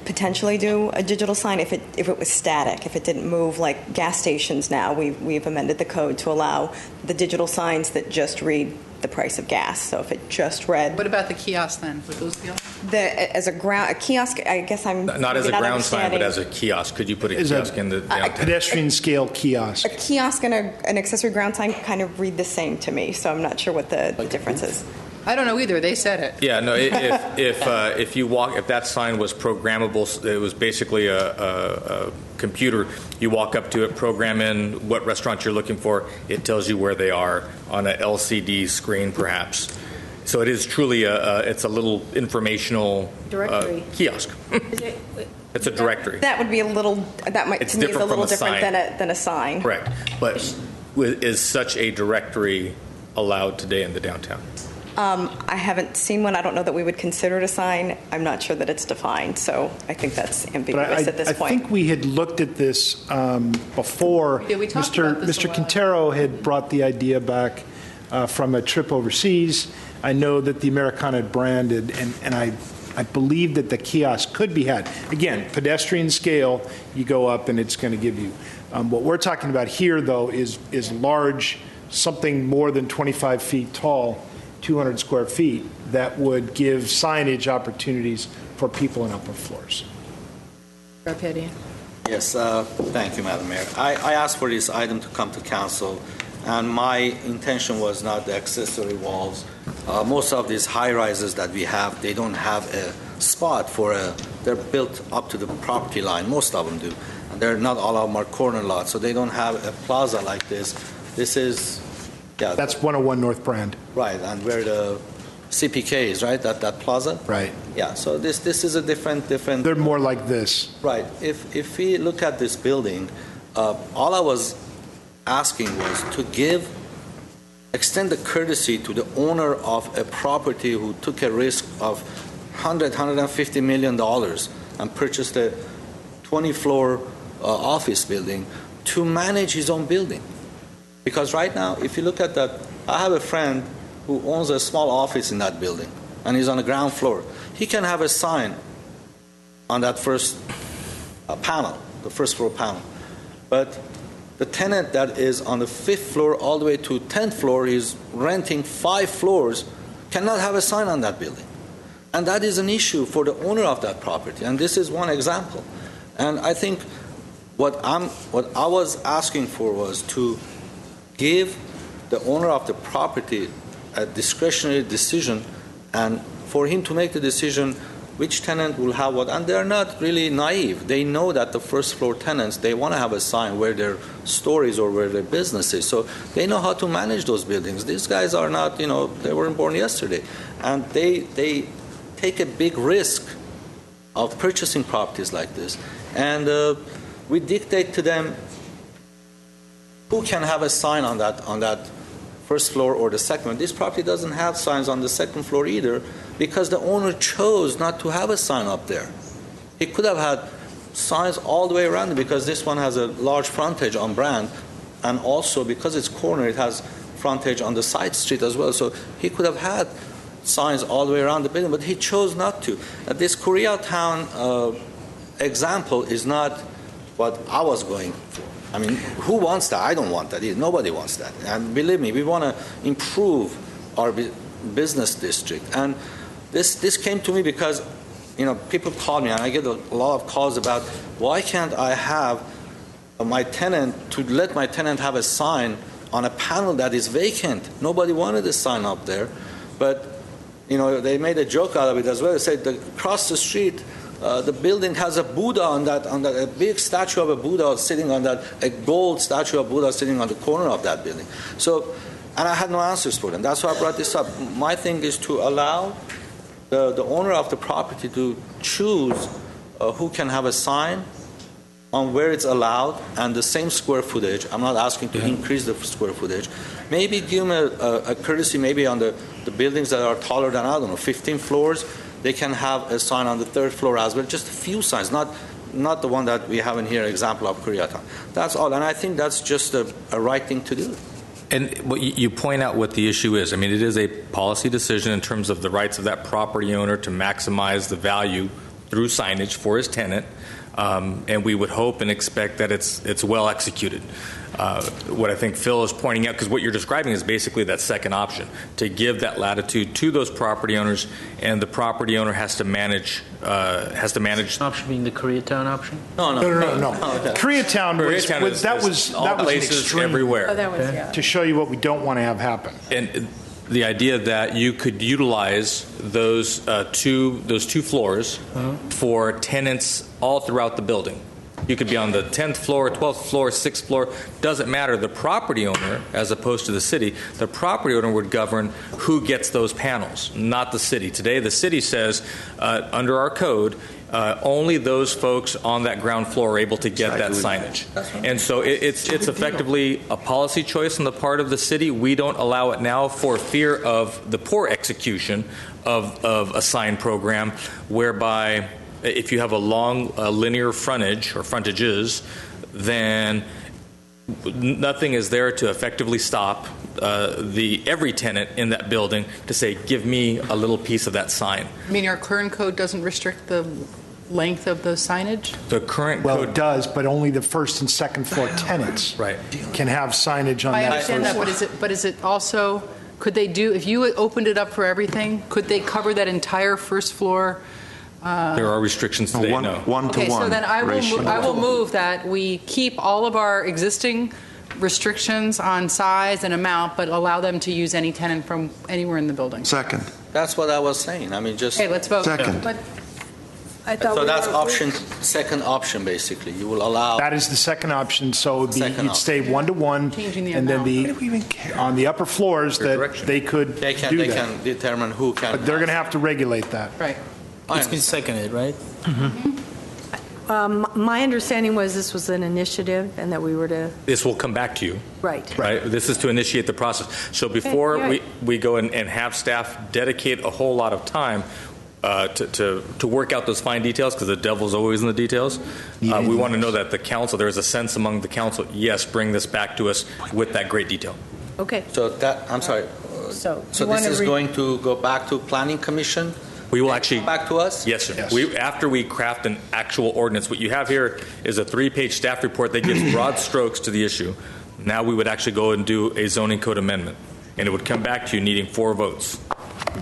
potentially do a digital sign if it was static, if it didn't move, like gas stations now. We've amended the code to allow the digital signs that just read the price of gas. So if it just read. What about the kiosk then? Would those be allowed? As a kiosk, I guess I'm not as a ground sign, but as a kiosk. Could you put a kiosk in the downtown? A pedestrian scale kiosk. A kiosk and an accessory ground sign kind of read the same to me, so I'm not sure what the difference is. I don't know either. They said it. Yeah, no. If you walk, if that sign was programmable, it was basically a computer. You walk up to it, program in what restaurant you're looking for. It tells you where they are on an LCD screen, perhaps. So it is truly it's a little informational directory kiosk. It's a directory. That would be a little. That might to me is a little different than a sign. Correct. But is such a directory allowed today in the downtown? I haven't seen one. I don't know that we would consider it a sign. I'm not sure that it's defined, so I think that's ambiguous at this point. I think we had looked at this before. Yeah, we talked about this Mr. Quintero had brought the idea back from a trip overseas. I know that the Americana had branded, and I believe that the kiosk could be had. Again, pedestrian scale, you go up and it's going to give you. What we're talking about here, though, is large, something more than 25 feet tall, 200 square feet, that would give signage opportunities for people in upper floors. Yes, thank you, Madam Mayor. I asked for this item to come to council, and my intention was not the accessory walls. Most of these high-rises that we have, they don't have a spot they're built up to the property line. Most of them do. And they're not all of them are corner lots, so they don't have a plaza like this. This is... Yeah, that's 101 North Brand. Right, and where the CPK is, right? That plaza. Right. Yeah. So this is a different. They're more like this. Right. If we look at this building, all I was asking was to extend the courtesy to the owner of a property who took a risk of $150 million and purchased a 20-floor office building to manage his own building. Because right now, if you look at that, I have a friend who owns a small office in that building, and he's on the ground floor. He can have a sign on that first panel, the first floor panel. But the tenant that is on the 5th floor all the way to 10th floor, is renting 5 floors, cannot have a sign on that building. And that is an issue for the owner of that property. And this is one example. And I think what I was asking for was to give the owner of the property a discretionary decision, and for him to make the decision which tenant will have what. And they're not really naive. They know that the first floor tenants, they want to have a sign where their store is or where their business is. So they know how to manage those buildings. These guys are not, they weren't born yesterday. And they take a big risk of purchasing properties like this. And we dictate to them who can have a sign on that first floor or the second one. This property doesn't have signs on the second floor either, because the owner chose not to have a sign up there. He could have had signs all the way around it, because this one has a large frontage on Brand, and also because it's corner, it has frontage on the side street as well. So he could have had signs all the way around the building, but he chose not to. This Koreatown example is not what I was going for. I mean, who wants that? I don't want that either. Nobody wants that. And believe me, we want to improve our business district. And this came to me because, people call me, and I get a lot of calls about, why can't I have let my tenant have a sign on a panel that is vacant? Nobody wanted a sign up there. But, they made a joke out of it as well. They said, across the street, the building has a Buddha on that, a big statue of a Buddha sitting on that, a gold statue of Buddha sitting on the corner of that building. So, and I had no answers for them. That's why I brought this up. My thing is to allow the owner of the property to choose who can have a sign on where it's allowed and the same square footage. I'm not asking to increase the square footage. Maybe give them a courtesy, maybe on the buildings that are taller than, 15 floors. They can have a sign on the 3rd floor as well, just a few signs, not the one that we have in here, example of Koreatown. That's all, and I think that's just a right thing to do. And you point out what the issue is. I mean, it is a policy decision in terms of the rights of that property owner to maximize the value through signage for his tenant, and we would hope and expect that it's well executed. What I think Phil is pointing out, because what you're describing is basically that second option, to give that latitude to those property owners, and the property owner has to manage. Option being the Koreatown option? No. Koreatown was an extreme everywhere. Oh, that was, to show you what we don't want to have happen. And the idea that you could utilize those two floors for tenants all throughout the building. You could be on the 10th floor, 12th floor, 6th floor. Doesn't matter. The property owner, as opposed to the city, the property owner would govern who gets those panels, not the city. Today, the city says, under our code, only those folks on that ground floor are able to get that signage. And so it's effectively a policy choice on the part of the city. We don't allow it now for fear of the poor execution of a sign program, whereby if you have a long linear frontage or frontages, then nothing is there to effectively stop every tenant in that building to say, give me a little piece of that sign. I mean, our current code doesn't restrict the length of the signage? The current code it does, but only the first and second floor tenants can have signage on that. I understand that, but is it also, could they do, if you opened it up for everything, could they cover that entire first floor? There are restrictions today, no. One to one. Okay, so then I will move that we keep all of our existing restrictions on size and amount, but allow them to use any tenant from anywhere in the building. Second. That's what I was saying. I mean, just... Okay, let's vote. Second. But I thought so that's second option, basically. You will allow... That is the second option, so it would be, you'd stay 1-to-1, and then on the upper floors that they could do that. They can determine who can... But they're going to have to regulate that. Right. It's been seconded, right? my understanding was this was an initiative and that we were to... This will come back to you. Right. This is to initiate the process. So before we go and have staff dedicate a whole lot of time, to work out those fine details, because the devil's always in the details. We want to know that the council, there is a sense among the council, yes, bring this back to us with that great detail. Okay. So that, I'm sorry. So this is going to go back to Planning Commission? We will actually come back to us? Yes, sir. Yes. After we craft an actual ordinance, what you have here is a 3-page staff report that gives broad strokes to the issue. Now we would actually go and do a zoning code amendment, and it would come back to you needing 4 votes.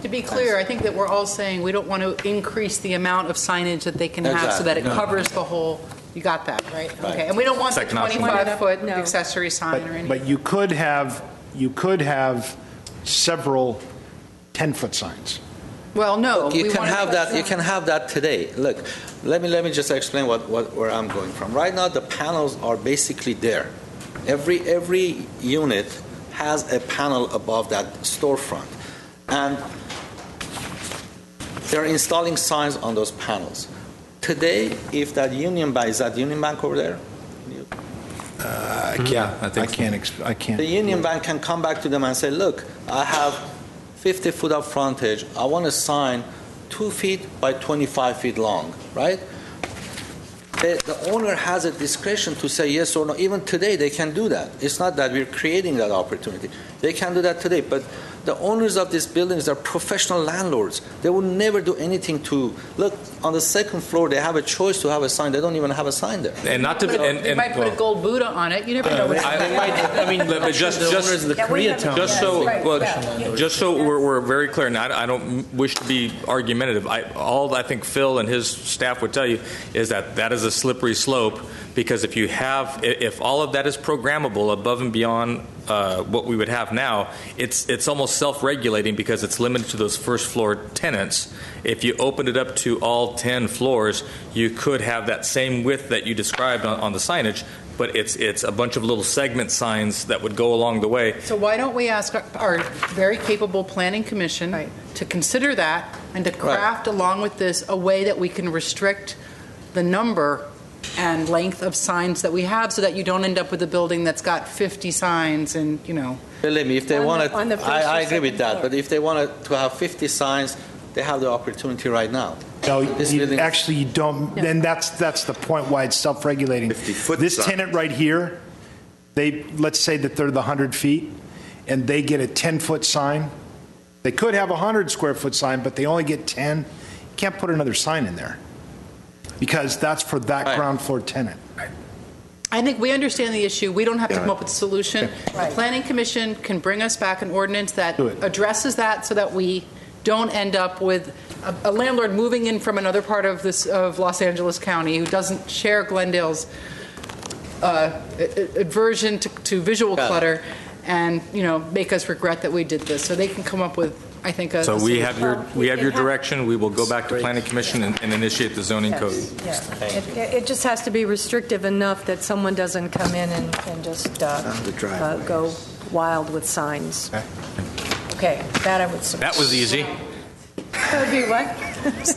To be clear, I think that we're all saying we don't want to increase the amount of signage that they can have so that it covers the whole. You got that, right? Okay. And we don't want the 25-foot accessory sign or anything. But you could have several 10-foot signs. Well, no. Look, you can have that today. Look, let me just explain where I'm going from. Right now, the panels are basically there. Every unit has a panel above that storefront, and they're installing signs on those panels. Today, if that Union Bank, is that Union Bank over there? I can't. The Union Bank can come back to them and say, look, I have 50 foot of frontage. I want a sign 2 feet by 25 feet long, right? The owner has a discretion to say yes or no. Even today, they can do that. It's not that we're creating that opportunity. They can do that today. But the owners of these buildings are professional landlords. They would never do anything to look on the second floor. They have a choice to have a sign. They don't even have a sign there. And not to they might put a gold Buddha on it. You never know. Just so we're very clear, and I don't wish to be argumentative. All I think Phil and his staff would tell you is that is a slippery slope, because if all of that is programmable above and beyond what we would have now, it's almost self-regulating, because it's limited to those first floor tenants. If you opened it up to all 10 floors, you could have that same width that you described on the signage, but it's a bunch of little segment signs that would go along the way. So why don't we ask our very capable planning commission to consider that and to craft along with this a way that we can restrict the number and length of signs that we have, so that you don't end up with a building that's got 50 signs and, Believe me, if they want it, I agree with that, but if they wanted to have 50 signs, they have the opportunity right now. No, you don't. No. And that's the point why it's self-regulating. This tenant right here, let's say that they're the 100 feet, and they get a 10-foot sign. They could have a 100-square-foot sign, but they only get 10. You can't put another sign in there, because that's for that ground floor tenant. I think we understand the issue. We don't have to come up with a solution. The Planning Commission can bring us back an ordinance that addresses that, so that we don't end up with a landlord moving in from another part of Los Angeles County who doesn't share Glendale's aversion to visual clutter, and make us regret that we did this. So they can come up with, I think, a we have your direction. We will go back to Planning Commission and initiate the zoning code. Yeah. It just has to be restrictive enough that someone doesn't come in and just go wild with signs. Okay, that I would support. That was easy. That would be what?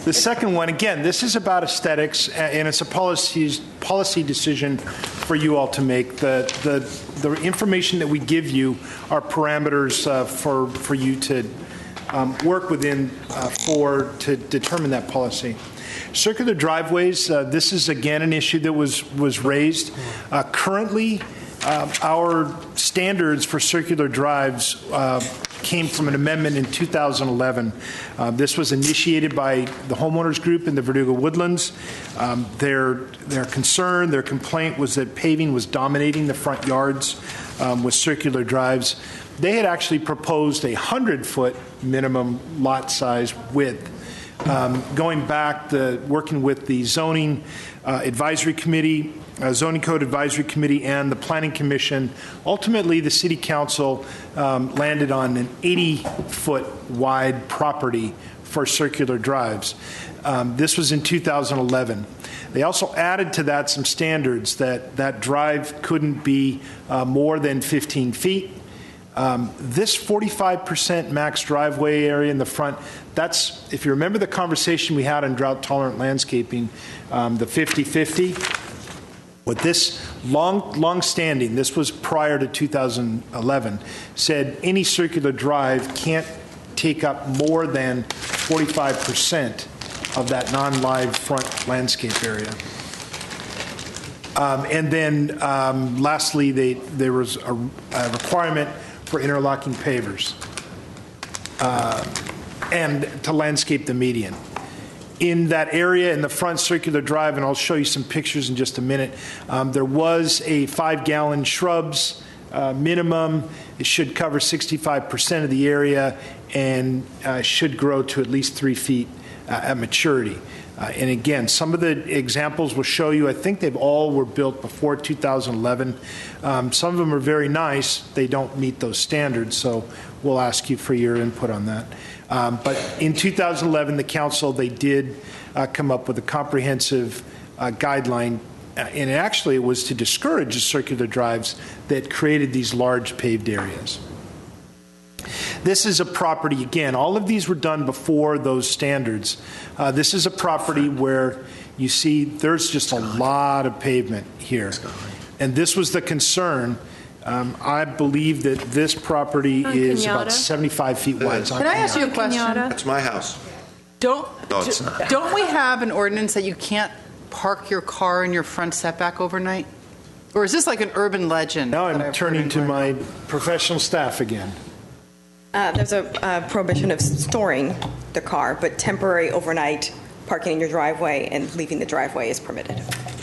The second one, again, this is about aesthetics, and it's a policy decision for you all to make. The information that we give you are parameters for you to work within to determine that policy. Circular driveways, this is again an issue that was raised. Currently, our standards for circular drives came from an amendment in 2011. This was initiated by the homeowners group in the Verdugo Woodlands. Their concern, their complaint was that paving was dominating the front yards with circular drives. They had actually proposed a 100-foot minimum lot size width. Going back, working with the zoning advisory committee, zoning code advisory committee, and the planning commission, ultimately the city council landed on an 80-foot wide property for circular drives. This was in 2011. They also added to that some standards that drive couldn't be more than 15 feet. This 45% max driveway area in the front, that's, if you remember the conversation we had on drought-tolerant landscaping, the 50-50, what this long-standing, this was prior to 2011, said any circular drive can't take up more than 45% of that non-live front landscape area. And then lastly, there was a requirement for interlocking pavers and to landscape the median. In that area in the front circular drive, and I'll show you some pictures in just a minute, there was a 5-gallon shrubs minimum. It should cover 65% of the area and should grow to at least 3 feet at maturity. And again, some of the examples will show you, I think they've all were built before 2011. Some of them are very nice. They don't meet those standards, so we'll ask you for your input on that. But in 2011, the council, they did come up with a comprehensive guideline, and actually it was to discourage the circular drives that created these large paved areas. This is a property, again, all of these were done before those standards. This is a property where you see there's just a lot of pavement here. And this was the concern. I believe that this property is about 75 feet wide. Can I ask you a question? That's my house. Don't it's not. don't we have an ordinance that you can't park your car in your front setback overnight? Or is this like an urban legend? Now I'm turning to my professional staff again. There's a prohibition of storing the car, but temporary overnight parking in your driveway and leaving the driveway is permitted.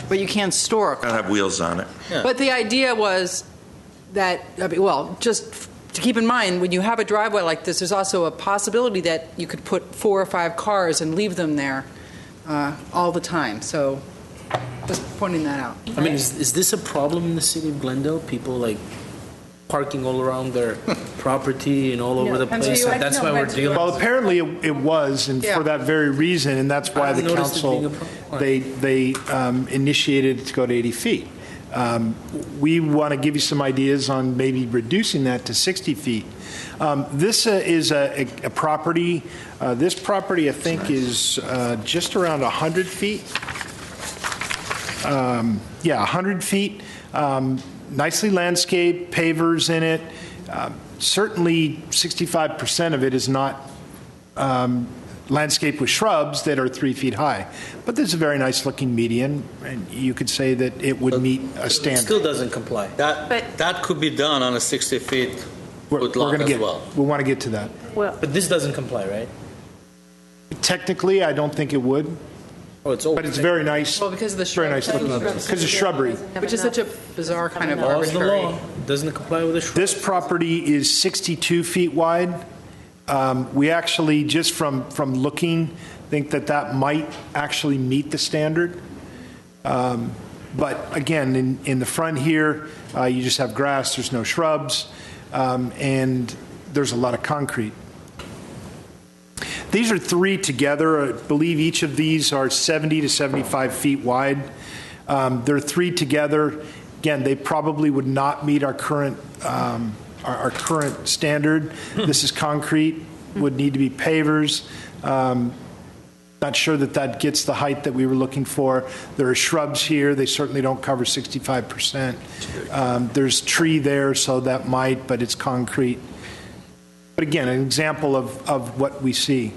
But you can't store a car. I have wheels on it. But the idea was that, well, just to keep in mind, when you have a driveway like this, there's also a possibility that you could put 4 or 5 cars and leave them there all the time. So just pointing that out. I mean, is this a problem in the city of Glendale? People like parking all around their property and all over the place. That's why we're dealing. Well, apparently it was, and for that very reason, and that's why the council they initiated it to go to 80 feet. We want to give you some ideas on maybe reducing that to 60 feet. This is a property. This property, I think, is just around 100 feet. 100 feet. Nicely landscaped, pavers in it. Certainly 65% of it is not landscaped with shrubs that are 3 feet high. But there's a very nice looking median, and you could say that it would meet a standard. It still doesn't comply. That could be done on a 60 feet foot lot as well. We want to get to that. But this doesn't comply, right? Technically, I don't think it would. Oh, it's old. But it's very nice. Well, because of the very nice looking. Because of shrubbery. Which is such a bizarre kind of Law's the arbitrary. law. Doesn't it comply with the shrub? This property is 62 feet wide. We actually, just from looking, think that might actually meet the standard. But again, in the front here, you just have grass, there's no shrubs, and there's a lot of concrete. These are 3 together. I believe each of these are 70 to 75 feet wide. They're 3 together. Again, they probably would not meet our current standard. This is concrete, would need to be pavers. Not sure that gets the height that we were looking for. There are shrubs here. They certainly don't cover 65%. There's tree there, so that might, but it's concrete. But again, an example of what we see.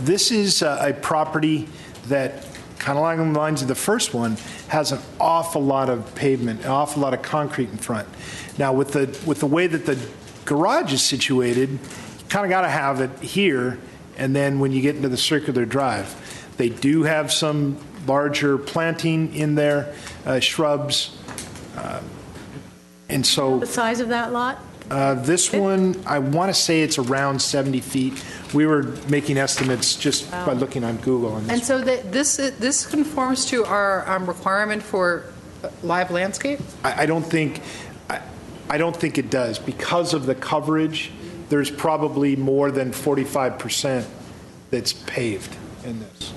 This is a property that, kind of along the lines of the first one, has an awful lot of pavement, an awful lot of concrete in front. Now, with the way that the garage is situated, you kind of got to have it here, and then when you get into the circular drive. They do have some larger planting in there, shrubs, and so... The size of that lot? This one, I want to say it's around 70 feet. We were making estimates just by looking on Google. And so this conforms to our requirement for live landscape? I don't think it does. Because of the coverage, there's probably more than 45% that's paved in this.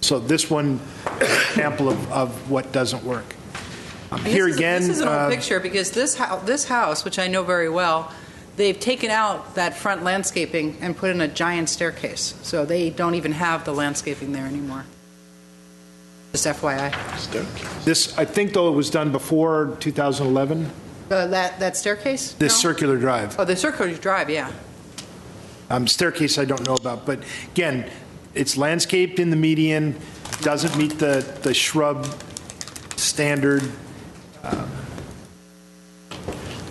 So this one example of what doesn't work. Here again, this is an old picture because this house, which I know very well, they've taken out that front landscaping and put in a giant staircase. So they don't even have the landscaping there anymore. Just FYI. This, I think, though, it was done before 2011. That staircase? This circular drive. Oh, the circular drive, yeah. Staircase I don't know about, but again, It's landscaped in the median, doesn't meet the shrub standard.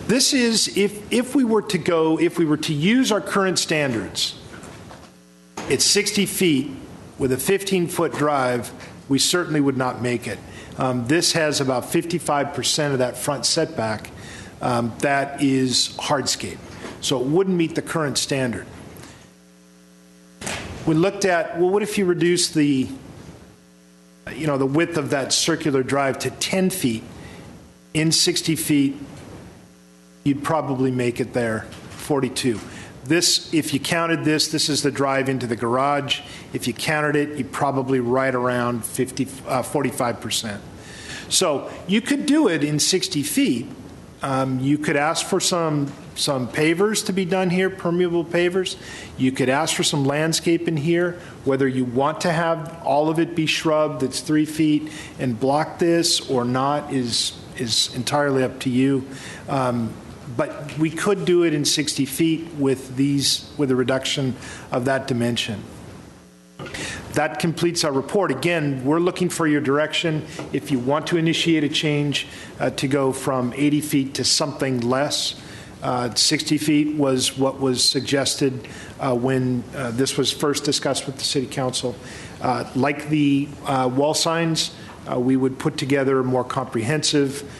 This is, if we were to use our current standards, it's 60 feet with a 15-foot drive, we certainly would not make it. This has about 55% of that front setback that is hardscape, so it wouldn't meet the current standard. We looked at, well, what if you reduce the width of that circular drive to 10 feet? In 60 feet, you'd probably make it there, 42. This, if you counted this is the drive into the garage. If you counted it, you'd probably right around 45%. So you could do it in 60 feet. You could ask for some pavers to be done here, permeable pavers. You could ask for some landscape in here. Whether you want to have all of it be shrub that's 3 feet and block this or not is entirely up to you. But we could do it in 60 feet with a reduction of that dimension. That completes our report. Again, we're looking for your direction. If you want to initiate a change to go from 80 feet to something less, 60 feet was what was suggested when this was first discussed with the City Council. Like the wall signs, we would put together a more comprehensive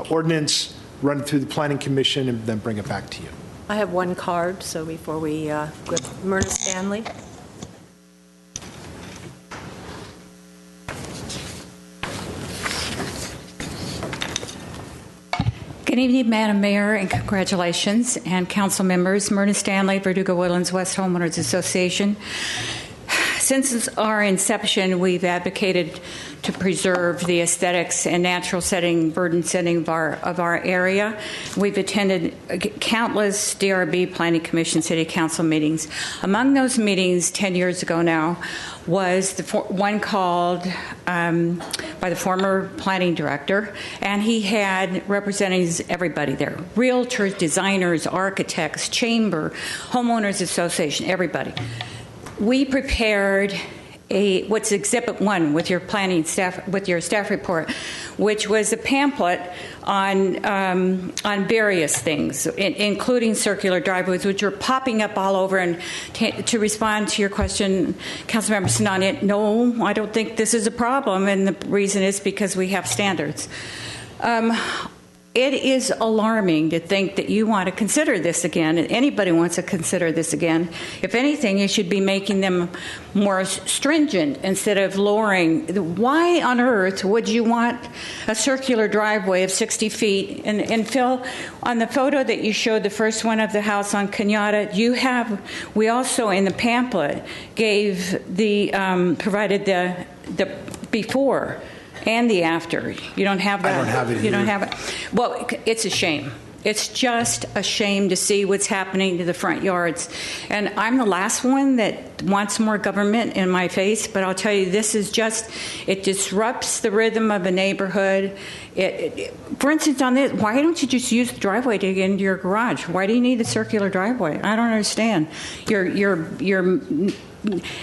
ordinance, run it through the Planning Commission, and then bring it back to you. I have one card, so before we go, Myrna Stanley. Good evening, Madam Mayor, and congratulations, and council members. Myrna Stanley, Verdugo Woodlands West Homeowners Association. Since our inception, we've advocated to preserve the aesthetics and natural setting, burden setting of our area. We've attended countless DRB, Planning Commission, City Council meetings. Among those meetings 10 years ago now was one called by the former planning director, and he had representatives, everybody there, realtors, designers, architects, chamber, homeowners association, everybody. We prepared what's Exhibit 1 with your planning staff, with your staff report, which was a pamphlet on various things, including circular driveways, which are popping up all over. And to respond to your question, Councilmember Sinani, no, I don't think this is a problem, and the reason is because we have standards. It is alarming to think that you want to consider this again, and anybody wants to consider this again. If anything, you should be making them more stringent instead of lowering. Why on earth would you want a circular driveway of 60 feet? And Phil, on the photo that you showed, the first one of the house on Cañada, we also in the pamphlet gave provided the before and the after. You don't have that? I don't have it here. You don't have it? Well, it's a shame. It's just a shame to see what's happening to the front yards. And I'm the last one that wants more government in my face, but I'll tell you, this is just, it disrupts the rhythm of a neighborhood. For instance, on this, why don't you just use the driveway to get into your garage? Why do you need a circular driveway? I don't understand. You're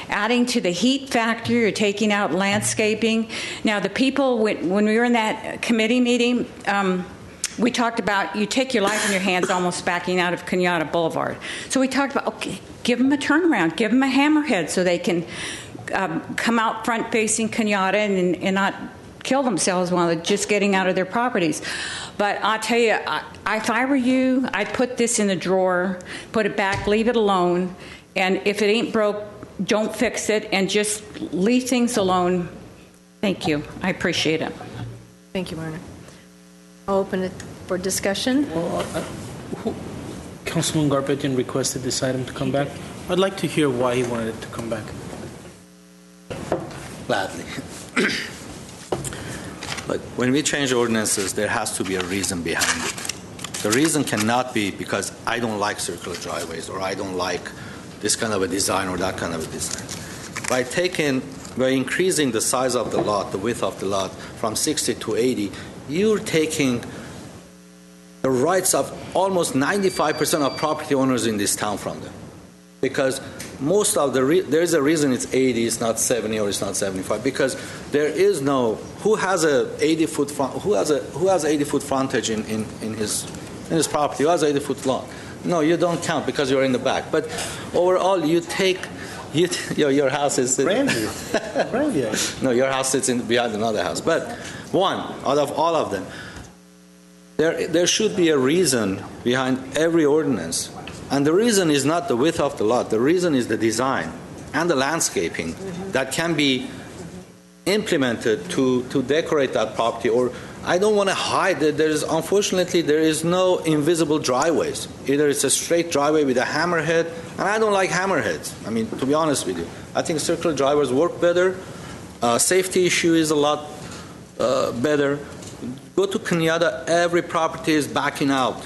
adding to the heat factor, you're taking out landscaping. Now, the people, when we were in that committee meeting, we talked about you take your life in your hands almost backing out of Cañada Boulevard. So we talked about, okay, give them a turnaround, give them a hammerhead so they can come out front-facing Cañada and not kill themselves while they're just getting out of their properties. But I'll tell you, if I were you, I'd put this in the drawer, put it back, leave it alone, and if it ain't broke, don't fix it, and just leave things alone. Thank you. I appreciate it. Thank you, Myrna. I'll open it for discussion. Councilman Garpetian requested this item to come back. I'd like to hear why he wanted it to come back. Gladly. But when we change ordinances, there has to be a reason behind it. The reason cannot be because I don't like circular driveways or I don't like this kind of a design or that kind of a design. By increasing the size of the lot, the width of the lot from 60 to 80, you're taking the rights of almost 95% of property owners in this town from them. Because most of there's a reason it's 80, it's not 70 or it's not 75, because there is no who has a 80-foot who has 80-foot frontage in his property, who has 80-foot lawn. No, you don't count because you're in the back. But overall, your house is Grandview. No, your house sits behind another house. But one out of all of them, there should be a reason behind every ordinance. And the reason is not the width of the lot. The reason is the design and the landscaping that can be implemented to decorate that property. Or I don't want to hide that unfortunately, there is no invisible driveways. Either it's a straight driveway with a hammerhead, and I don't like hammerheads. I mean, to be honest with you, I think circular driveways work better. Safety issue is a lot better. Go to Kenyatta, every property is backing out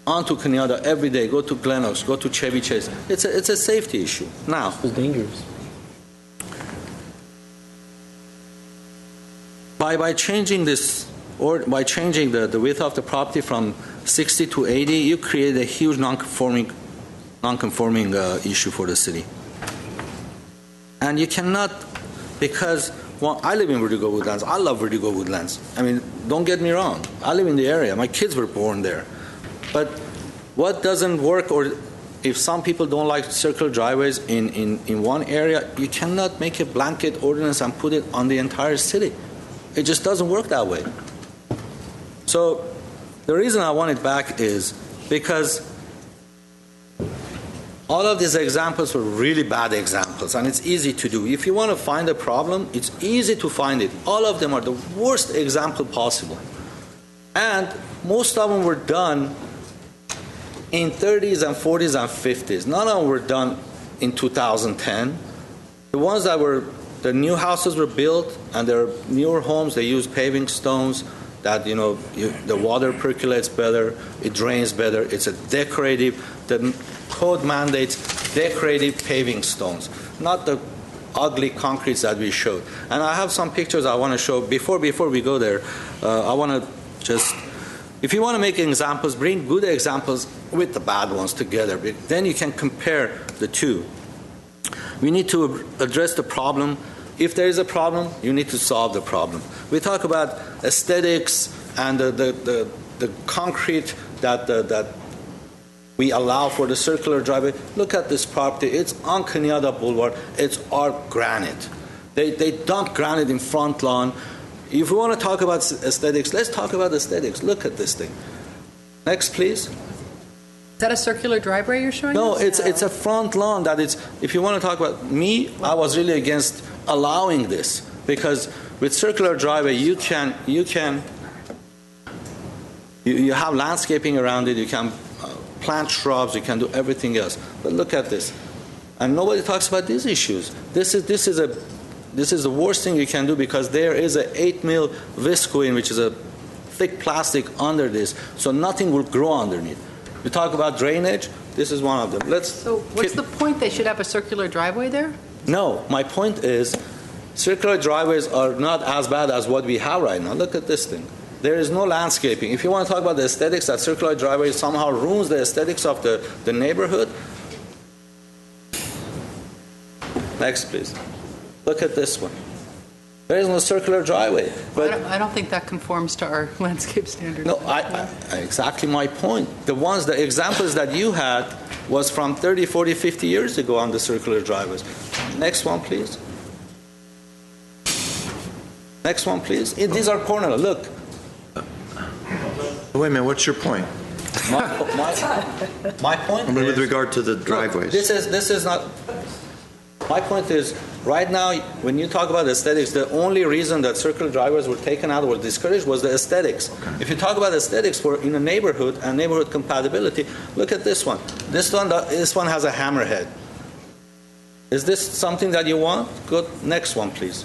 onto Kenyatta every day. Go to Glen Oaks, go to Chevy Chase. It's a safety issue. Now, it's dangerous. By changing this, or by changing the width of the property from 60 to 80, you create a huge non-conforming issue for the city. And you cannot, because I live in Verdugo Woodlands. I love Verdugo Woodlands. I mean, don't get me wrong. I live in the area. My kids were born there. But what doesn't work, or if some people don't like circular driveways in one area, you cannot make a blanket ordinance and put it on the entire city. It just doesn't work that way. So the reason I want it back is because all of these examples were really bad examples, and it's easy to do. If you want to find a problem, it's easy to find it. All of them are the worst example possible. And most of them were done in 30s and 40s and 50s. None of them were done in 2010. The ones that were, the new houses were built, and they're newer homes, they use paving stones that, the water percolates better, it drains better, it's a decorative, the code mandates decorative paving stones, not the ugly concretes that we showed. And I have some pictures I want to show. Before we go there, I want to just, if you want to make examples, bring good examples with the bad ones together. Then you can compare the two. We need to address the problem. If there is a problem, you need to solve the problem. We talk about aesthetics and the concrete that we allow for the circular driveway. Look at this property. It's on Kenyatta Boulevard. It's art granite. They dump granite in front lawn. If we want to talk about aesthetics, let's talk about aesthetics. Look at this thing. Next, please. Is that a circular driveway you're showing No, us? it's a front lawn that it's, if you want to talk about me, I was really against allowing this, because with circular driveway you have landscaping around it, you can plant shrubs, you can do everything else. But look at this. And nobody talks about these issues. This is the worst thing you can do, because there is a 8 mil viscoin, which is a thick plastic under this, so nothing will grow underneath. You talk about drainage, this is one of them. So what's the point? They should have a circular driveway there? No, my point is circular driveways are not as bad as what we have right now. Look at this thing. There is no landscaping. If you want to talk about the aesthetics, that circular driveway somehow ruins the aesthetics of the neighborhood. Next, please. Look at this one. There is no circular driveway. But I don't think that conforms to our landscape standards. No, exactly my point. The examples that you had was from 30, 40, 50 years ago on the circular driveways. Next one, please. Next one, please. These are corner. Look. Wait a minute, what's your point? My point with regard to the driveways. This is not. My point is, right now, when you talk about aesthetics, the only reason that circular driveways were taken out or discouraged was the aesthetics. Okay. If you talk about aesthetics in a neighborhood and neighborhood compatibility, look at this one. This one has a hammerhead. Is this something that you want? Go next one, please.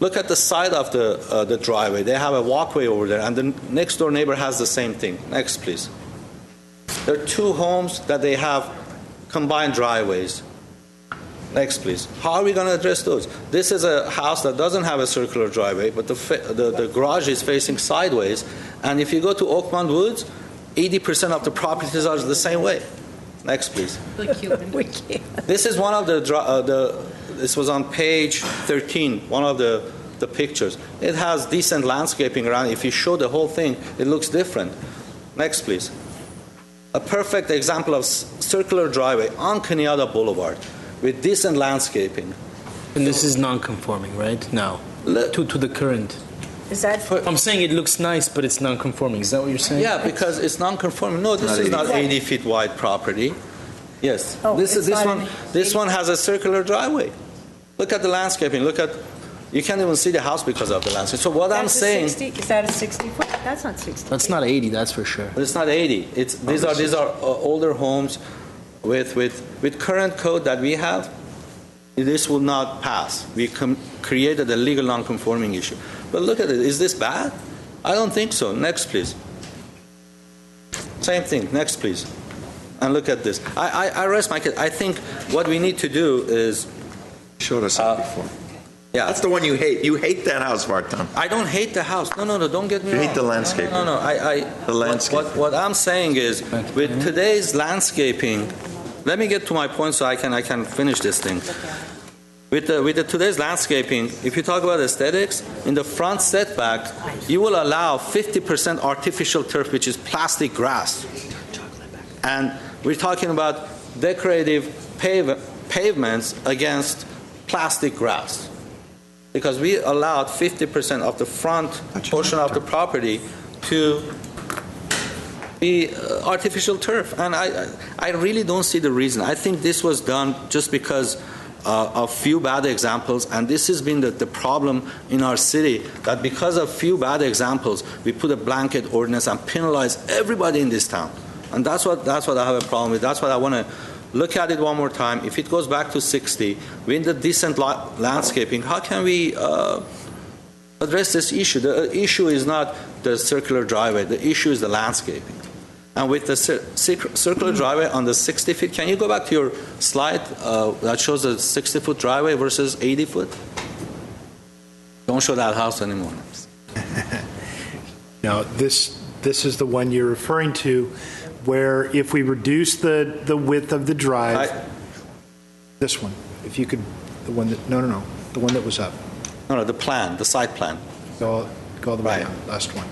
Look at the side of the driveway. They have a walkway over there, and the next door neighbor has the same thing. Next, please. There are two homes that they have combined driveways. Next, please. How are we going to address those? This is a house that doesn't have a circular driveway, but the garage is facing sideways. And if you go to Oakmont Woods, 80% of the properties are the same way. Next, please. We can't. This is one of this was on page 13, one of the pictures. It has decent landscaping around. If you show the whole thing, it looks different. Next, please. A perfect example of circular driveway on Kenyatta Boulevard with decent landscaping. And this is non-conforming, right? No. To the current. Is that? I'm saying it looks nice, but it's non-conforming. Is that what you're saying? Yeah, because it's non-conforming. No, this is not 80 feet wide property. Yes. Oh, This one has a circular driveway. Look at the landscaping. You can't even see the house because of the landscape. So what I'm saying, Is that a 60 foot? That's not 60. That's not 80, that's for sure. but it's not 80. These are older homes with current code that we have. This will not pass. We created a legal non-conforming issue. But look at it. Is this bad? I don't think so. Next, please. Same thing. Next, please. And look at this. I rest my case. I think what we need to do is Showed us that before. Yeah. That's the one you hate. You hate that house, Vartan. I don't hate the house. No, don't get me You wrong. hate the landscape. No. The landscape. What I'm saying is, with today's landscaping, let me get to my point so I can finish this thing. With today's landscaping, if you talk about aesthetics, in the front setback, you will allow 50% artificial turf, which is plastic grass. And we're talking about decorative pavements against plastic grass. Because we allowed 50% of the front portion of the property to be artificial turf. And I really don't see the reason. I think this was done just because of few bad examples, and this has been the problem in our city, that because of few bad examples, we put a blanket ordinance and penalize everybody in this town. And that's what I have a problem with. That's what I want to look at it one more time. If it goes back to 60, with the decent landscaping, how can we address this issue? The issue is not the circular driveway. The issue is the landscaping. And with the circular driveway on the 60 feet, can you go back to your slide that shows a 60-foot driveway versus 80-foot? Don't show that house anymore. Now, this is the one you're referring to, where if we reduce the width of the drive, this one, if you could, the one that, no, the one that was up. No, the plan, the site plan. Go all the way down, last one.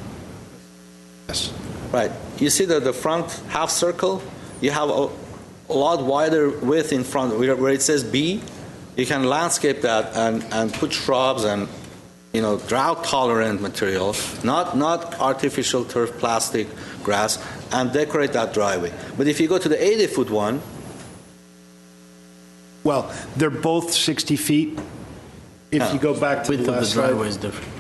Yes. Right. You see the front half circle? You have a lot wider width in front where it says B. You can landscape that and put shrubs and drought-tolerant material, not artificial turf, plastic, grass, and decorate that driveway. But if you go to the 80-foot one, well, they're both 60 feet. If you go back to the last slide, driveway is different.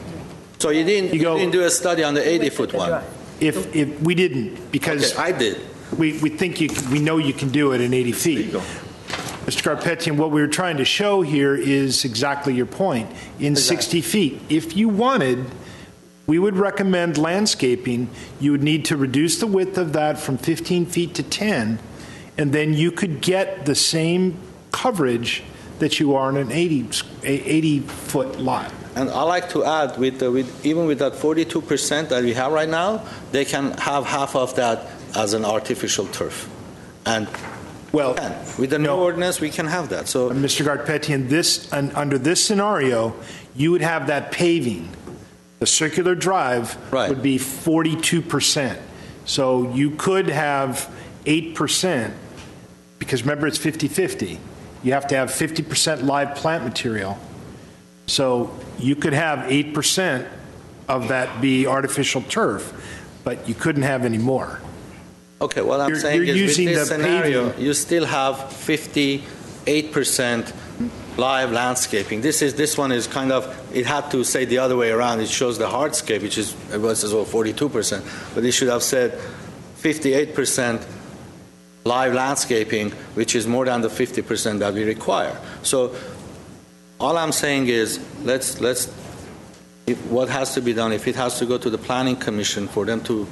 So you didn't do a study on the 80-foot one. If we didn't, because okay, I did. We think we know you can do it in 80 feet. Mr. Garpetian, what we were trying to show here is exactly your point. In 60 feet, if you wanted, we would recommend landscaping. You would need to reduce the width of that from 15 feet to 10, and then you could get the same coverage that you are in an 80-foot lot. And I like to add, even with that 42% that we have right now, they can have half of that as an artificial turf. And with the new ordinance, we can have that. So, Mr. Garpetian, under this scenario, you would have that paving. The circular drive would be 42%. So you could have 8%, because remember it's 50-50. You have to have 50% live plant material. So you could have 8% of that be artificial turf, but you couldn't have any more. Okay, what I'm saying is with this scenario, you still have 58% live landscaping. This one is kind of, it had to say the other way around. It shows the hardscape, which is, it was as well 42%, but it should have said 58% live landscaping, which is more than the 50% that we require. So all I'm saying is, what has to be done, if it has to go to the Planning Commission for them to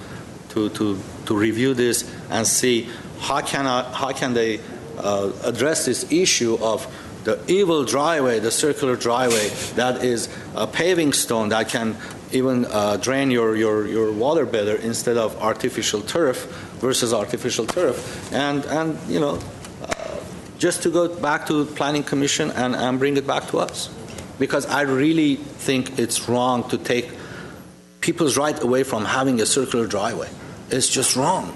review this and see how can they address this issue of the evil driveway, the circular driveway that is a paving stone that can even drain your water better instead of artificial turf. versus artificial turf, and just to go back to the Planning Commission and bring it back to us, because I really think it's wrong to take people's right away from having a circular driveway. It's just wrong.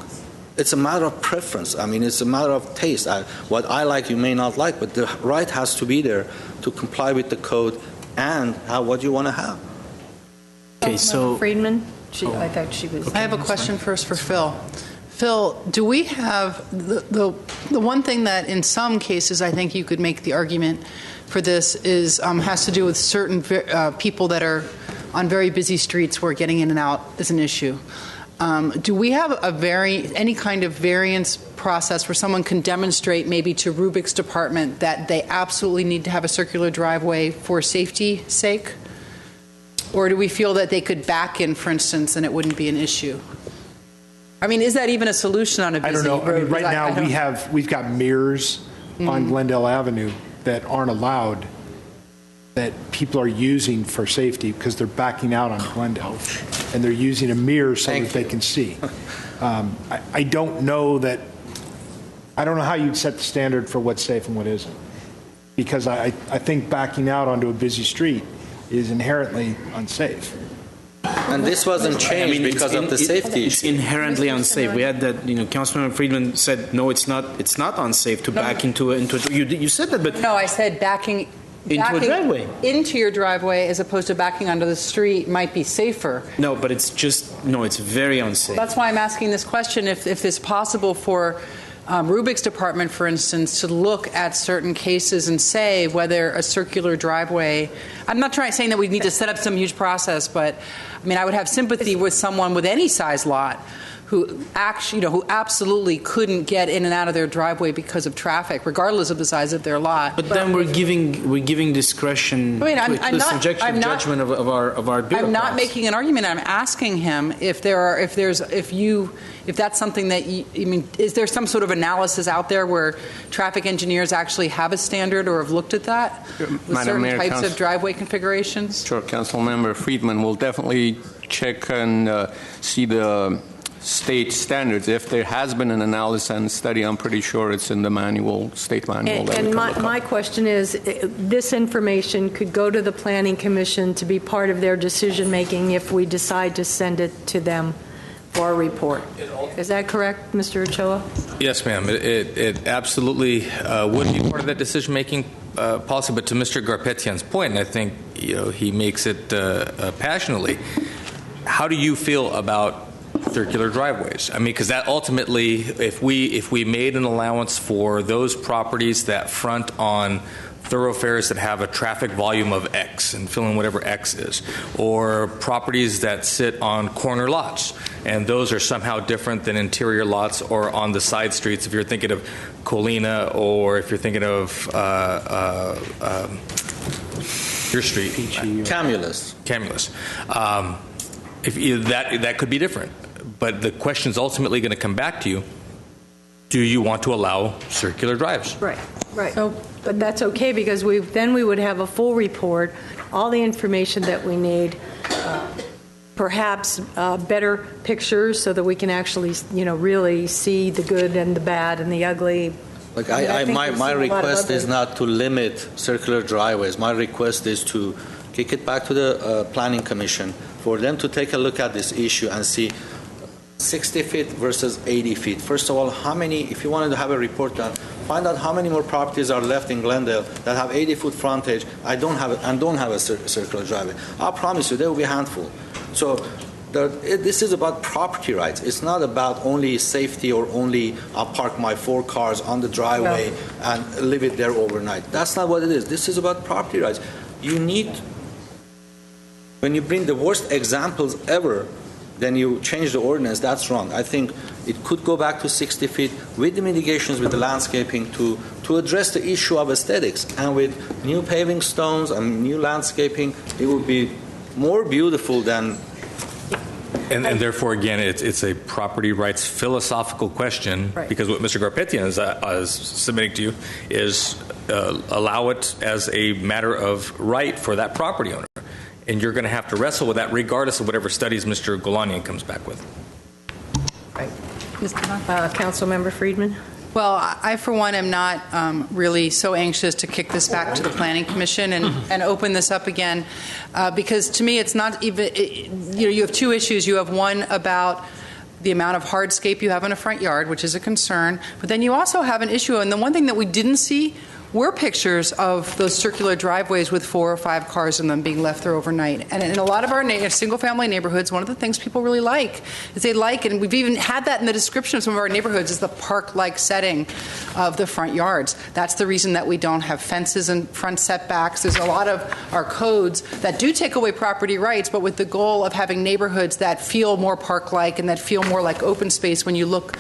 It's a matter of preference. I mean, it's a matter of taste. What I like, you may not like, but the right has to be there to comply with the code and have what you want to have. Okay, so Friedman, I thought she was. I have a question first for Phil. Phil, do we have the one thing that in some cases I think you could make the argument for this is has to do with certain people that are on very busy streets where getting in and out is an issue. Do we have any kind of variance process where someone can demonstrate maybe to Rubik's department that they absolutely need to have a circular driveway for safety's sake? Or do we feel that they could back in, for instance, and it wouldn't be an issue? I mean, is that even a solution on a busy road? I don't know. I mean, right now we've got mirrors on Glendale Avenue that aren't allowed, that people are using for safety because they're backing out on Glendale, and they're using a mirror so that they can see. I don't know how you'd set the standard for what's safe and what isn't, because I think backing out onto a busy street is inherently unsafe. And this wasn't changed because of the safety It's issue. inherently unsafe. We had that, Councilmember Friedman said, no, it's not unsafe to back into you said that, but. No, I said backing into a driveway. Into your driveway as opposed to backing onto the street might be safer. No, but it's very unsafe. That's why I'm asking this question, if it's possible for Rubik's department, for instance, to look at certain cases and say whether a circular driveway, I'm not saying that we need to set up some huge process, but I mean, I would have sympathy with someone with any size lot who absolutely couldn't get in and out of their driveway because of traffic, regardless of the size of their lot. But then we're giving discretion to the subjective judgment of our bureaucrats. I'm not making an argument. I'm asking him if that's something that is there some sort of analysis out there where traffic engineers actually have a standard or have looked at that with certain types of driveway configurations? Sure, Councilmember Friedman will definitely check and see the state standards. If there has been an analysis and study, I'm pretty sure it's in the state manual. And my question is, this information could go to the Planning Commission to be part of their decision making if we decide to send it to them for a report. Is that correct, Mr. Ochoa? Yes, ma'am. It absolutely would be part of that decision making policy. But to Mr. Garpetian's point, and I think he makes it passionately, how do you feel about circular driveways? I mean, because that ultimately, if we made an allowance for those properties that front on thoroughfares that have a traffic volume of X and fill in whatever X is, or properties that sit on corner lots, and those are somehow different than interior lots or on the side streets, if you're thinking of Colina or if you're thinking of your street. Camulus. That could be different. But the question is ultimately going to come back to you. Do you want to allow circular drives? Right. But that's okay, because then we would have a full report, all the information that we need, perhaps better pictures so that we can actually, really see the good and the bad and the ugly. Like my request is not to limit circular driveways. My request is to kick it back to the Planning Commission for them to take a look at this issue and see 60 feet versus 80 feet. First of all, if you wanted to have a report done, find out how many more properties are left in Glendale that have 80-foot frontage and don't have a circular driveway. I promise you, there will be a handful. So this is about property rights. It's not about only safety or only I'll park my 4 cars on the driveway and leave it there overnight. That's not what it is. This is about property rights. When you bring the worst examples ever, then you change the ordinance. That's wrong. I think it could go back to 60 feet with the mitigations, with the landscaping to address the issue of aesthetics. And with new paving stones and new landscaping, it would be more beautiful than... And therefore, again, it's a property rights philosophical question, because what Mr. Garpetian is submitting to you is allow it as a matter of right for that property owner. And you're going to have to wrestle with that regardless of whatever studies Mr. Golanian comes back with. Right. Councilmember Friedman? Well, I, for one, am not really so anxious to kick this back to the Planning Commission and open this up again, because to me, it's not even, you have two issues. You have one about the amount of hardscape you have in a front yard, which is a concern, but then you also have an issue, and the one thing that we didn't see were pictures of those circular driveways with 4 or 5 cars in them being left there overnight. And in a lot of our single-family neighborhoods, one of the things people really like is and we've even had that in the description of some of our neighborhoods, is the park-like setting of the front yards. That's the reason that we don't have fences and front setbacks. There's a lot of our codes that do take away property rights, but with the goal of having neighborhoods that feel more park-like and that feel more like open space when you look,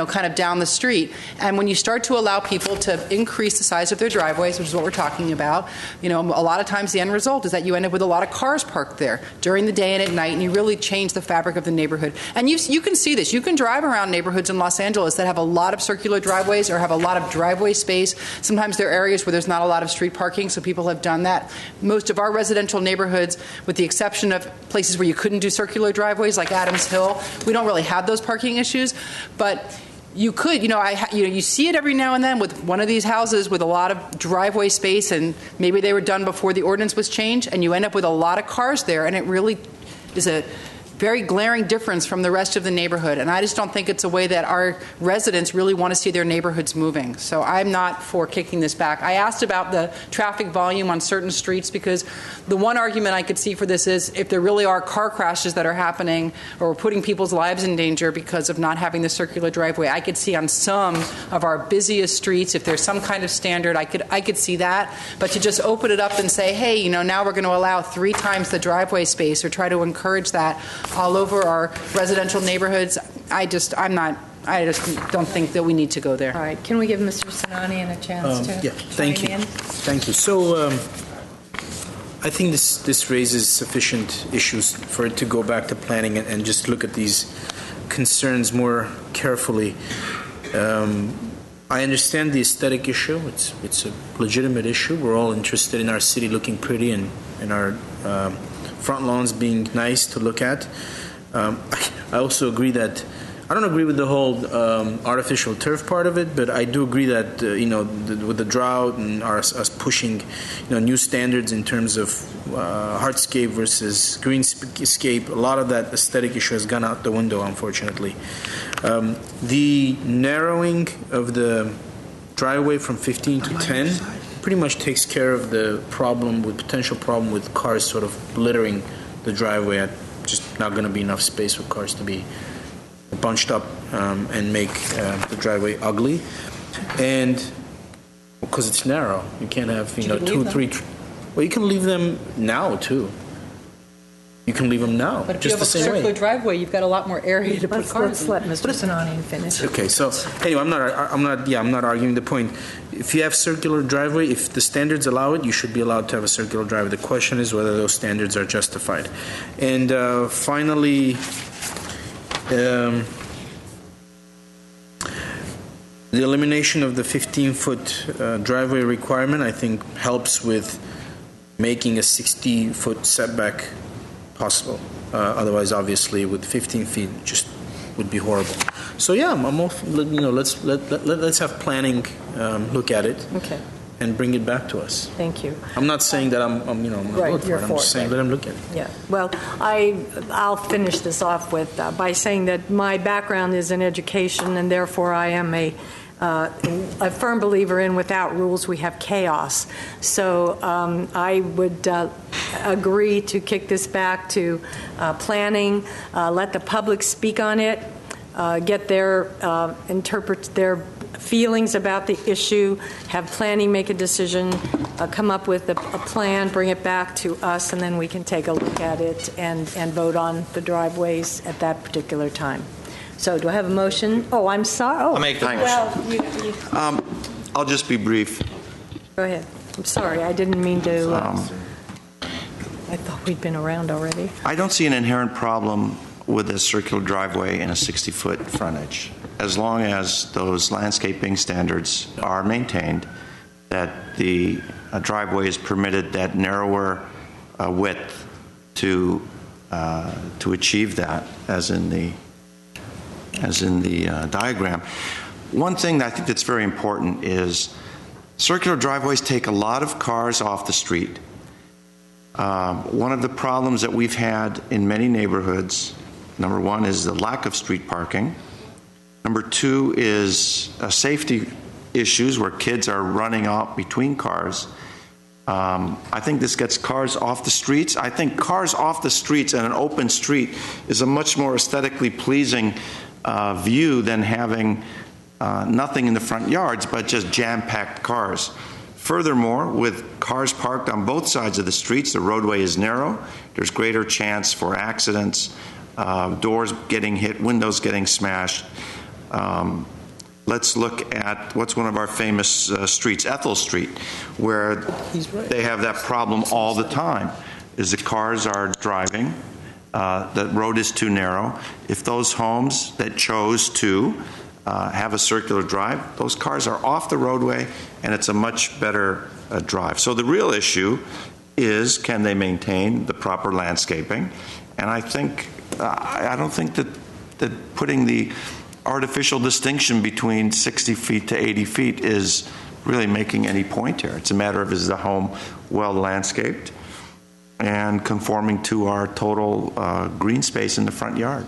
kind of down the street. And when you start to allow people to increase the size of their driveways, which is what we're talking about, a lot of times the end result is that you end up with a lot of cars parked there during the day and at night, and you really change the fabric of the neighborhood. And you can see this. You can drive around neighborhoods in Los Angeles that have a lot of circular driveways or have a lot of driveway space. Sometimes there are areas where there's not a lot of street parking, so people have done that. Most of our residential neighborhoods, with the exception of places where you couldn't do circular driveways like Adams Hill, we don't really have those parking issues. But you could, you see it every now and then with one of these houses with a lot of driveway space, and maybe they were done before the ordinance was changed, and you end up with a lot of cars there, and it really is a very glaring difference from the rest of the neighborhood. And I just don't think it's a way that our residents really want to see their neighborhoods moving. So I'm not for kicking this back. I asked about the traffic volume on certain streets, because the one argument I could see for this is if there really are car crashes that are happening or putting people's lives in danger because of not having the circular driveway, I could see on some of our busiest streets, if there's some kind of standard, I could see that. But to just open it up and say, hey, now we're going to allow 3 times the driveway space or try to encourage that all over our residential neighborhoods, I just don't think that we need to go there. All right. Can we give Mr. Sinani a chance to thank you. chime in? Thank you. So I think this raises sufficient issues for it to go back to planning and just look at these concerns more carefully. I understand the aesthetic issue. It's a legitimate issue. We're all interested in our city looking pretty and our front lawns being nice to look at. I also agree that I don't agree with the whole artificial turf part of it, but I do agree that with the drought and us pushing new standards in terms of hardscape versus greenscape, a lot of that aesthetic issue has gone out the window, unfortunately. The narrowing of the driveway from 15 to 10 pretty much takes care of the potential problem with cars sort of littering the driveway. Just not going to be enough space for cars to be bunched up and make the driveway ugly. And because it's narrow, you can't have 2, 3. Well, you can leave them now too. You can leave them now, but if just you have the same a circular way. driveway, you've got a lot more area to put cars. Let's let Mr. Sinani finish. Okay, so anyway, I'm not arguing the point. If you have circular driveway, if the standards allow it, you should be allowed to have a circular driveway. The question is whether those standards are justified. And finally, the elimination of the 15-foot driveway requirement, I think, helps with making a 60-foot setback possible. Otherwise, obviously, with 15 feet, just would be horrible. So yeah, I'm all, let's have planning look at it. Okay. And bring it back to us. Thank you. I'm not saying that I'm going to vote for it. I'm just saying let them look at it. Yeah. Well, I'll finish this off with by saying that my background is in education, and therefore I am a firm believer in without rules we have chaos. So I would agree to kick this back to planning, let the public speak on it, get their interpret their feelings about the issue, have planning make a decision, come up with a plan, bring it back to us, and then we can take a look at it and vote on the driveways at that particular time. So do I have a motion? Oh, I'm sorry. Oh, I'll make the motion. well, I'll just be brief. go ahead. I'm sorry. I didn't mean to. I thought we'd been around already. I don't see an inherent problem with a circular driveway and a 60-foot frontage, as long as those landscaping standards are maintained, that the driveway is permitted that narrower width to achieve that, as in the as in the diagram. One thing that I think that's very important is circular driveways take a lot of cars off the street. One of the problems that we've had in many neighborhoods, number one, is the lack of street parking. Number two is safety issues where kids are running off between cars. I think this gets cars off the streets. I think cars off the streets and an open street is a much more aesthetically pleasing view than having nothing in the front yards but just jam-packed cars. Furthermore, with cars parked on both sides of the streets, the roadway is narrow. There's greater chance for accidents, doors getting hit, windows getting smashed. Let's look at what's one of our famous streets, Ethel Street, where they have that problem all the time, is the cars are driving, the road is too narrow. If those homes that chose to have a circular drive, those cars are off the roadway and it's a much better drive. So the real issue is, can they maintain the proper landscaping? And I think, I don't think that putting the artificial distinction between 60 feet to 80 feet is really making any point here. It's a matter of, is the home well landscaped and conforming to our total green space in the front yard.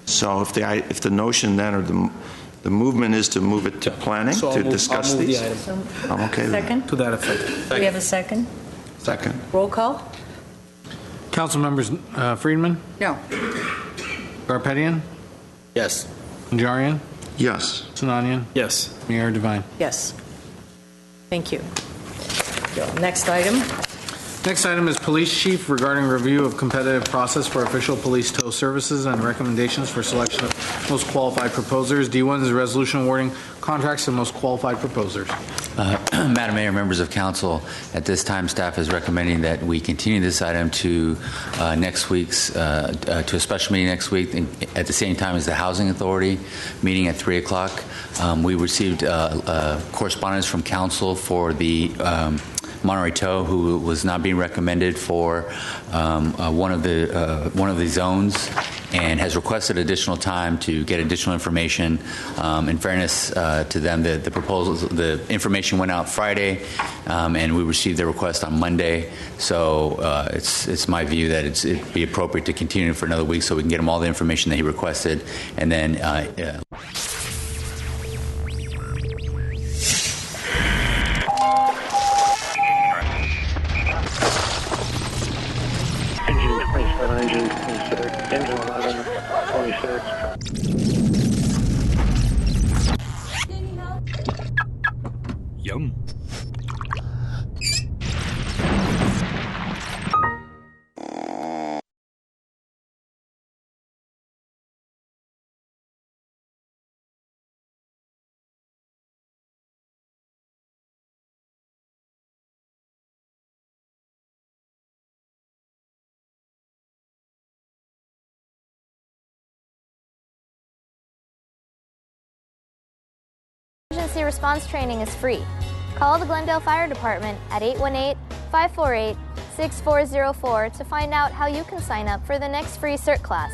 So if the notion then, or the movement is to move it to planning to discuss these. I'm okay with Second? To that effect. Do we have a second? Second. Roll call? Council members Friedman? No. Garpetian? Yes. Najarian? Yes. Sinanian? Yes. Mayor Devine? Yes. Thank you. Next item. Next item is Police Chief regarding review of competitive process for official police tow services and recommendations for selection of most qualified proposers. D1 is a resolution awarding contracts to most qualified proposers. Madam Mayor, members of council, at this time staff is recommending that we continue this item to next week's to a special meeting next week at the same time as the Housing Authority meeting at 3 o'clock. We received correspondence from council for the Monterey Tow, who was not being recommended for one of the zones, and has requested additional time to get additional information. In fairness to them, the proposals, the information went out Friday, and we received their request on Monday. So it's my view that it'd be appropriate to continue for another week so we can get him all the information that he requested, and then. Engine 26, engine 11, 26. Yum. Emergency response training is free. Call the Glendale Fire Department at 818-548-6404 to find out how you can sign up for the next free CERT class.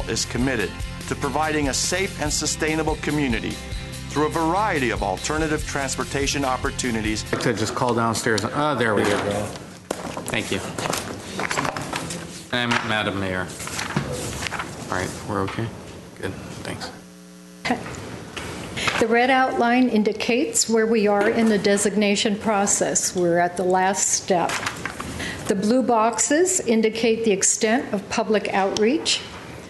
Is committed to providing a safe and sustainable community through a variety of alternative transportation opportunities. I'd like to just call downstairs. There we go. Thank you. And Madam Mayor. All right, we're okay? Good, thanks. The red outline indicates where we are in the designation process. We're at the last step. The blue boxes indicate the extent of public outreach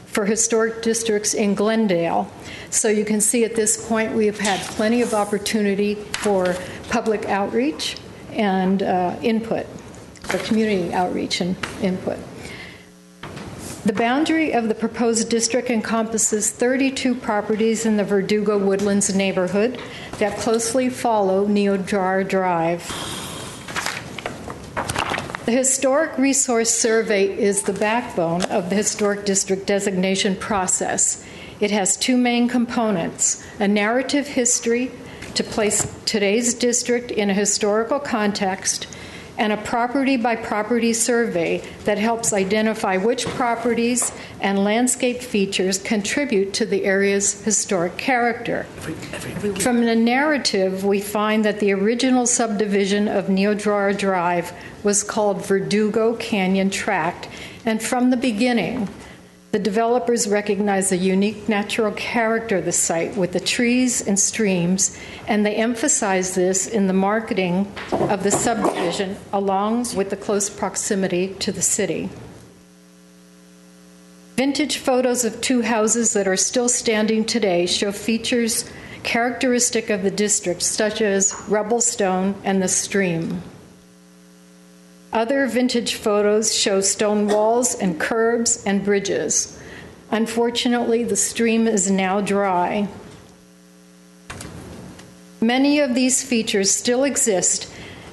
for historic districts in Glendale. So you can see at this point we've had plenty of opportunity for public outreach and input, for community outreach and input. The boundary of the proposed district encompasses 32 properties in the Verdugo Woodlands neighborhood that closely follow Neodrar Drive. The Historic Resource Survey is the backbone of the Historic District designation process. It has two main components: a narrative history to place today's district in a historical context, and a property-by-property survey that helps identify which properties and landscape features contribute to the area's historic character. From the narrative, we find that the original subdivision of Neodrar Drive was called Verdugo Canyon Tract, and from the beginning, the developers recognized the unique natural character of the site with the trees and streams, and they emphasized this in the marketing of the subdivision along with the close proximity to the city. Vintage photos of two houses that are still standing today show features characteristic of the district, such as rubble stone and the stream. Other vintage photos show stone walls and curbs and bridges. Unfortunately, the stream is now dry. Many of these features still exist,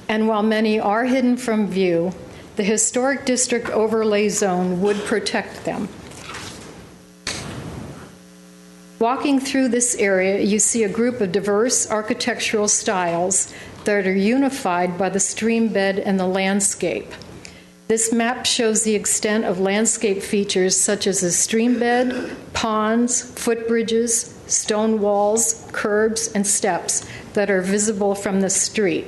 and while many are hidden from view, the Historic District Overlay Zone would protect them. Walking through this area, you see a group of diverse architectural styles that are unified by the stream bed and the landscape. This map shows the extent of landscape features such as the stream bed, ponds, footbridges, stone walls, curbs, and steps that are visible from the street.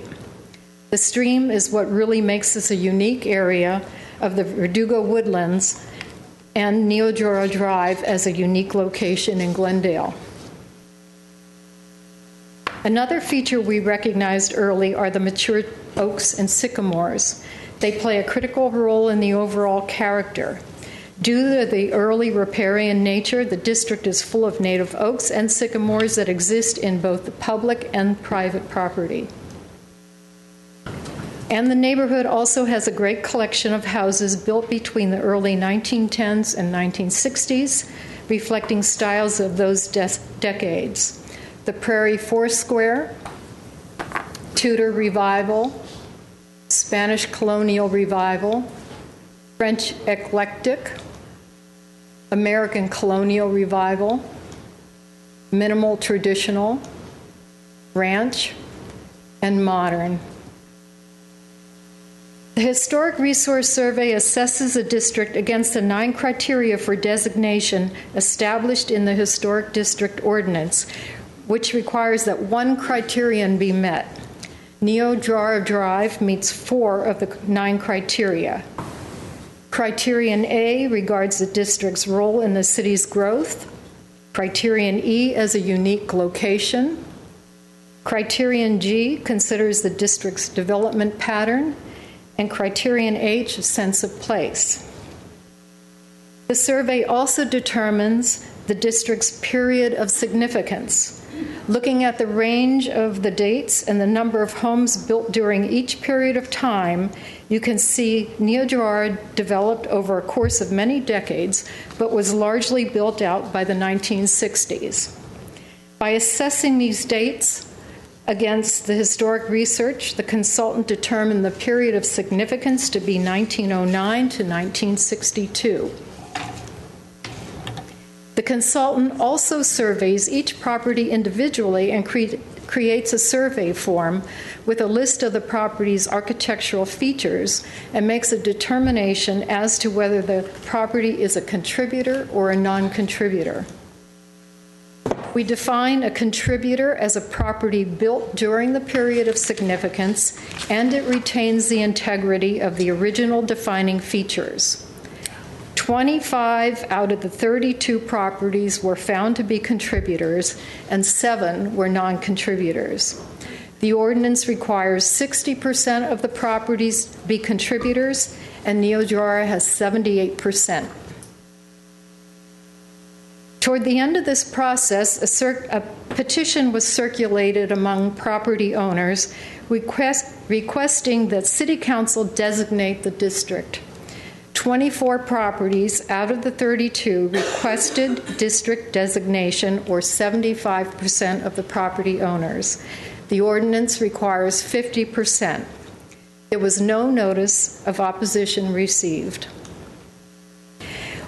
The stream is what really makes this a unique area of the Verdugo Woodlands and Neodrar Drive as a unique location in Glendale. Another feature we recognized early are the mature oaks and sycamores. They play a critical role in the overall character. Due to the early riparian nature, the district is full of native oaks and sycamores that exist in both the public and private property. And the neighborhood also has a great collection of houses built between the early 1910s and 1960s, reflecting styles of those decades. The Prairie Foursquare, Tudor Revival, Spanish Colonial Revival, French Eclectic, American Colonial Revival, Minimal Traditional, Ranch, and Modern. The Historic Resource Survey assesses a district against the 9 criteria for designation established in the Historic District Ordinance, which requires that one criterion be met. Neodrar Drive meets 4 of the 9 criteria. Criterion A regards the district's role in the city's growth. Criterion E as a unique location. Criterion G considers the district's development pattern. And Criterion H, a sense of place. The survey also determines the district's period of significance. Looking at the range of the dates and the number of homes built during each period of time, you can see Neodrar developed over a course of many decades, but was largely built out by the 1960s. By assessing these dates against the historic research, the consultant determined the period of significance to be 1909 to 1962. The consultant also surveys each property individually and creates a survey form with a list of the property's architectural features and makes a determination as to whether the property is a contributor or a non-contributor. We define a contributor as a property built during the period of significance, and it retains the integrity of the original defining features. 25 out of the 32 properties were found to be contributors, and 7 were non-contributors. The ordinance requires 60% of the properties be contributors, and Neodrar has 78%. Toward the end of this process, a petition was circulated among property owners requesting that City Council designate the district. 24 properties out of the 32 requested district designation, or 75% of the property owners. The ordinance requires 50%. There was no notice of opposition received.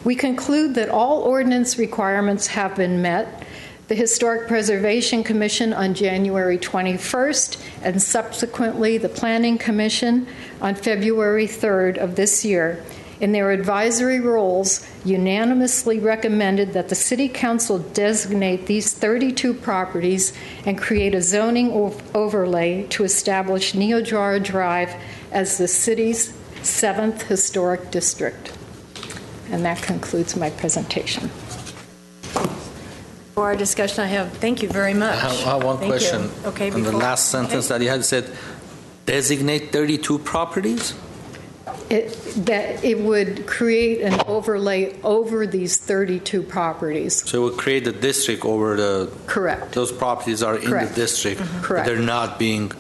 We conclude that all ordinance requirements have been met. The Historic Preservation Commission on January 21st, and subsequently the Planning Commission on February 3rd of this year, in their advisory roles, unanimously recommended that the City Council designate these 32 properties and create a zoning overlay to establish Neodora Drive as the city's 7th historic district. And that concludes my presentation. For our discussion, I have, thank you very much. I have one Thank question. you. Okay, on the last sentence that you had said, designate 32 properties? That it would create an overlay over these 32 properties. So it would create a district over the... Correct. Those properties are in Correct. the district. Correct. But they're not being...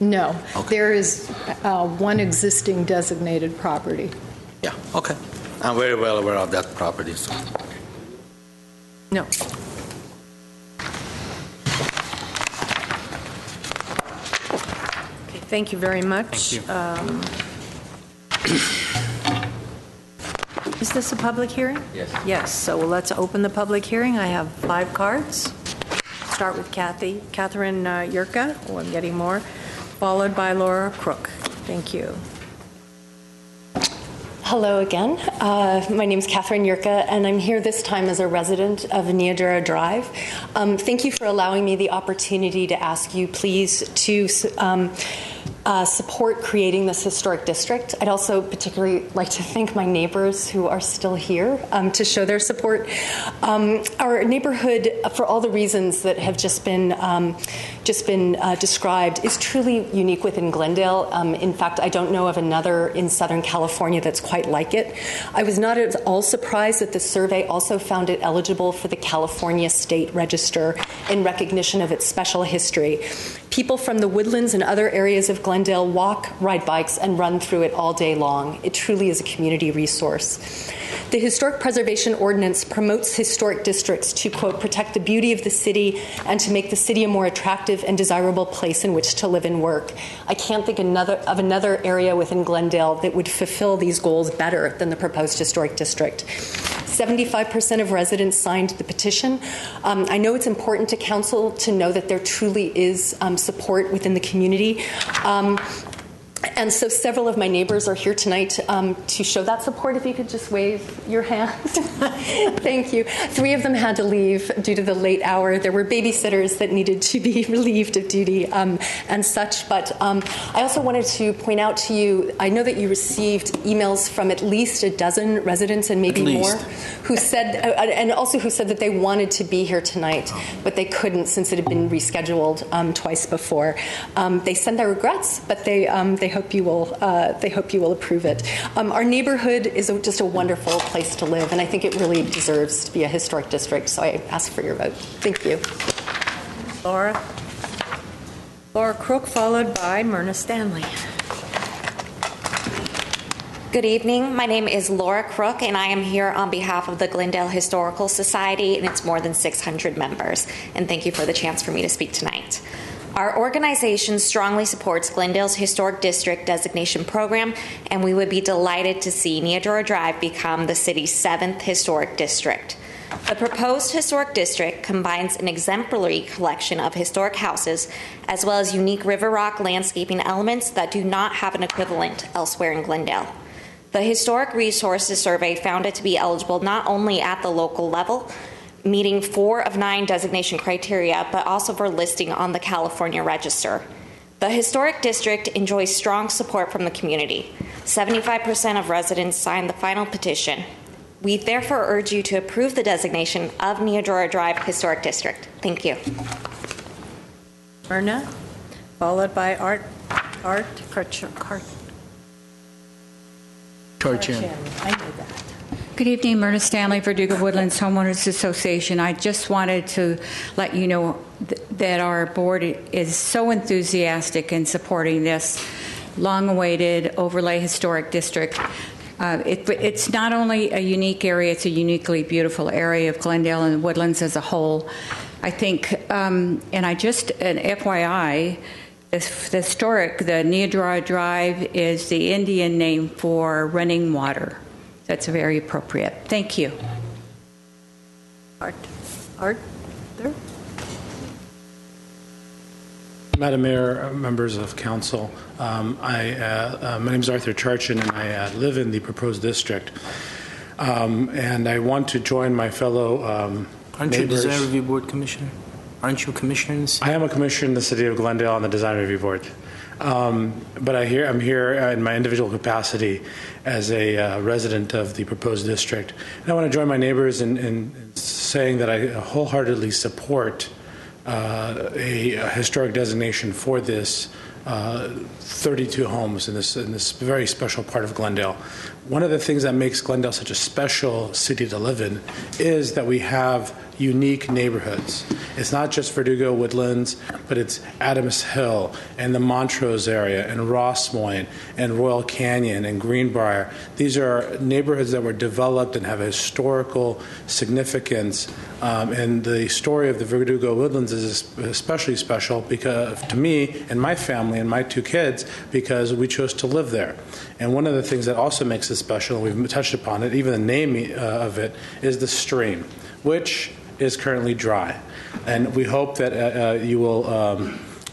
No. Okay. There is one existing designated property. Yeah, okay. I'm very well aware of that property. So. No. Okay, thank you very much. Thank you. Is this a public hearing? Yes. Yes, so let's open the public hearing. I have 5 cards. Start with Catherine Yurka. Oh, I'm getting more. Followed by Laura Crook. Thank you. Hello again. My name is Catherine Yurka, and I'm here this time as a resident of Neodora Drive. Thank you for allowing me the opportunity to ask you, please, to support creating this historic district. I'd also particularly like to thank my neighbors who are still here to show their support. Our neighborhood, for all the reasons that have just been described, is truly unique within Glendale. In fact, I don't know of another in Southern California that's quite like it. I was not at all surprised that the survey also found it eligible for the California State Register in recognition of its special history. People from the woodlands and other areas of Glendale walk, ride bikes, and run through it all day long. It truly is a community resource. The Historic Preservation Ordinance promotes historic districts to, quote, protect the beauty of the city and to make the city a more attractive and desirable place in which to live and work. I can't think of another area within Glendale that would fulfill these goals better than the proposed historic district. 75% of residents signed the petition. I know it's important to council to know that there truly is support within the community. And so several of my neighbors are here tonight to show that support. If you could just wave your hands. Thank you. 3 of them had to leave due to the late hour. There were babysitters that needed to be relieved of duty and such. But I also wanted to point out to you, I know that you received emails from at least a dozen residents and maybe more who said, and also who said that they wanted to be here tonight, but they couldn't since it had been rescheduled twice before. They send their regrets, but they hope you will approve it. Our neighborhood is just a wonderful place to live, and I think it really deserves to be a historic district. So I ask for your vote. Thank you. Laura Crook, followed by Myrna Stanley. Good evening. My name is Laura Crook, and I am here on behalf of the Glendale Historical Society and its more than 600 members. And thank you for the chance for me to speak tonight. Our organization strongly supports Glendale's Historic District Designation Program, and we would be delighted to see Neodora Drive become the city's 7th historic district. The proposed historic district combines an exemplary collection of historic houses as well as unique river rock landscaping elements that do not have an equivalent elsewhere in Glendale. The Historic Resources Survey found it to be eligible not only at the local level, meeting 4 of 9 designation criteria, but also for listing on the California Register. The historic district enjoys strong support from the community. 75% of residents signed the final petition. We therefore urge you to approve the designation of Neodora Drive Historic District. Thank you. Myrna, followed by Art Karchan. I knew that. Good evening, Myrna Stanley, Verdugo Woodlands Homeowners Association. I just wanted to let you know that our board is so enthusiastic in supporting this long-awaited overlay historic district. It's not only a unique area, it's a uniquely beautiful area of Glendale and the Woodlands as a whole. I think, and an FYI, the historic, the Neodora Drive is the Indian name for running water. That's very appropriate. Thank you. Art, there? Madam Mayor, members of council, my name is Arthur Charchin, and I live in the proposed district. And I want to join my fellow Aren't you a neighbors. design review board commissioner? Aren't you a commissioner in the city? I am a commissioner in the city of Glendale on the design review board. But I'm here in my individual capacity as a resident of the proposed district. And I want to join my neighbors in saying that I wholeheartedly support a historic designation for this 32 homes in this very special part of Glendale. One of the things that makes Glendale such a special city to live in is that we have unique neighborhoods. It's not just Verdugo Woodlands, but it's Adams Hill and the Montrose area and Rossmoyne and Royal Canyon and Greenbrier. These are neighborhoods that were developed and have a historical significance. And the story of the Verdugo Woodlands is especially special because, to me and my family and my two kids, because we chose to live there. And one of the things that also makes it special, and we've touched upon it, even the name of it, is the stream, which is currently dry. And we hope that you will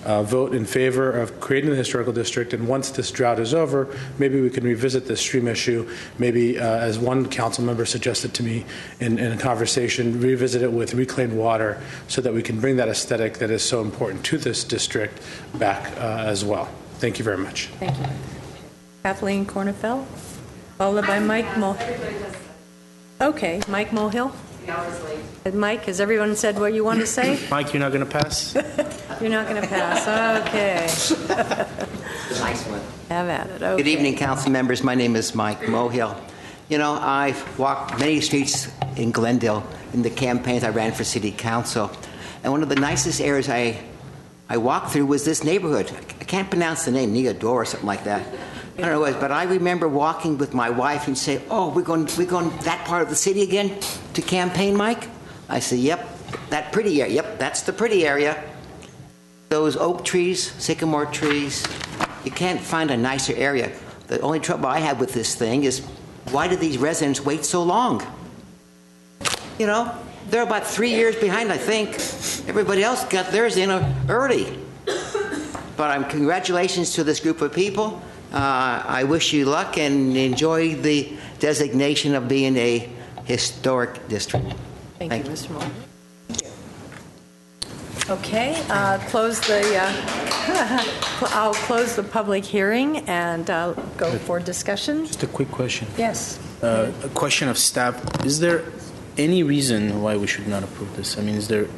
vote in favor of creating the historical district. And once this drought is over, maybe we can revisit this stream issue. Maybe, as one council member suggested to me in a conversation, revisit it with reclaimed water so that we can bring that aesthetic that is so important to this district back as well. Thank you very much. Thank you. Kathleen Cornefeld, followed by Mike Mohill. Okay, Mike Mohill. Mike, has everyone said what you want to say? Mike, you're not going to pass? You're not going to pass. Okay. Nice one. Have at it. Okay. Good evening, council members. My name is Mike Mohill. You know, I've walked many streets in Glendale in the campaigns I ran for city council. And one of the nicest areas I walked through was this neighborhood. I can't pronounce the name, Neodora or something like that. I don't know what it was, but I remember walking with my wife and say, "Oh, we're going that part of the city again to campaign, Mike?" I said, "Yep, that pretty area. Yep, that's the pretty area. Those oak trees, sycamore trees. You can't find a nicer area." The only trouble I had with this thing is, why did these residents wait so long? You know, they're about 3 years behind, I think. Everybody else got theirs in early. But congratulations to this group of people. I wish you luck and enjoy the designation of being a historic district. Thank you, Mr. Moore. Okay, I'll close the public hearing and go for discussion. Just a quick question. Yes. A question of staff. Is there any reason why we should not approve this? I mean, is there...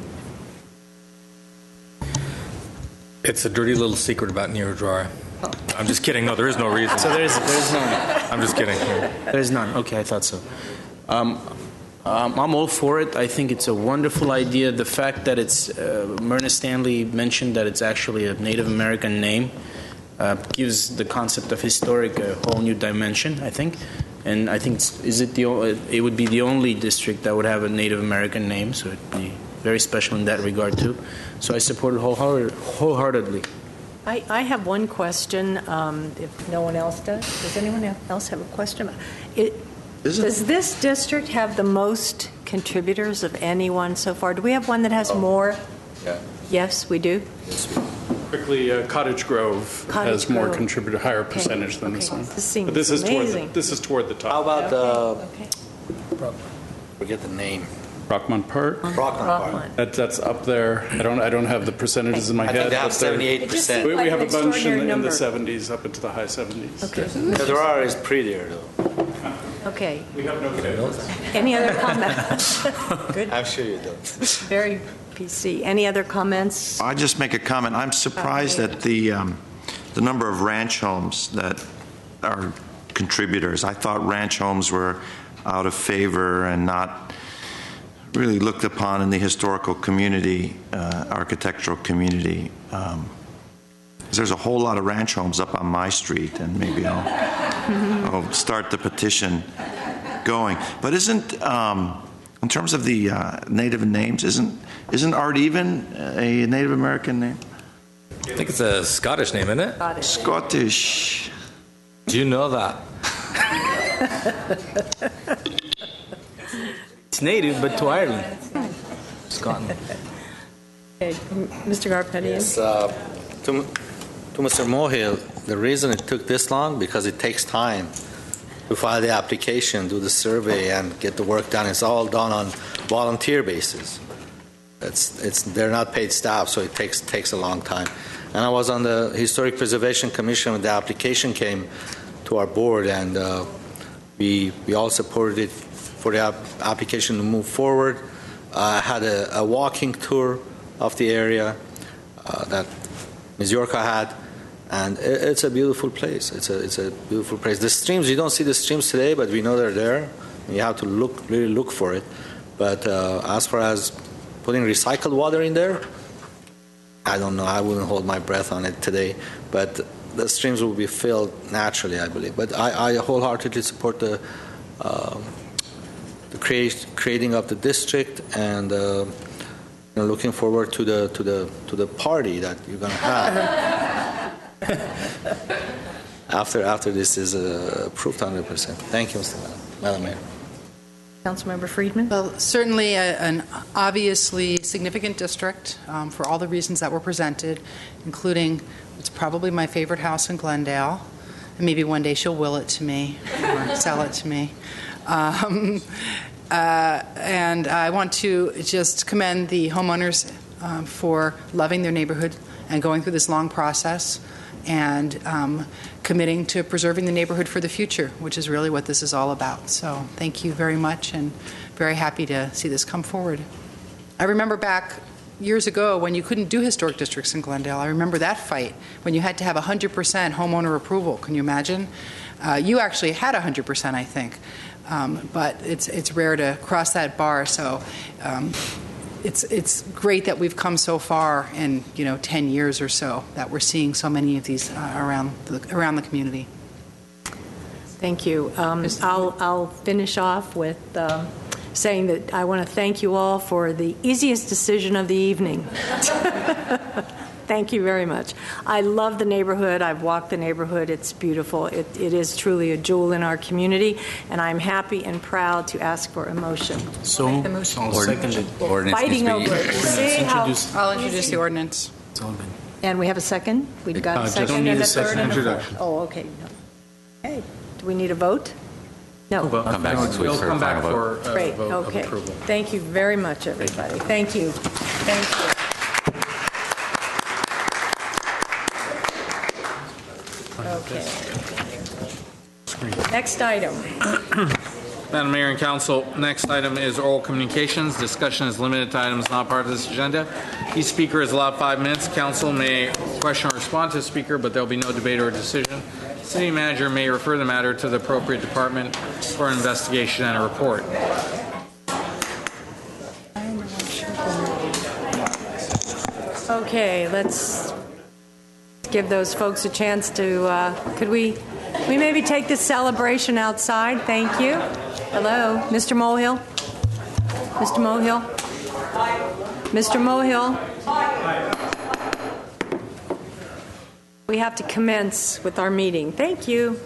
It's a dirty little secret about Neodora. I'm just kidding. No, there is no reason. So there's none. I'm just kidding. There's none. Okay, I thought so. I'm all for it. I think it's a wonderful idea. The fact that it's Myrna Stanley mentioned that it's actually a Native American name gives the concept of historic a whole new dimension, I think. And I think it would be the only district that would have a Native American name, so it'd be very special in that regard too. So I support it wholeheartedly. I have one question, if no one else does. Does anyone else have a question? Does this district have the most contributors of anyone so far? Do we have one that has more? Yeah. Yes, we do. Quickly, Cottage Grove has more contributor, higher percentage than this one. This seems but this amazing. is toward the top. How about forget the name. Rockmont Park. Rockmont Park. That's up there. I don't have the percentages in my head. I think they have 78%. We have a bunch in the 70s, up into the high 70s. Okay. Neodora is prettier though. Okay. We have no kids. Any other comments? Good. I'm sure you don't. Very PC. Any other comments? I just make a comment. I'm surprised at the number of ranch homes that are contributors. I thought ranch homes were out of favor and not really looked upon in the historical community, architectural community. There's a whole lot of ranch homes up on my street, and maybe I'll start the petition going. But isn't, in terms of the native names, isn't Art Even a Native American name? I think it's a Scottish name, isn't it? Scottish. Do you know that? It's native, but to Ireland. Scotland. Okay, Mr. Garpetian. Yes, to Mr. Mohill, the reason it took this long, because it takes time to file the application, do the survey, and get the work done. It's all done on volunteer basis. They're not paid staff, so it takes a long time. And I was on the Historic Preservation Commission when the application came to our board, and we all supported it for the application to move forward. I had a walking tour of the area that Ms. Yorka had, and it's a beautiful place. It's a beautiful place. The streams, you don't see the streams today, but we know they're there. You have to really look for it. But as far as putting recycled water in there, I don't know. I wouldn't hold my breath on it today. But the streams will be filled naturally, I believe. But I wholeheartedly support the creating of the district, and looking forward to the party that you're going to have after this is approved 100%. Thank you, Madam Mayor. Councilmember Friedman. Well, certainly an obviously significant district for all the reasons that were presented, including it's probably my favorite house in Glendale, and maybe one day she'll will it to me or sell it to me. And I want to just commend the homeowners for loving their neighborhood and going through this long process and committing to preserving the neighborhood for the future, which is really what this is all about. So thank you very much, and very happy to see this come forward. I remember back years ago when you couldn't do historic districts in Glendale. I remember that fight when you had to have 100% homeowner approval. Can you imagine? You actually had 100%, I think. But it's rare to cross that bar. So it's great that we've come so far in 10 years or so, that we're seeing so many of these around the community. Thank you. I'll finish off with saying that I want to thank you all for the easiest decision of the evening. Thank you very much. I love the neighborhood. I've walked the neighborhood. It's beautiful. It is truly a jewel in our community, and I'm happy and proud to ask for a motion. So, the motion. I'll second it. Fighting over it. See how I'll introduce the ordinance. It's all good. And we have a second? We've got a just second need and a a third second and a fourth. introduction. Oh, okay. Okay. Do we need a vote? No. Come back next week We'll for come a back final vote. for Great. a vote of Okay. approval. Thank you very much, everybody. Thank you. Thank you. Okay. Next item. Madam Mayor and Council, next item is oral communications. Discussion is limited to items not part of this agenda. Each speaker is allowed 5 minutes. Council may question or respond to the speaker, but there will be no debate or decision. City manager may refer the matter to the appropriate department for an investigation and a report. Okay, let's give those folks a chance to, could we maybe take this celebration outside? Thank you. Hello, Mr. Mohill? Mr. Mohill? Mr. Mohill? We have to commence with our meeting. Thank you.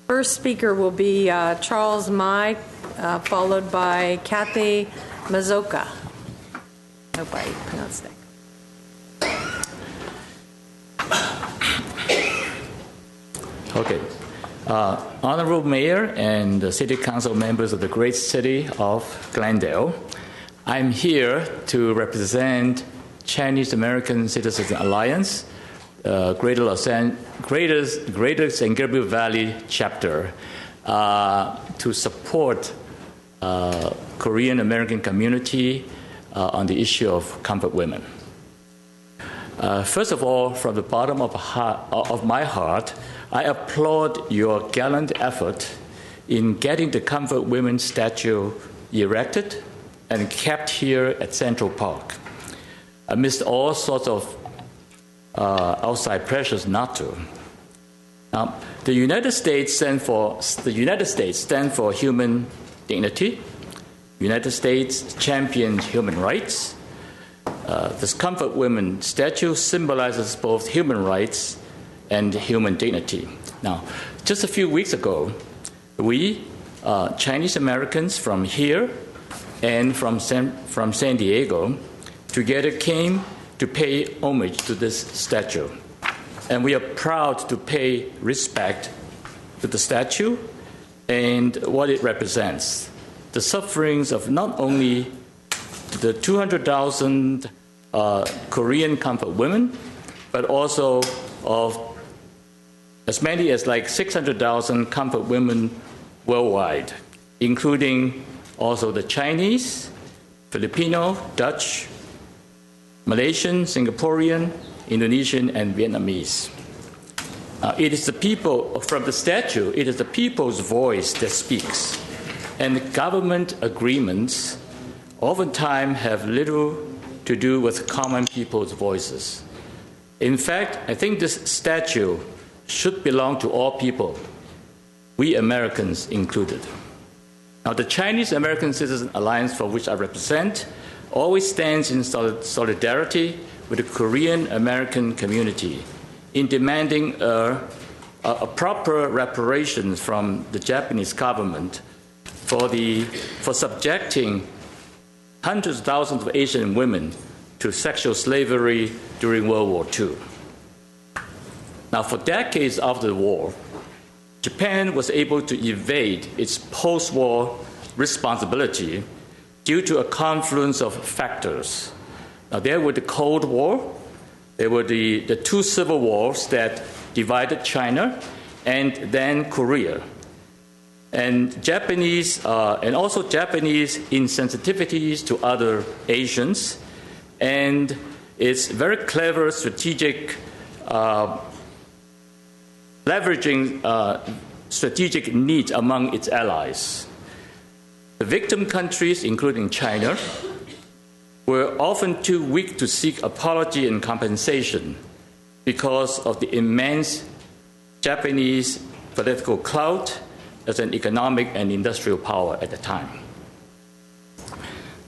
First speaker will be Charles Mai, followed by Kathy Mazoka. I hope I pronounced that. Okay. Honorable Mayor and the City Council members of the great city of Glendale, I'm here to represent Chinese American Citizens Alliance, Greater St. Gabriel Valley chapter, to support Korean American community on the issue of comfort women. First of all, from the bottom of my heart, I applaud your gallant effort in getting the Comfort Women statue erected and kept here at Central Park, amidst all sorts of outside pressures not to. The United States stands for human dignity. United States champions human rights. This Comfort Women statue symbolizes both human rights and human dignity. Now, just a few weeks ago, we, Chinese Americans from here and from San Diego, together came to pay homage to this statue. And we are proud to pay respect to the statue and what it represents. The sufferings of not only the 200,000 Korean comfort women, but also of as many as like 600,000 comfort women worldwide, including also the Chinese, Filipino, Dutch, Malaysian, Singaporean, Indonesian, and Vietnamese. It is the people, from the statue, it is the people's voice that speaks. And government agreements oftentimes have little to do with common people's voices. In fact, I think this statue should belong to all people, we Americans included. Now, the Chinese American Citizen Alliance, for which I represent, always stands in solidarity with the Korean American community in demanding a proper reparation from the Japanese government for subjecting hundreds of thousands of Asian women to sexual slavery during World War II. Now, for decades after the war, Japan was able to evade its post-war responsibility due to a confluence of factors. Now, there were the Cold War, there were the two civil wars that divided China, and then Korea. And Japanese, and also Japanese insensitivities to other Asians, and its very clever strategic leveraging strategic needs among its allies. The victim countries, including China, were often too weak to seek apology and compensation because of the immense Japanese political clout as an economic and industrial power at the time.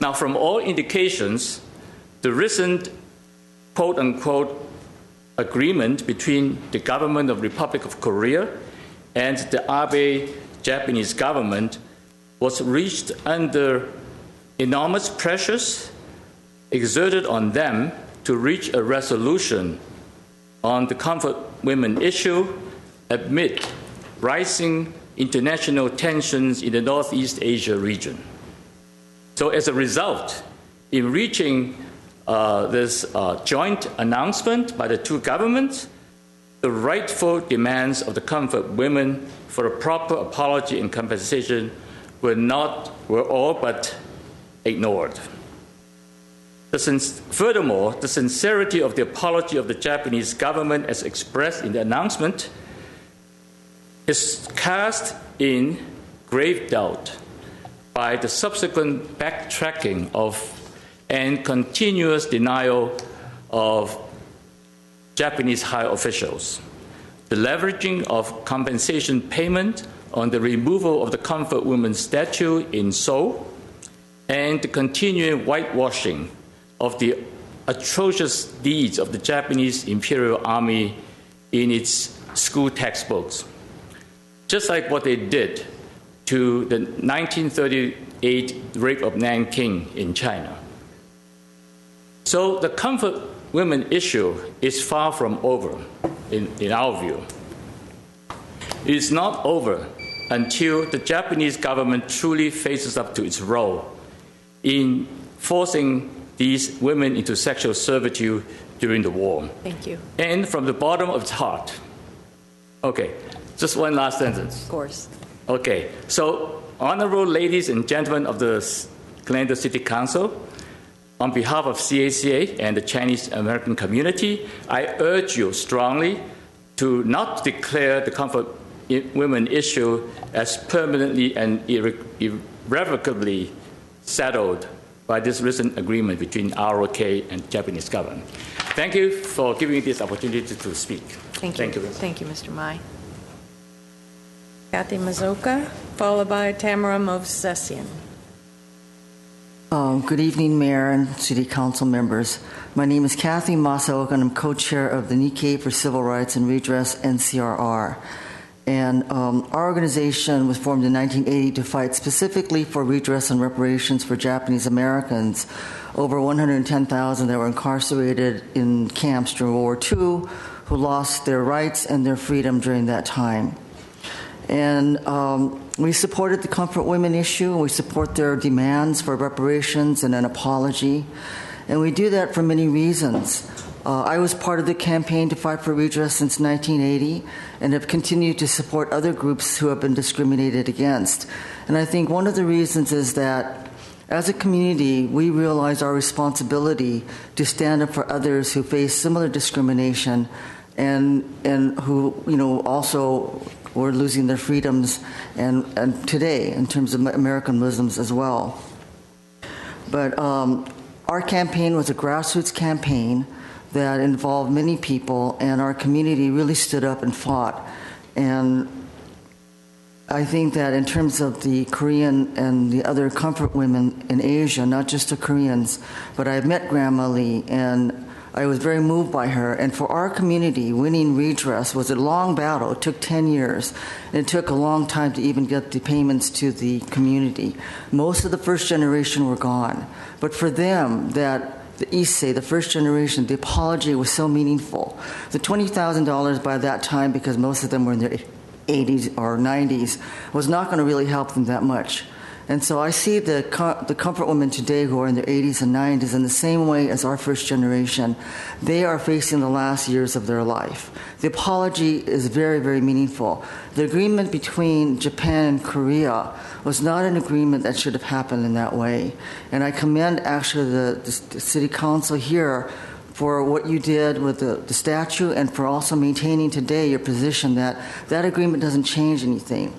Now, from all indications, the recent quote-unquote agreement between the government of the Republic of Korea and the Abe Japanese government was reached under enormous pressures exerted on them to reach a resolution on the comfort women issue amid rising international tensions in the Northeast Asia region. So as a result, in reaching this joint announcement by the two governments, the rightful demands of the comfort women for a proper apology and compensation were all but ignored. Furthermore, the sincerity of the apology of the Japanese government as expressed in the announcement is cast in grave doubt by the subsequent backtracking and continuous denial of Japanese high officials, the leveraging of compensation payment on the removal of the comfort women's statue in Seoul, and the continuing whitewashing of the atrocious deeds of the Japanese Imperial Army in its school textbooks, just like what they did to the 1938 rape of Nanking in China. So the comfort women issue is far from over, in our view. It is not over until the Japanese government truly faces up to its role in forcing these women into sexual servitude during the war. Thank you. And from the bottom of its heart. Okay, just one last sentence. Of course. Okay, so honorable ladies and gentlemen of the Glendale City Council, on behalf of CACA and the Chinese American community, I urge you strongly to not declare the comfort women issue as permanently and irrevocably settled by this recent agreement between ROK and Japanese government. Thank you for giving me this opportunity to speak. Thank you. Thank you, Mr. Mai. Kathy Mazoka, followed by Tamara Movsesian. Good evening, Mayor and City Council members. My name is Kathy Mazoka, and I'm co-chair of the Nikkei for Civil Rights and Redress, NCRR. And our organization was formed in 1980 to fight specifically for redress and reparations for Japanese Americans, over 110,000 that were incarcerated in camps during World War II, who lost their rights and their freedom during that time. And we supported the comfort women issue, and we support their demands for reparations and an apology. And we do that for many reasons. I was part of the campaign to fight for redress since 1980 and have continued to support other groups who have been discriminated against. And I think one of the reasons is that as a community, we realize our responsibility to stand up for others who face similar discrimination and who, also were losing their freedoms and today in terms of American Muslims as well. But our campaign was a grassroots campaign that involved many people, and our community really stood up and fought. And I think that in terms of the Korean and the other comfort women in Asia, not just the Koreans, but I've met Grandma Lee, and I was very moved by her. And for our community, winning redress was a long battle. It took 10 years. And it took a long time to even get the payments to the community. Most of the first generation were gone. But for them, the Issei, the first generation, the apology was so meaningful. The $20,000 by that time, because most of them were in their 80s or 90s, was not going to really help them that much. And so I see the comfort women today who are in their 80s and 90s in the same way as our first generation. They are facing the last years of their life. The apology is very, very meaningful. The agreement between Japan and Korea was not an agreement that should have happened in that way. And I commend actually the City Council here for what you did with the statue and for also maintaining today your position that that agreement doesn't change anything.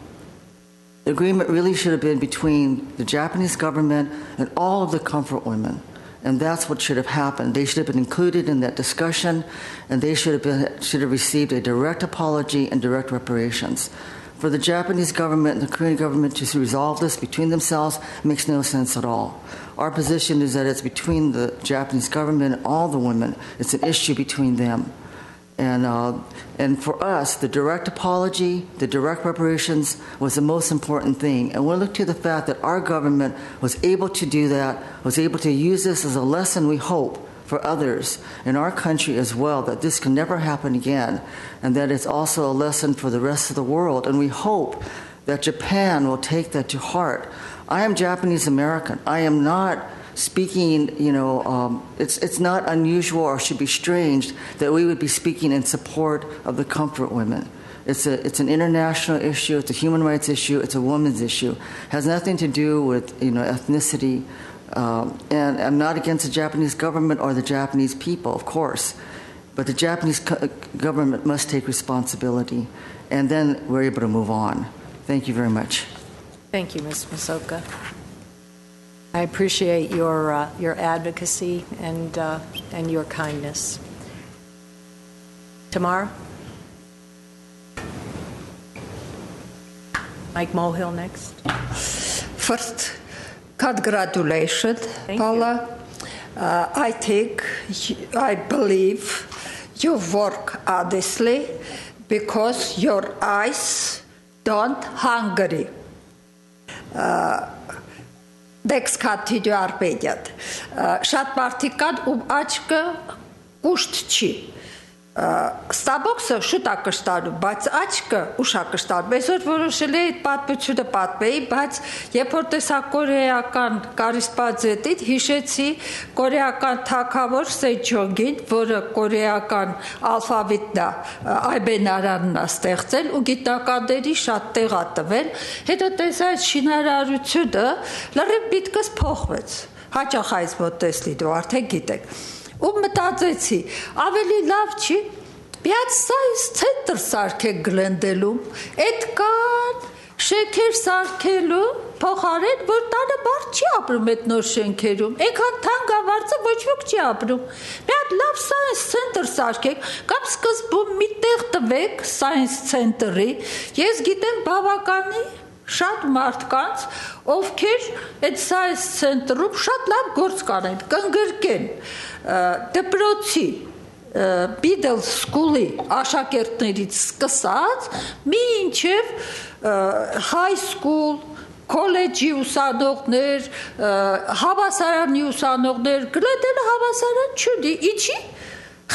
The agreement really should have been between the Japanese government and all of the comfort women, and that's what should have happened. They should have been included in that discussion, and they should have received a direct apology and direct reparations. For the Japanese government and the Korean government to resolve this between themselves makes no sense at all. Our position is that it's between the Japanese government and all the women. It's an issue between them. And for us, the direct apology, the direct reparations was the most important thing. And we'll look to the fact that our government was able to do that, was able to use this as a lesson, we hope, for others in our country as well, that this can never happen again, and that it's also a lesson for the rest of the world. And we hope that Japan will take that to heart. I am Japanese American. I am not speaking, it's not unusual or should be strange that we would be speaking in support of the comfort women. It's an international issue. It's a human rights issue. It's a woman's issue. It has nothing to do with ethnicity. And I'm not against the Japanese government or the Japanese people, of course, but the Japanese government must take responsibility, and then we're able to move on. Thank you very much. Thank you, Ms. Mazoka. I appreciate your advocacy and your kindness. Tamara? Mike Mulhill next. First, congratulations, Paula. I believe you work honestly because your eyes don't hungry. Next continue Armenian. Շատ մարդիկ կան, ում աչքը կուշտ չի։ Ստաբոքսը շուտ է կշտանում, բայց աչքը ուշ է կշտանում։ Այսօր որոշել էի այդ պատմությունը պատմեի, բայց երբ որ տեսա կորեական կարիսպաձետին, հիշեցի կորեական թագավոր Սեջոնգին, որը կորեական ալֆավիտն է, այբենարանն է ստեղծել ու գիտնականների շատ տեղ է տվել։ Հետո տեսա այդ շինարարությունը, լրիվ միտքս փոխվեց։ Հաճախ այս մոտ տեսնի դու արդեն գիտեք։ Ու մտածեցի, ավելի լավ չի, Պիացայից ցենտր սարքեք Գլենդելում, այդ կան շեքեր սարքելու փոխարեն, որ տանը մարդ չի ապրում այդ նոր շենքերում։ Այնքան թանկավարձը ոչ ոք չի ապրում։ Մի հատ լավ science center սարքեք, կամ սկզբում մի տեղ տվեք science center-ի։ Ես գիտեմ բավականի շատ մարդկանց, ովքեր այդ science center-ում շատ լավ գործ կանեն, կընդգրկեն դպրոցի middle school-ի աշակերտներից սկսած մինչև high school, college-ի ուսանողներ, հավասարանի ուսանողներ, Glendale հավասարան չունի, իչի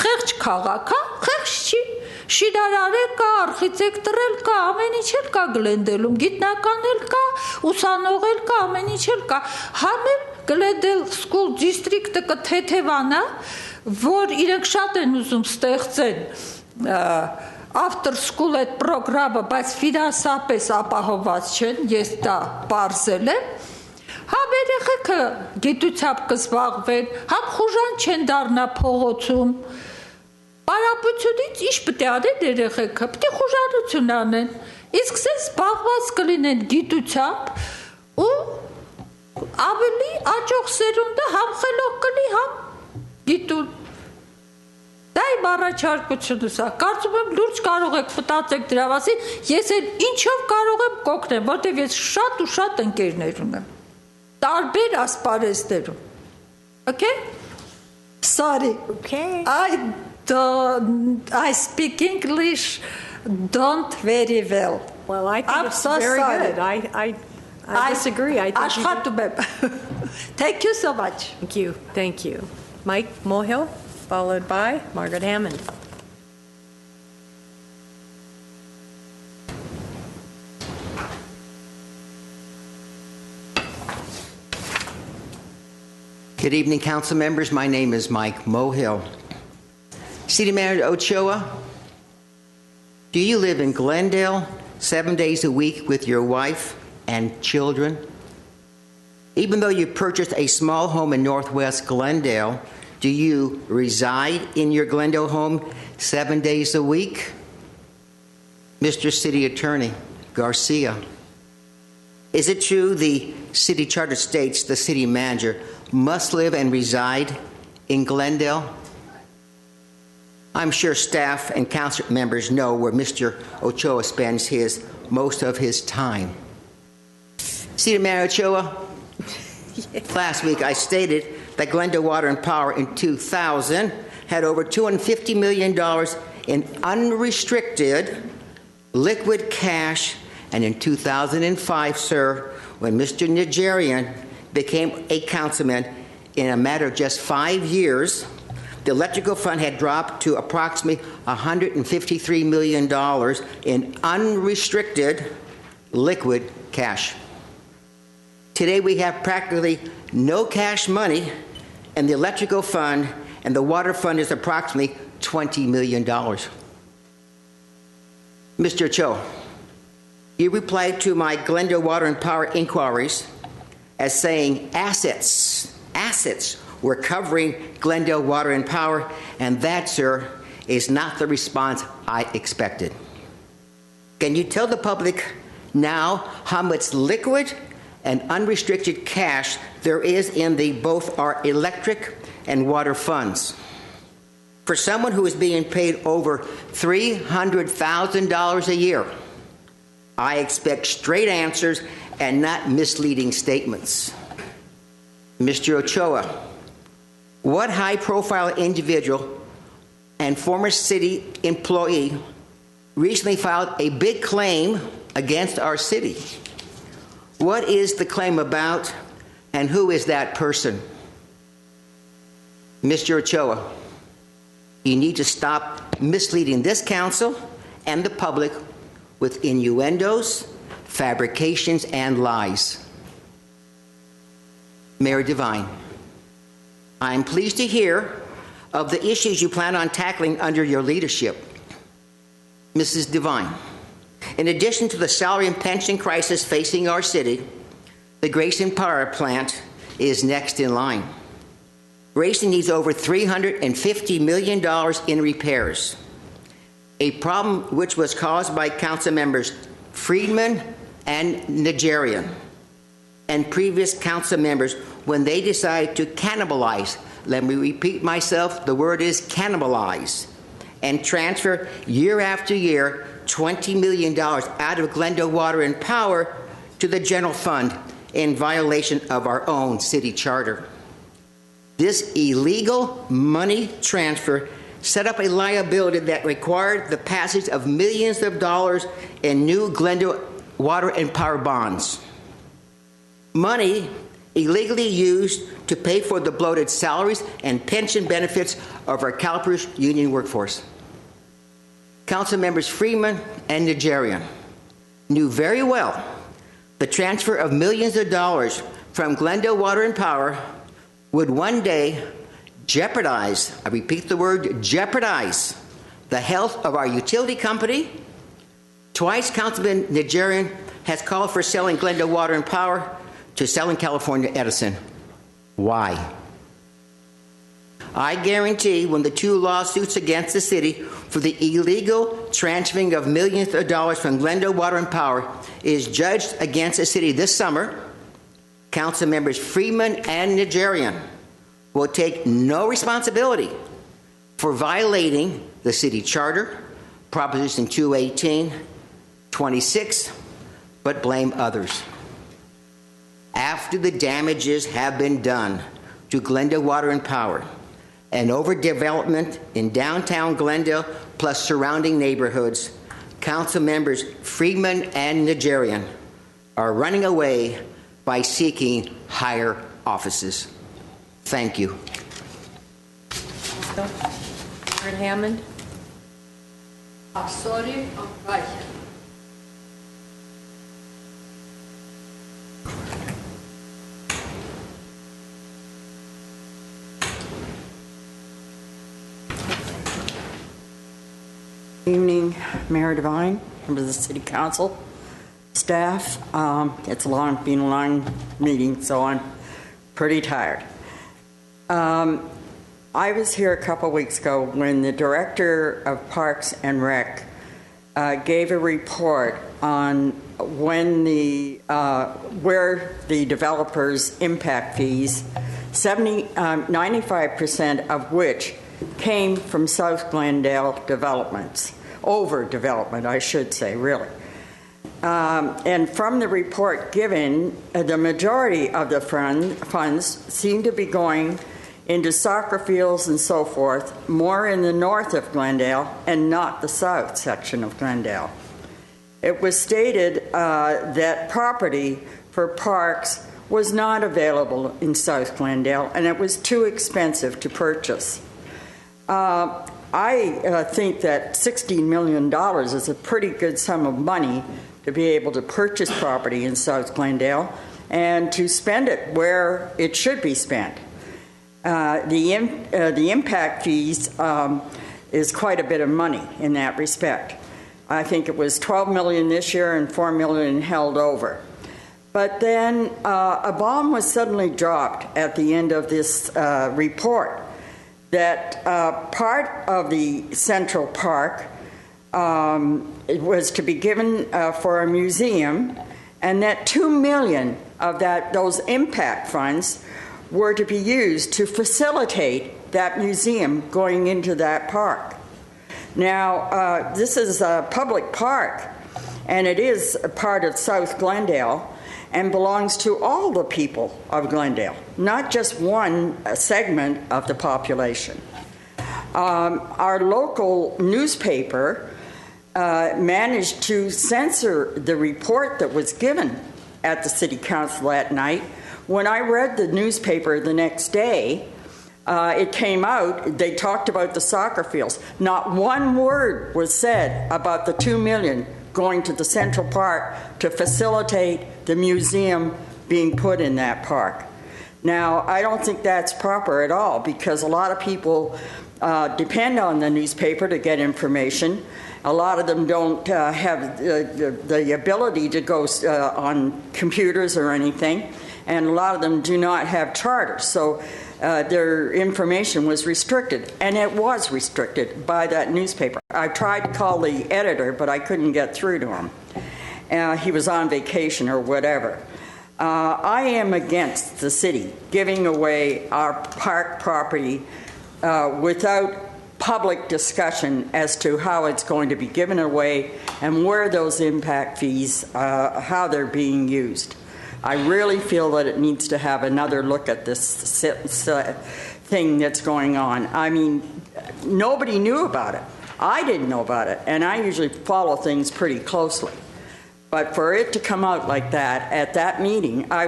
խեղճ քաղաք, խեղճ չի։ Շինարար կա, արխիտեկտոր կա, ամեն ինչ էլ կա Glendale-ում, գիտնական էլ կա, ուսանող էլ կա, ամեն ինչ էլ կա։ Համել Glendale School District-ը կթեթևանա, որ իրենք շատ են ուզում ստեղծեն after school այդ պրոգրամը, բայց ֆինանսապես ապահովված չեն, ես դա պարզել եմ, համ երեխեքը գիտությամբ կզբաղվեն, համ խուժան չեն դառնա փողոցում, պարապությունից ինչ պետք է անեն երեխեքը, պետք է խուժանություն անեն, իսկ սենց զբաղված կլինեն գիտությամբ ու ավելի աճող սերունդը համ խելոք կլի, համ գիտուն։ Դա իմ առաջարկությունս է, կարծում եմ լուրջ կարող եք մտածեք դրա մասին, ես էլ ինչով կարող եմ կօգնեմ, որտեղ ես շատ ու շատ ընկերներ ունեմ, տարբեր ասպարեզներում։ Okay? Sorry. Okay. I speak English don't very well. Well, I think it's so very sorry. good. I disagree. I think Thank you so much. Thank you. Thank you. Mike Mohill, followed by Margaret Hammond. Good evening, council members. My name is Mike Mohill. City Manager Ochoa, do you live in Glendale 7 days a week with your wife and children? Even though you purchased a small home in Northwest Glendale, do you reside in your Glendale home 7 days a week? Mr. City Attorney Garcia, is it true the city charter states the city manager must live and reside in Glendale? I'm sure staff and council members know where Mr. Ochoa spends most of his time. City Manager Ochoa, last week I stated that Glendale Water and Power in 2000 had over $250 million in unrestricted liquid cash, and in 2005, sir, when Mr. Nigerian became a councilman, in a matter of just 5 years, the electrical fund had dropped to approximately $153 million in unrestricted liquid cash. Today we have practically no cash money in the electrical fund, and the water fund is approximately $20 million. Mr. Ochoa, you replied to my Glendale Water and Power inquiries as saying assets were covering Glendale Water and Power, and that, sir, is not the response I expected. Can you tell the public now how much liquid and unrestricted cash there is in both our electric and water funds? For someone who is being paid over $300,000 a year, I expect straight answers and not misleading statements. Mr. Ochoa, what high-profile individual and former city employee recently filed a big claim against our city? What is the claim about, and who is that person? Mr. Ochoa, you need to stop misleading this council and the public with innuendos, fabrications, and lies. Mayor Devine, I am pleased to hear of the issues you plan on tackling under your leadership. Mrs. Devine, in addition to the salary and pension crisis facing our city, the Grayson Power Plant is next in line. Grayson needs over $350 million in repairs, a problem which was caused by council members Friedman and Nigerian. and previous council members when they decide to cannibalize, let me repeat myself, the word is cannibalize, and transfer year after year $20 million out of Glendale Water and Power to the general fund in violation of our own city charter. This illegal money transfer set up a liability that required the passage of millions of dollars in new Glendale Water and Power bonds. Money illegally used to pay for the bloated salaries and pension benefits of our CalPERS union workforce. Council members Freeman and Nigerian knew very well the transfer of millions of dollars from Glendale Water and Power would one day jeopardize, I repeat the word, jeopardize the health of our utility company. Twice, Councilman Nigerian has called for selling Glendale Water and Power to Southern California Edison. Why? I guarantee when the two lawsuits against the city for the illegal transferring of millions of dollars from Glendale Water and Power is judged against the city this summer, Council members Freeman and Nigerian will take no responsibility for violating the city charter, Proposition 218-26, but blame others. After the damages have been done to Glendale Water and Power and overdevelopment in downtown Glendale plus surrounding neighborhoods, Council members Freeman and Nigerian are running away by seeking higher offices. Thank you. Aaron Hammond. Sorry, right. Evening, Mayor Devine, members of the City Council, staff. It's been a long meeting, so I'm pretty tired. I was here a couple weeks ago when the Director of Parks and Rec gave a report on when where the developers' impact fees, 95% of which came from South Glendale developments. Overdevelopment, I should say, really. And from the report given, the majority of the funds seem to be going into soccer fields and so forth, more in the north of Glendale and not the south section of Glendale. It was stated that property for parks was not available in South Glendale and it was too expensive to purchase. I think that $16 million is a pretty good sum of money to be able to purchase property in South Glendale and to spend it where it should be spent. The impact fees is quite a bit of money in that respect. I think it was $12 million this year and $4 million held over. But then a bomb was suddenly dropped at the end of this report that part of the Central Park it was to be given for a museum, and that $2 million of those impact funds were to be used to facilitate that museum going into that park. Now, this is a public park, and it is a part of South Glendale and belongs to all the people of Glendale, not just one segment of the population. Our local newspaper managed to censor the report that was given at the City Council that night. When I read the newspaper the next day, it came out, they talked about the soccer fields. Not one word was said about the $2 million going to the Central Park to facilitate the museum being put in that park. Now, I don't think that's proper at all because a lot of people depend on the newspaper to get information. A lot of them don't have the ability to go on computers or anything, and a lot of them do not have charters. So their information was restricted, and it was restricted by that newspaper. I tried to call the editor, but I couldn't get through to him. He was on vacation or whatever. I am against the city giving away our park property without public discussion as to how it's going to be given away and where those impact fees, how they're being used. I really feel that it needs to have another look at this thing that's going on. I mean, nobody knew about it. I didn't know about it, and I usually follow things pretty closely. But for it to come out like that at that meeting, I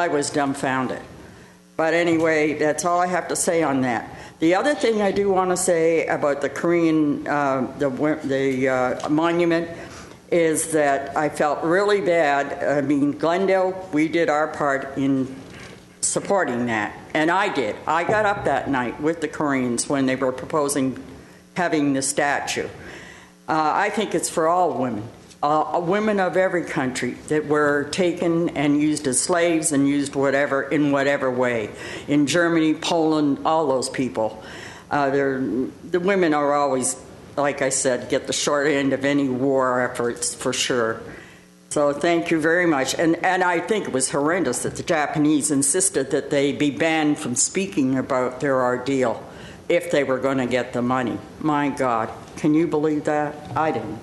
was dumbfounded. But anyway, that's all I have to say on that. The other thing I do want to say about the Korean monument is that I felt really bad. I mean, Glendale, we did our part in supporting that, and I did. I got up that night with the Koreans when they were proposing having the statue. I think it's for all women. Women of every country that were taken and used as slaves and used in whatever way. In Germany, Poland, all those people. The women are always, like I said, get the short end of any war efforts for sure. So thank you very much. And I think it was horrendous that the Japanese insisted that they be banned from speaking about their ordeal if they were going to get the money. My God, can you believe that? I didn't.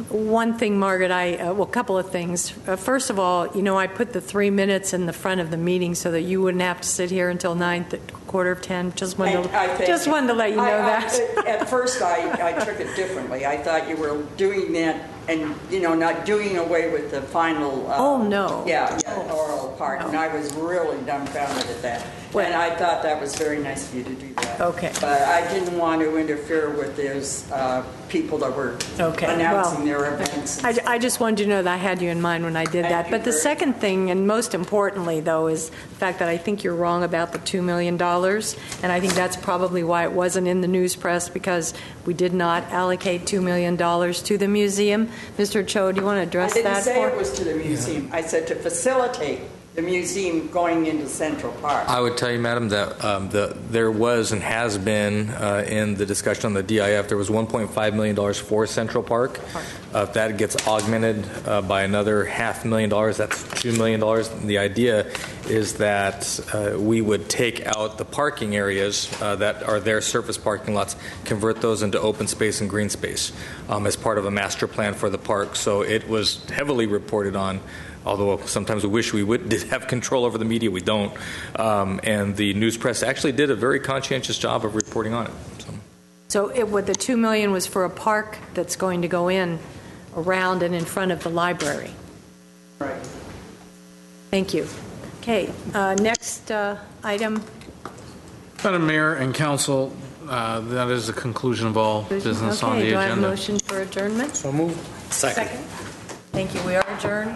One thing, Margaret, well, a couple of things. First of all, I put the 3 minutes in the front of the meeting so that you wouldn't have to sit here until 9:45. Just wanted to let you know that. At first, I took it differently. I thought you were doing that and, not doing away with the final oral part. No. And I was really dumbfounded at that. And I thought that was very nice of you to do that. Okay. But I didn't want to interfere with those people that were announcing their events. I just wanted you to know that I had you in mind when I did that. But the second thing, and most importantly, though, is the fact that I think you're wrong about the $2 million. And I think that's probably why it wasn't in the news press, because we did not allocate $2 million to the museum. Mr. Cho, do you want to address that? I didn't say it was to the museum. I said to facilitate the museum going into Central Park. I would tell you, Madam, that there was and has been in the discussion on the DIF, there was $1.5 million for Central Park. If that gets augmented by another $500,000, that's $2 million. The idea is that we would take out the parking areas that are their surface parking lots, convert those into open space and green space as part of a master plan for the park. So it was heavily reported on. Although sometimes we wish we did have control over the media, we don't. And the news press actually did a very conscientious job of reporting on it. So what the $2 million was for a park that's going to go in around and in front of the library. Right. Thank you. Okay, next item. Madam Mayor and Council, that is the conclusion of all business on the agenda. Do I have a motion for adjournment? So moved. Second. Thank you. We are adjourned.